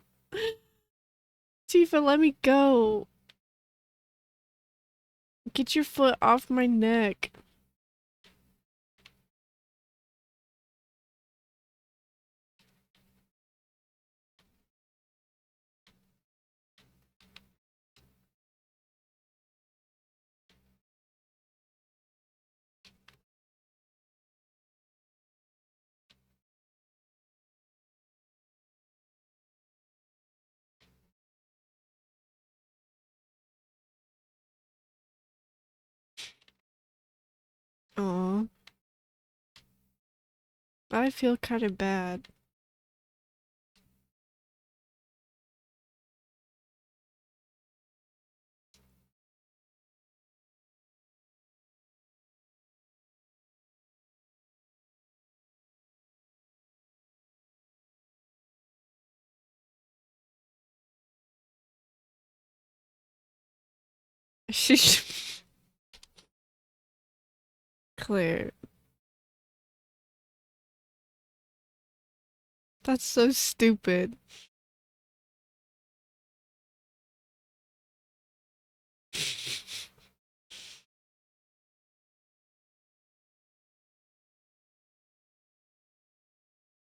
Tifa, let me go. Get your foot off my neck. Aw. I feel kind of bad. She's Claire. That's so stupid.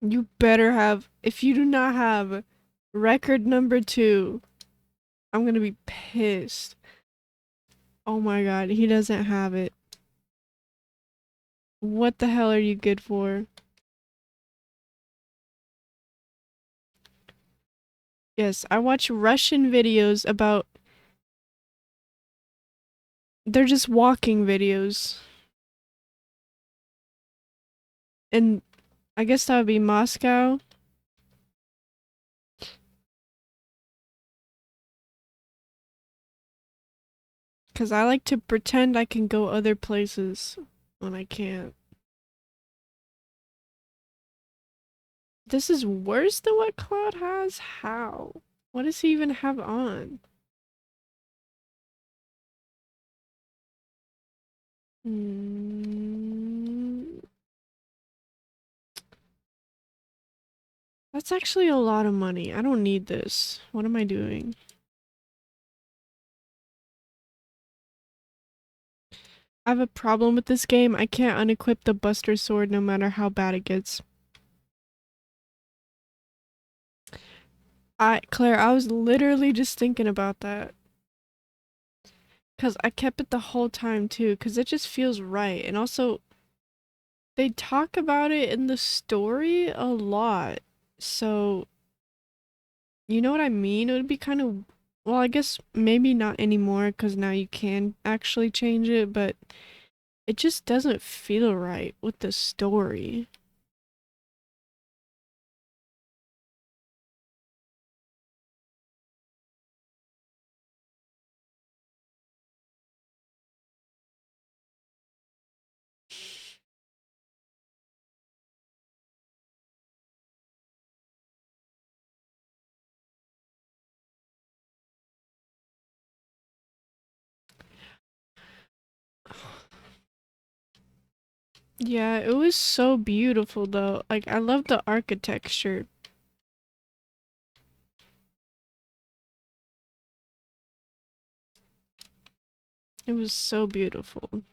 You better have. If you do not have record number 2, I'm gonna be pissed. Oh my god, he doesn't have it. What the hell are you good for? Yes, I watch Russian videos about. They're just walking videos. And I guess that would be Moscow. Because I like to pretend I can go other places when I can't. This is worse than what Cloud has? How? What does he even have on? Hmm. That's actually a lot of money. I don't need this. What am I doing? I have a problem with this game. I can't unequip the Buster Sword no matter how bad it gets. Claire, I was literally just thinking about that. Because I kept it the whole time too, because it just feels right. And also, they talk about it in the story a lot. So, you know what I mean? It would be kind of, well, I guess maybe not anymore because now you can actually change it, but it just doesn't feel right with the story. Yeah, it was so beautiful though. Like, I love the architecture. It was so beautiful.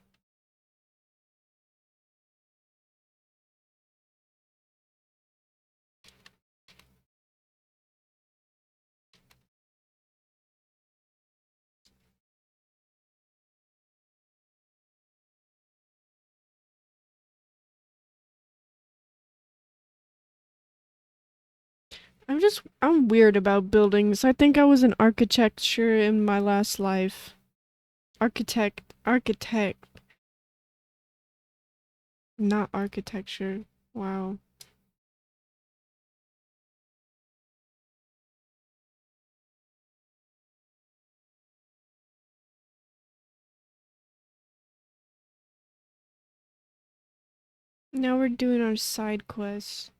I'm weird about buildings. I think I was an architecture in my last life. Architect, not architecture. Wow. Now we're doing our side quests.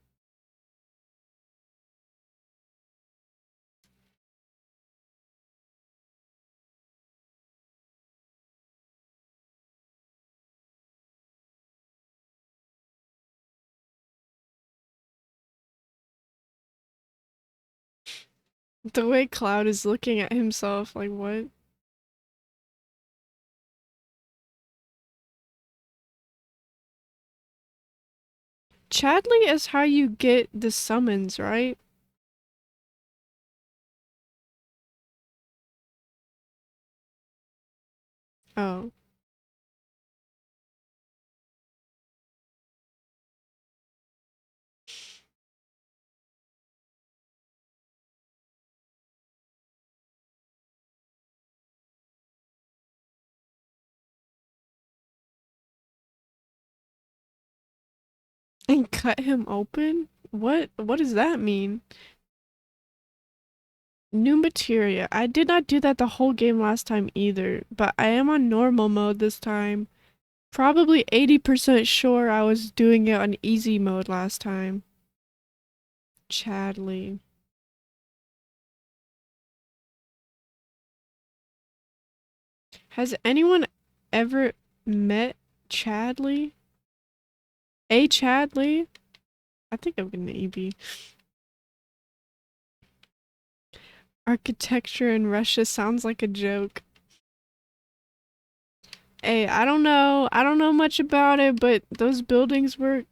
The way Cloud is looking at himself, like what? Chadley is how you get the summons, right? Oh. And cut him open? What does that mean? New materia. I did not do that the whole game last time either, but I am on normal mode this time. Probably 80% sure I was doing it on easy mode last time. Chadley. Has anyone ever met Chadley? A Chadley? I think I'm gonna EB. Architecture in Russia sounds like a joke. Hey, I don't know. I don't know much about it, but those buildings were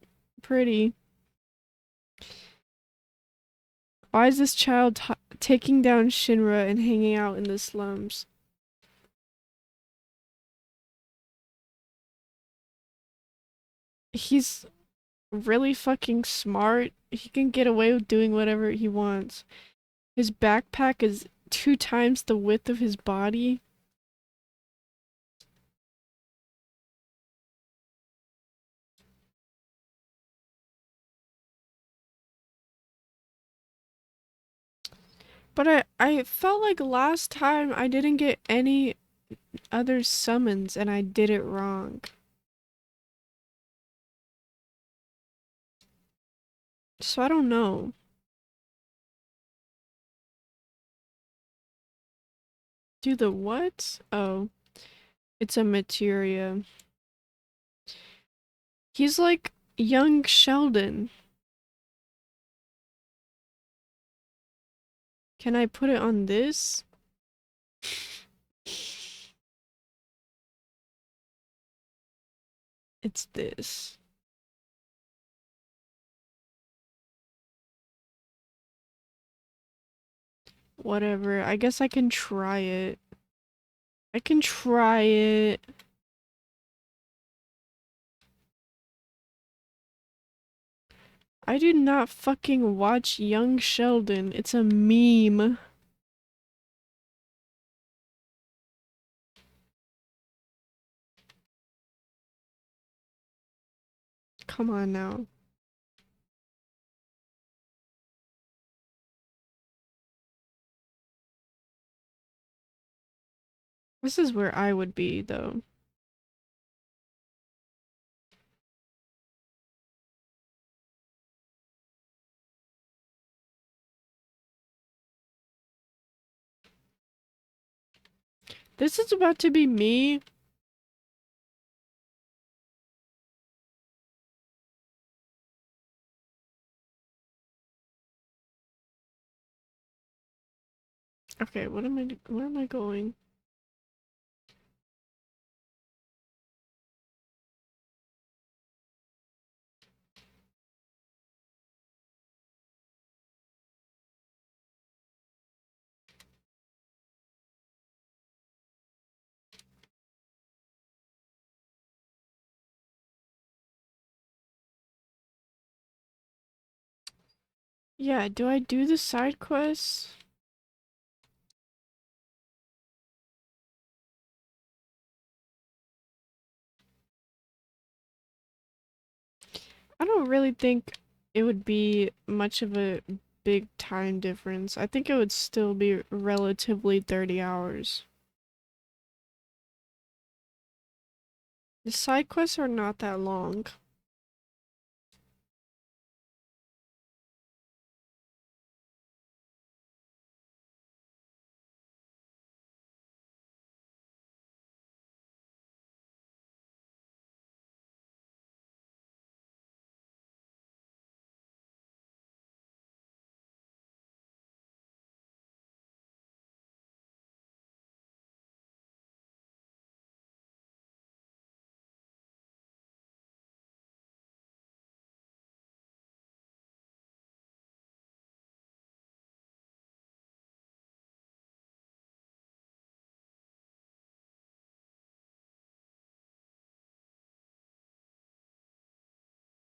pretty. Why is this child taking down Shinra and hanging out in the slums? He's really fucking smart. He can get away with doing whatever he wants. His backpack is 2 times the width of his body. But I felt like last time I didn't get any other summons and I did it wrong. So I don't know. Do the what? Oh, it's a materia. He's like young Sheldon. Can I put it on this? It's this. Whatever. I guess I can try it. I can try it. I do not fucking watch Young Sheldon. It's a meme. Come on now. This is where I would be, though. This is about to be me. Okay, where am I going? Yeah, do I do the side quests? I don't really think it would be much of a big time difference. I think it would still be relatively 30 hours. The side quests are not that long.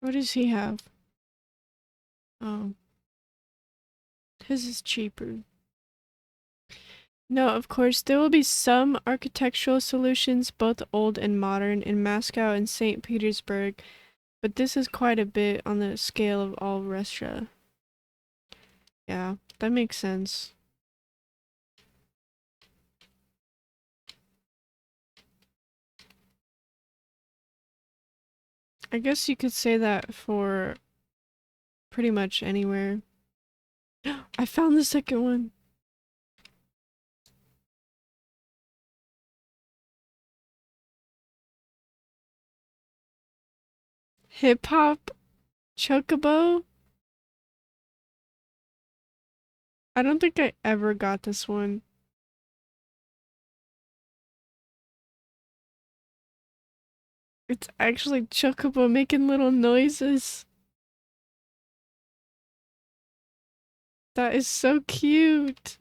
What does he have? Oh, his is cheaper. No, of course, there will be some architectural solutions, both old and modern, in Moscow and St. Petersburg, but this is quite a bit on the scale of all Russia. Yeah, that makes sense. I guess you could say that for pretty much anywhere. I found the second one. Hip Hop Chocobo? I don't think I ever got this one. It's actually Chocobo making little noises. That is so cute.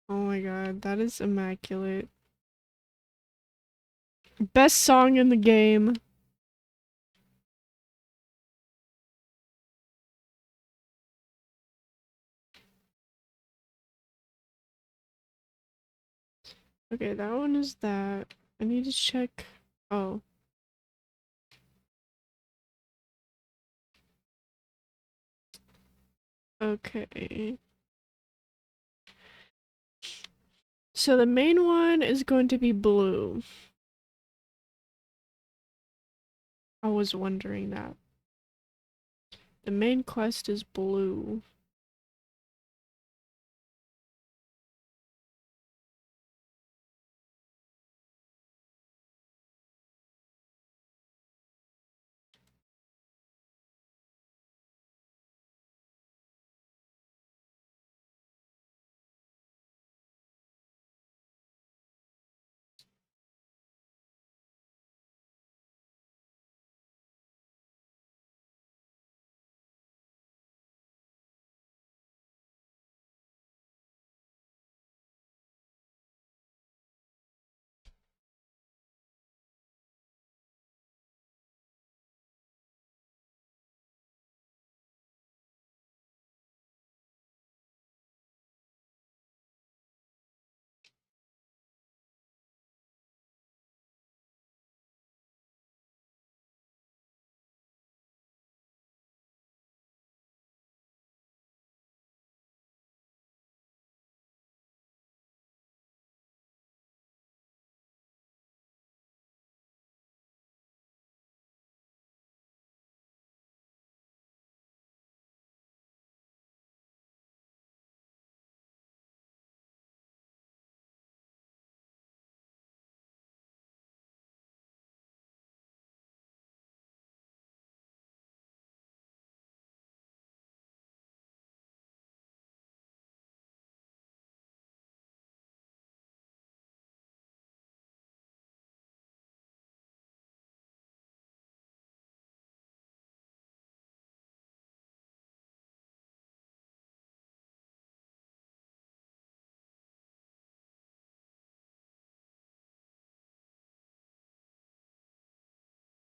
Oh my god, that is immaculate. Best song in the game. Okay, that one is that. I need to check. Oh, okay. So the main one is going to be blue. I was wondering that. The main quest is blue.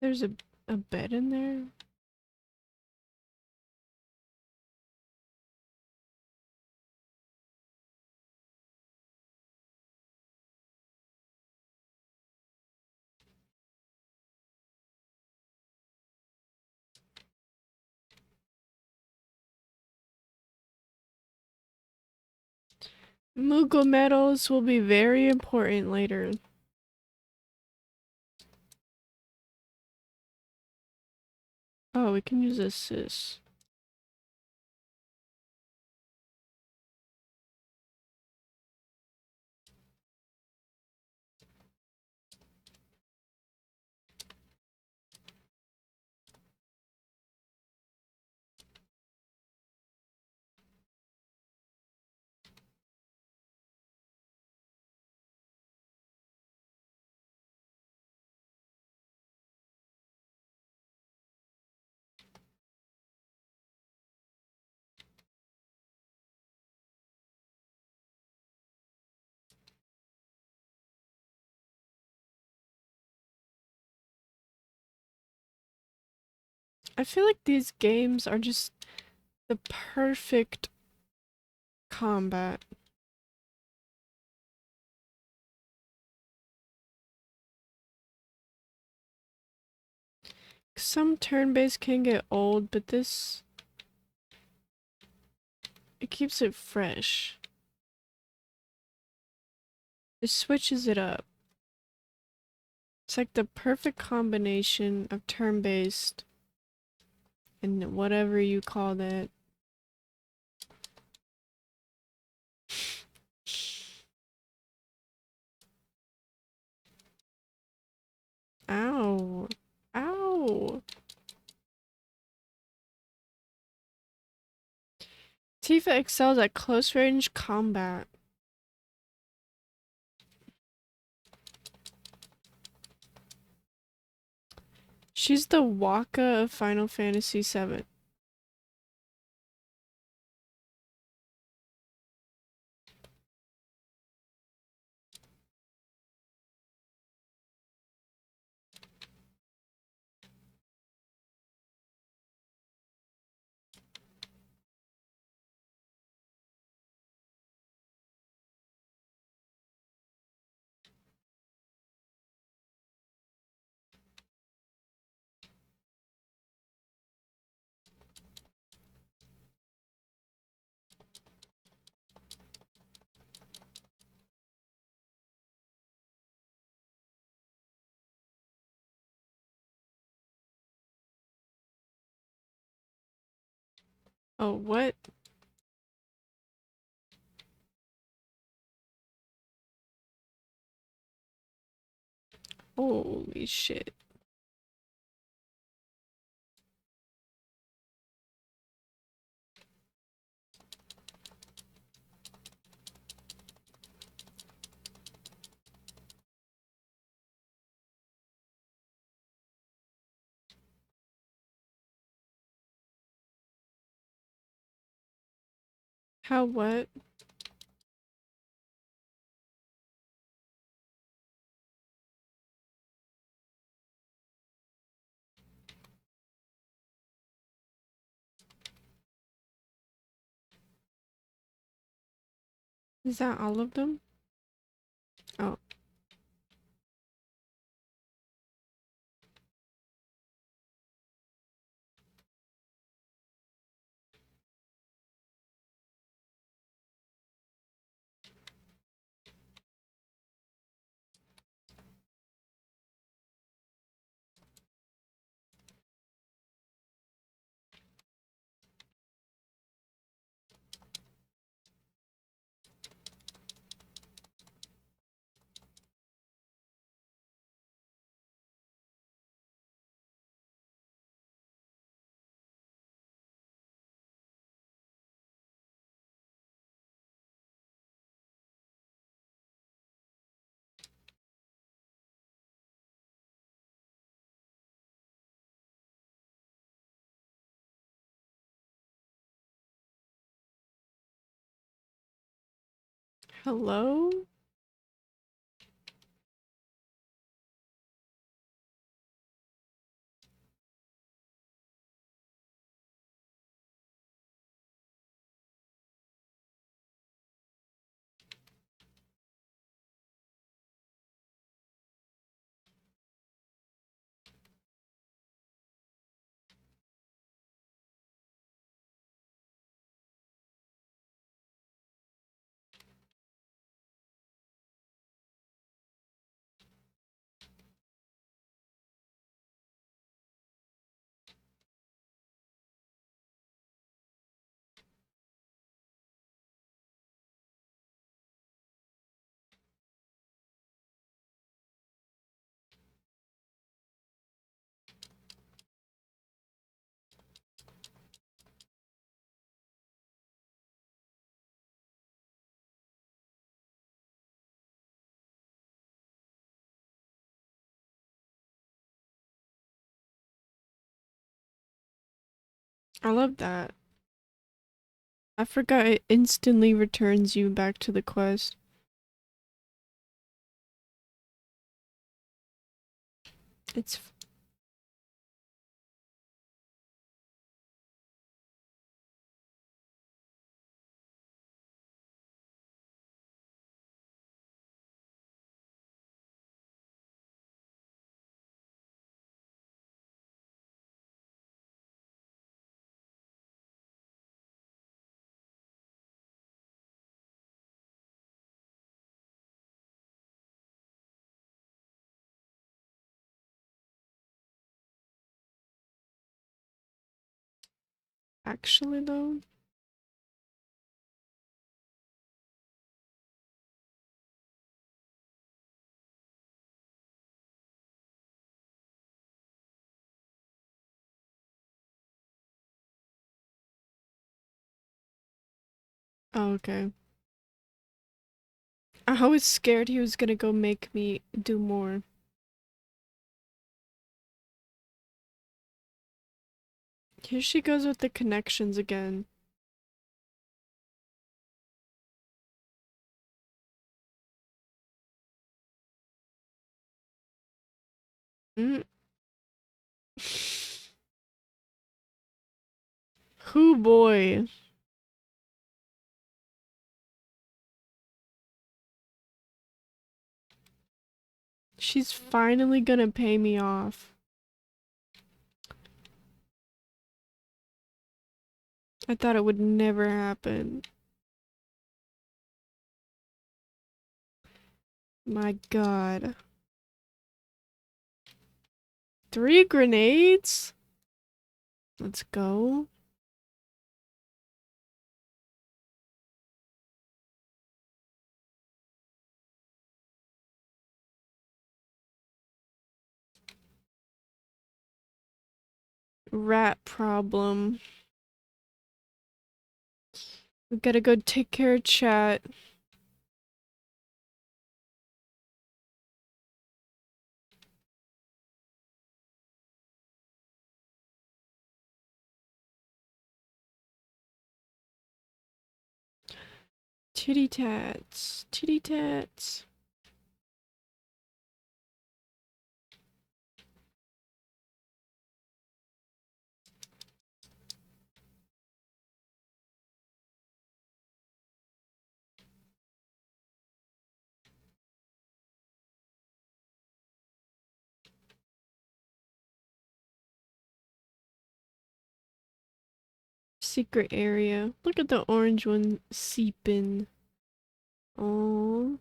There's a bed in there. Mughal medals will be very important later. Oh, we can use assist. I feel like these games are just the perfect combat. Some turn-based can get old, but this, it keeps it fresh. It switches it up. It's like the perfect combination of turn-based and whatever you call that. Ow. Ow. Tifa excels at close-range combat. She's the Waka of Final Fantasy VII. Oh, what? Holy shit. How what? Is that all of them? Oh. Hello? I love that. I forgot it instantly returns you back to the quest. It's actually though. Oh, okay. I was scared he was gonna go make me do more. Here she goes with the connections again. Mm. Who boy? She's finally gonna pay me off. I thought it would never happen. My god. 3 grenades? Let's go. Rat problem. We gotta go take care of chat. Titty tats. Titty tats. Secret area. Look at the orange one seeping. Oh,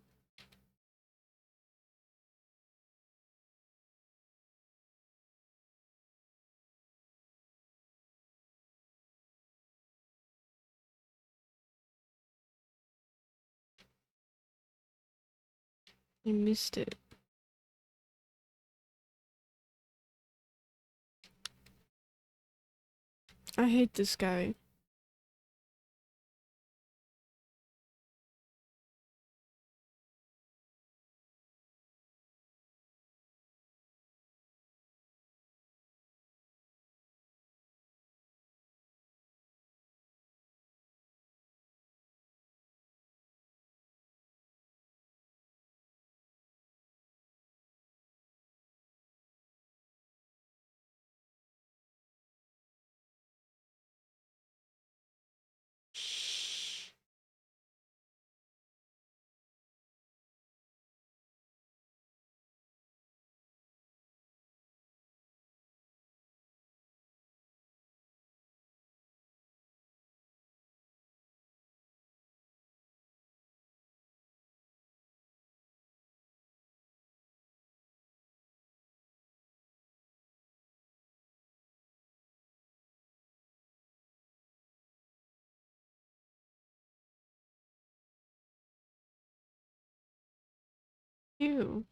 I missed it. I hate this guy. Ew.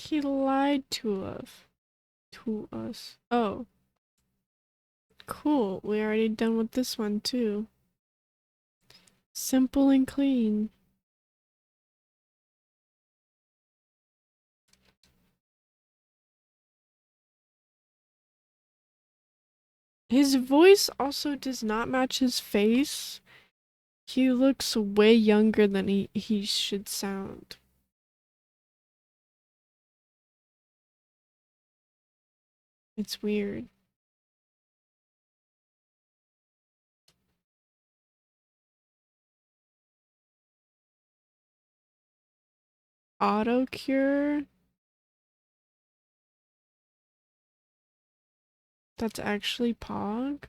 He lied to us. To us. Oh, cool. We already done with this one too. Simple and clean. His voice also does not match his face. He looks way younger than he should sound. It's weird. Auto cure? That's actually Pog?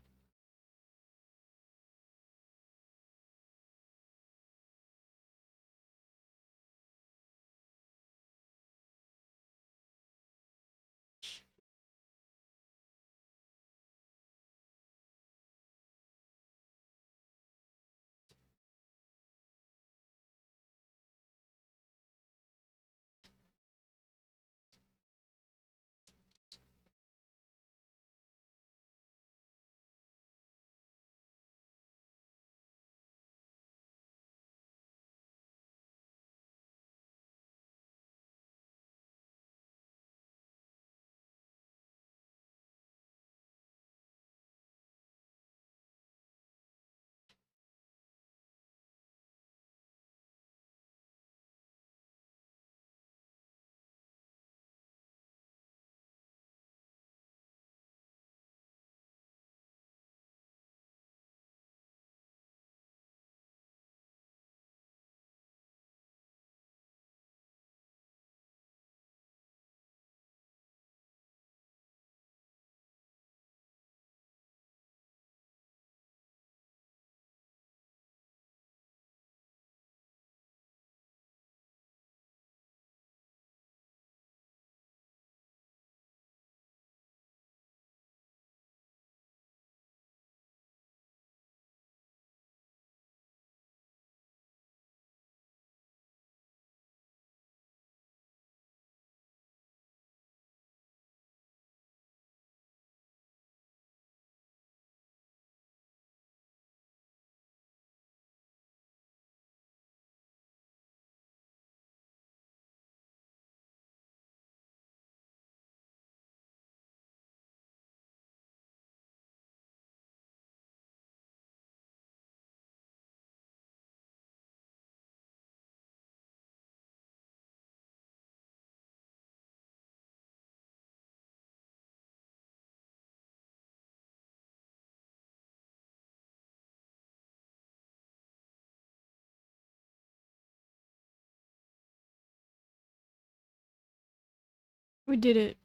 We did it.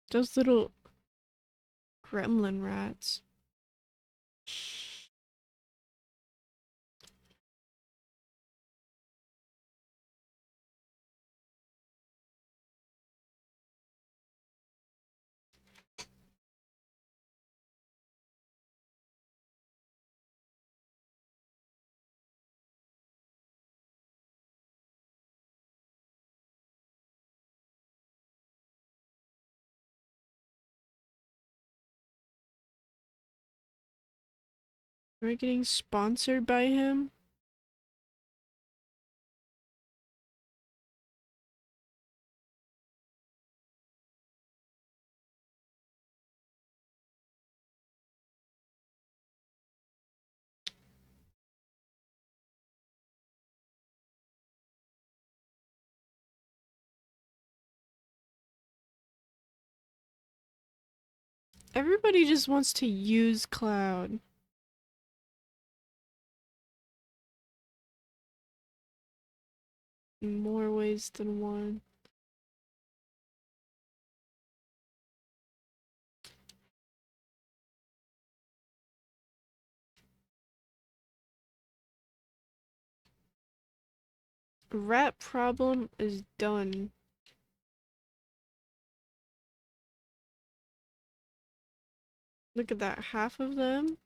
Those little gremlin rats. We're getting sponsored by him. Everybody just wants to use Cloud. In more ways than one. Rat problem is done. Look at that, half of them.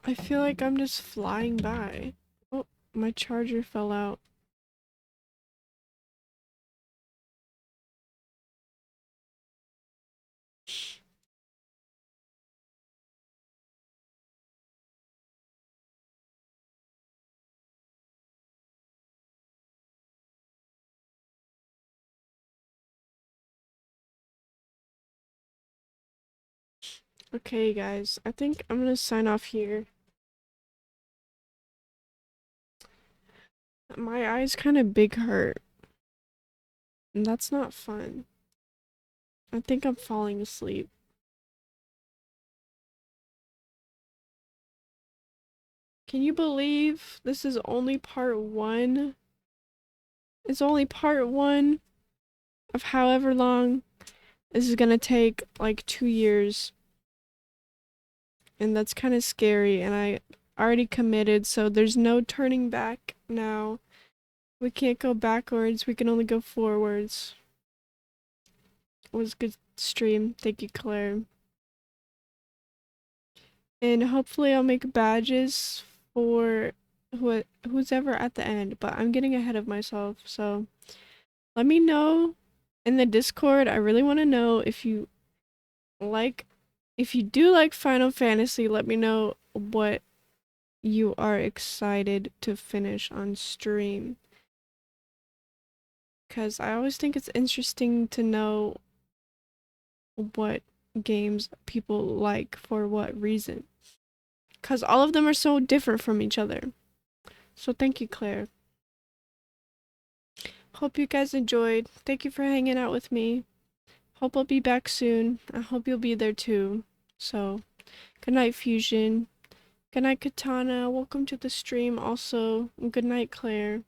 I feel like I'm just flying by. Oh, my charger fell out. Okay, guys, I think I'm gonna sign off here. My eyes kind of big hurt, and that's not fun. I think I'm falling asleep. Can you believe this is only part one? It's only part one of however long this is gonna take, like 2 years. And that's kind of scary, and I already committed, so there's no turning back now. We can't go backwards, we can only go forwards. It was a good stream. Thank you, Claire. And hopefully I'll make badges for who's ever at the end, but I'm getting ahead of myself, so let me know in the Discord. I really want to know like if you do like Final Fantasy, let me know what you are excited to finish on stream. Because I always think it's interesting to know what games people like for what reason. Because all of them are so different from each other. So thank you, Claire. Hope you guys enjoyed. Thank you for hanging out with me. Hope I'll be back soon. I hope you'll be there too. So, good night, Fusion. Good night, Katana. Welcome to the stream also. Good night, Claire.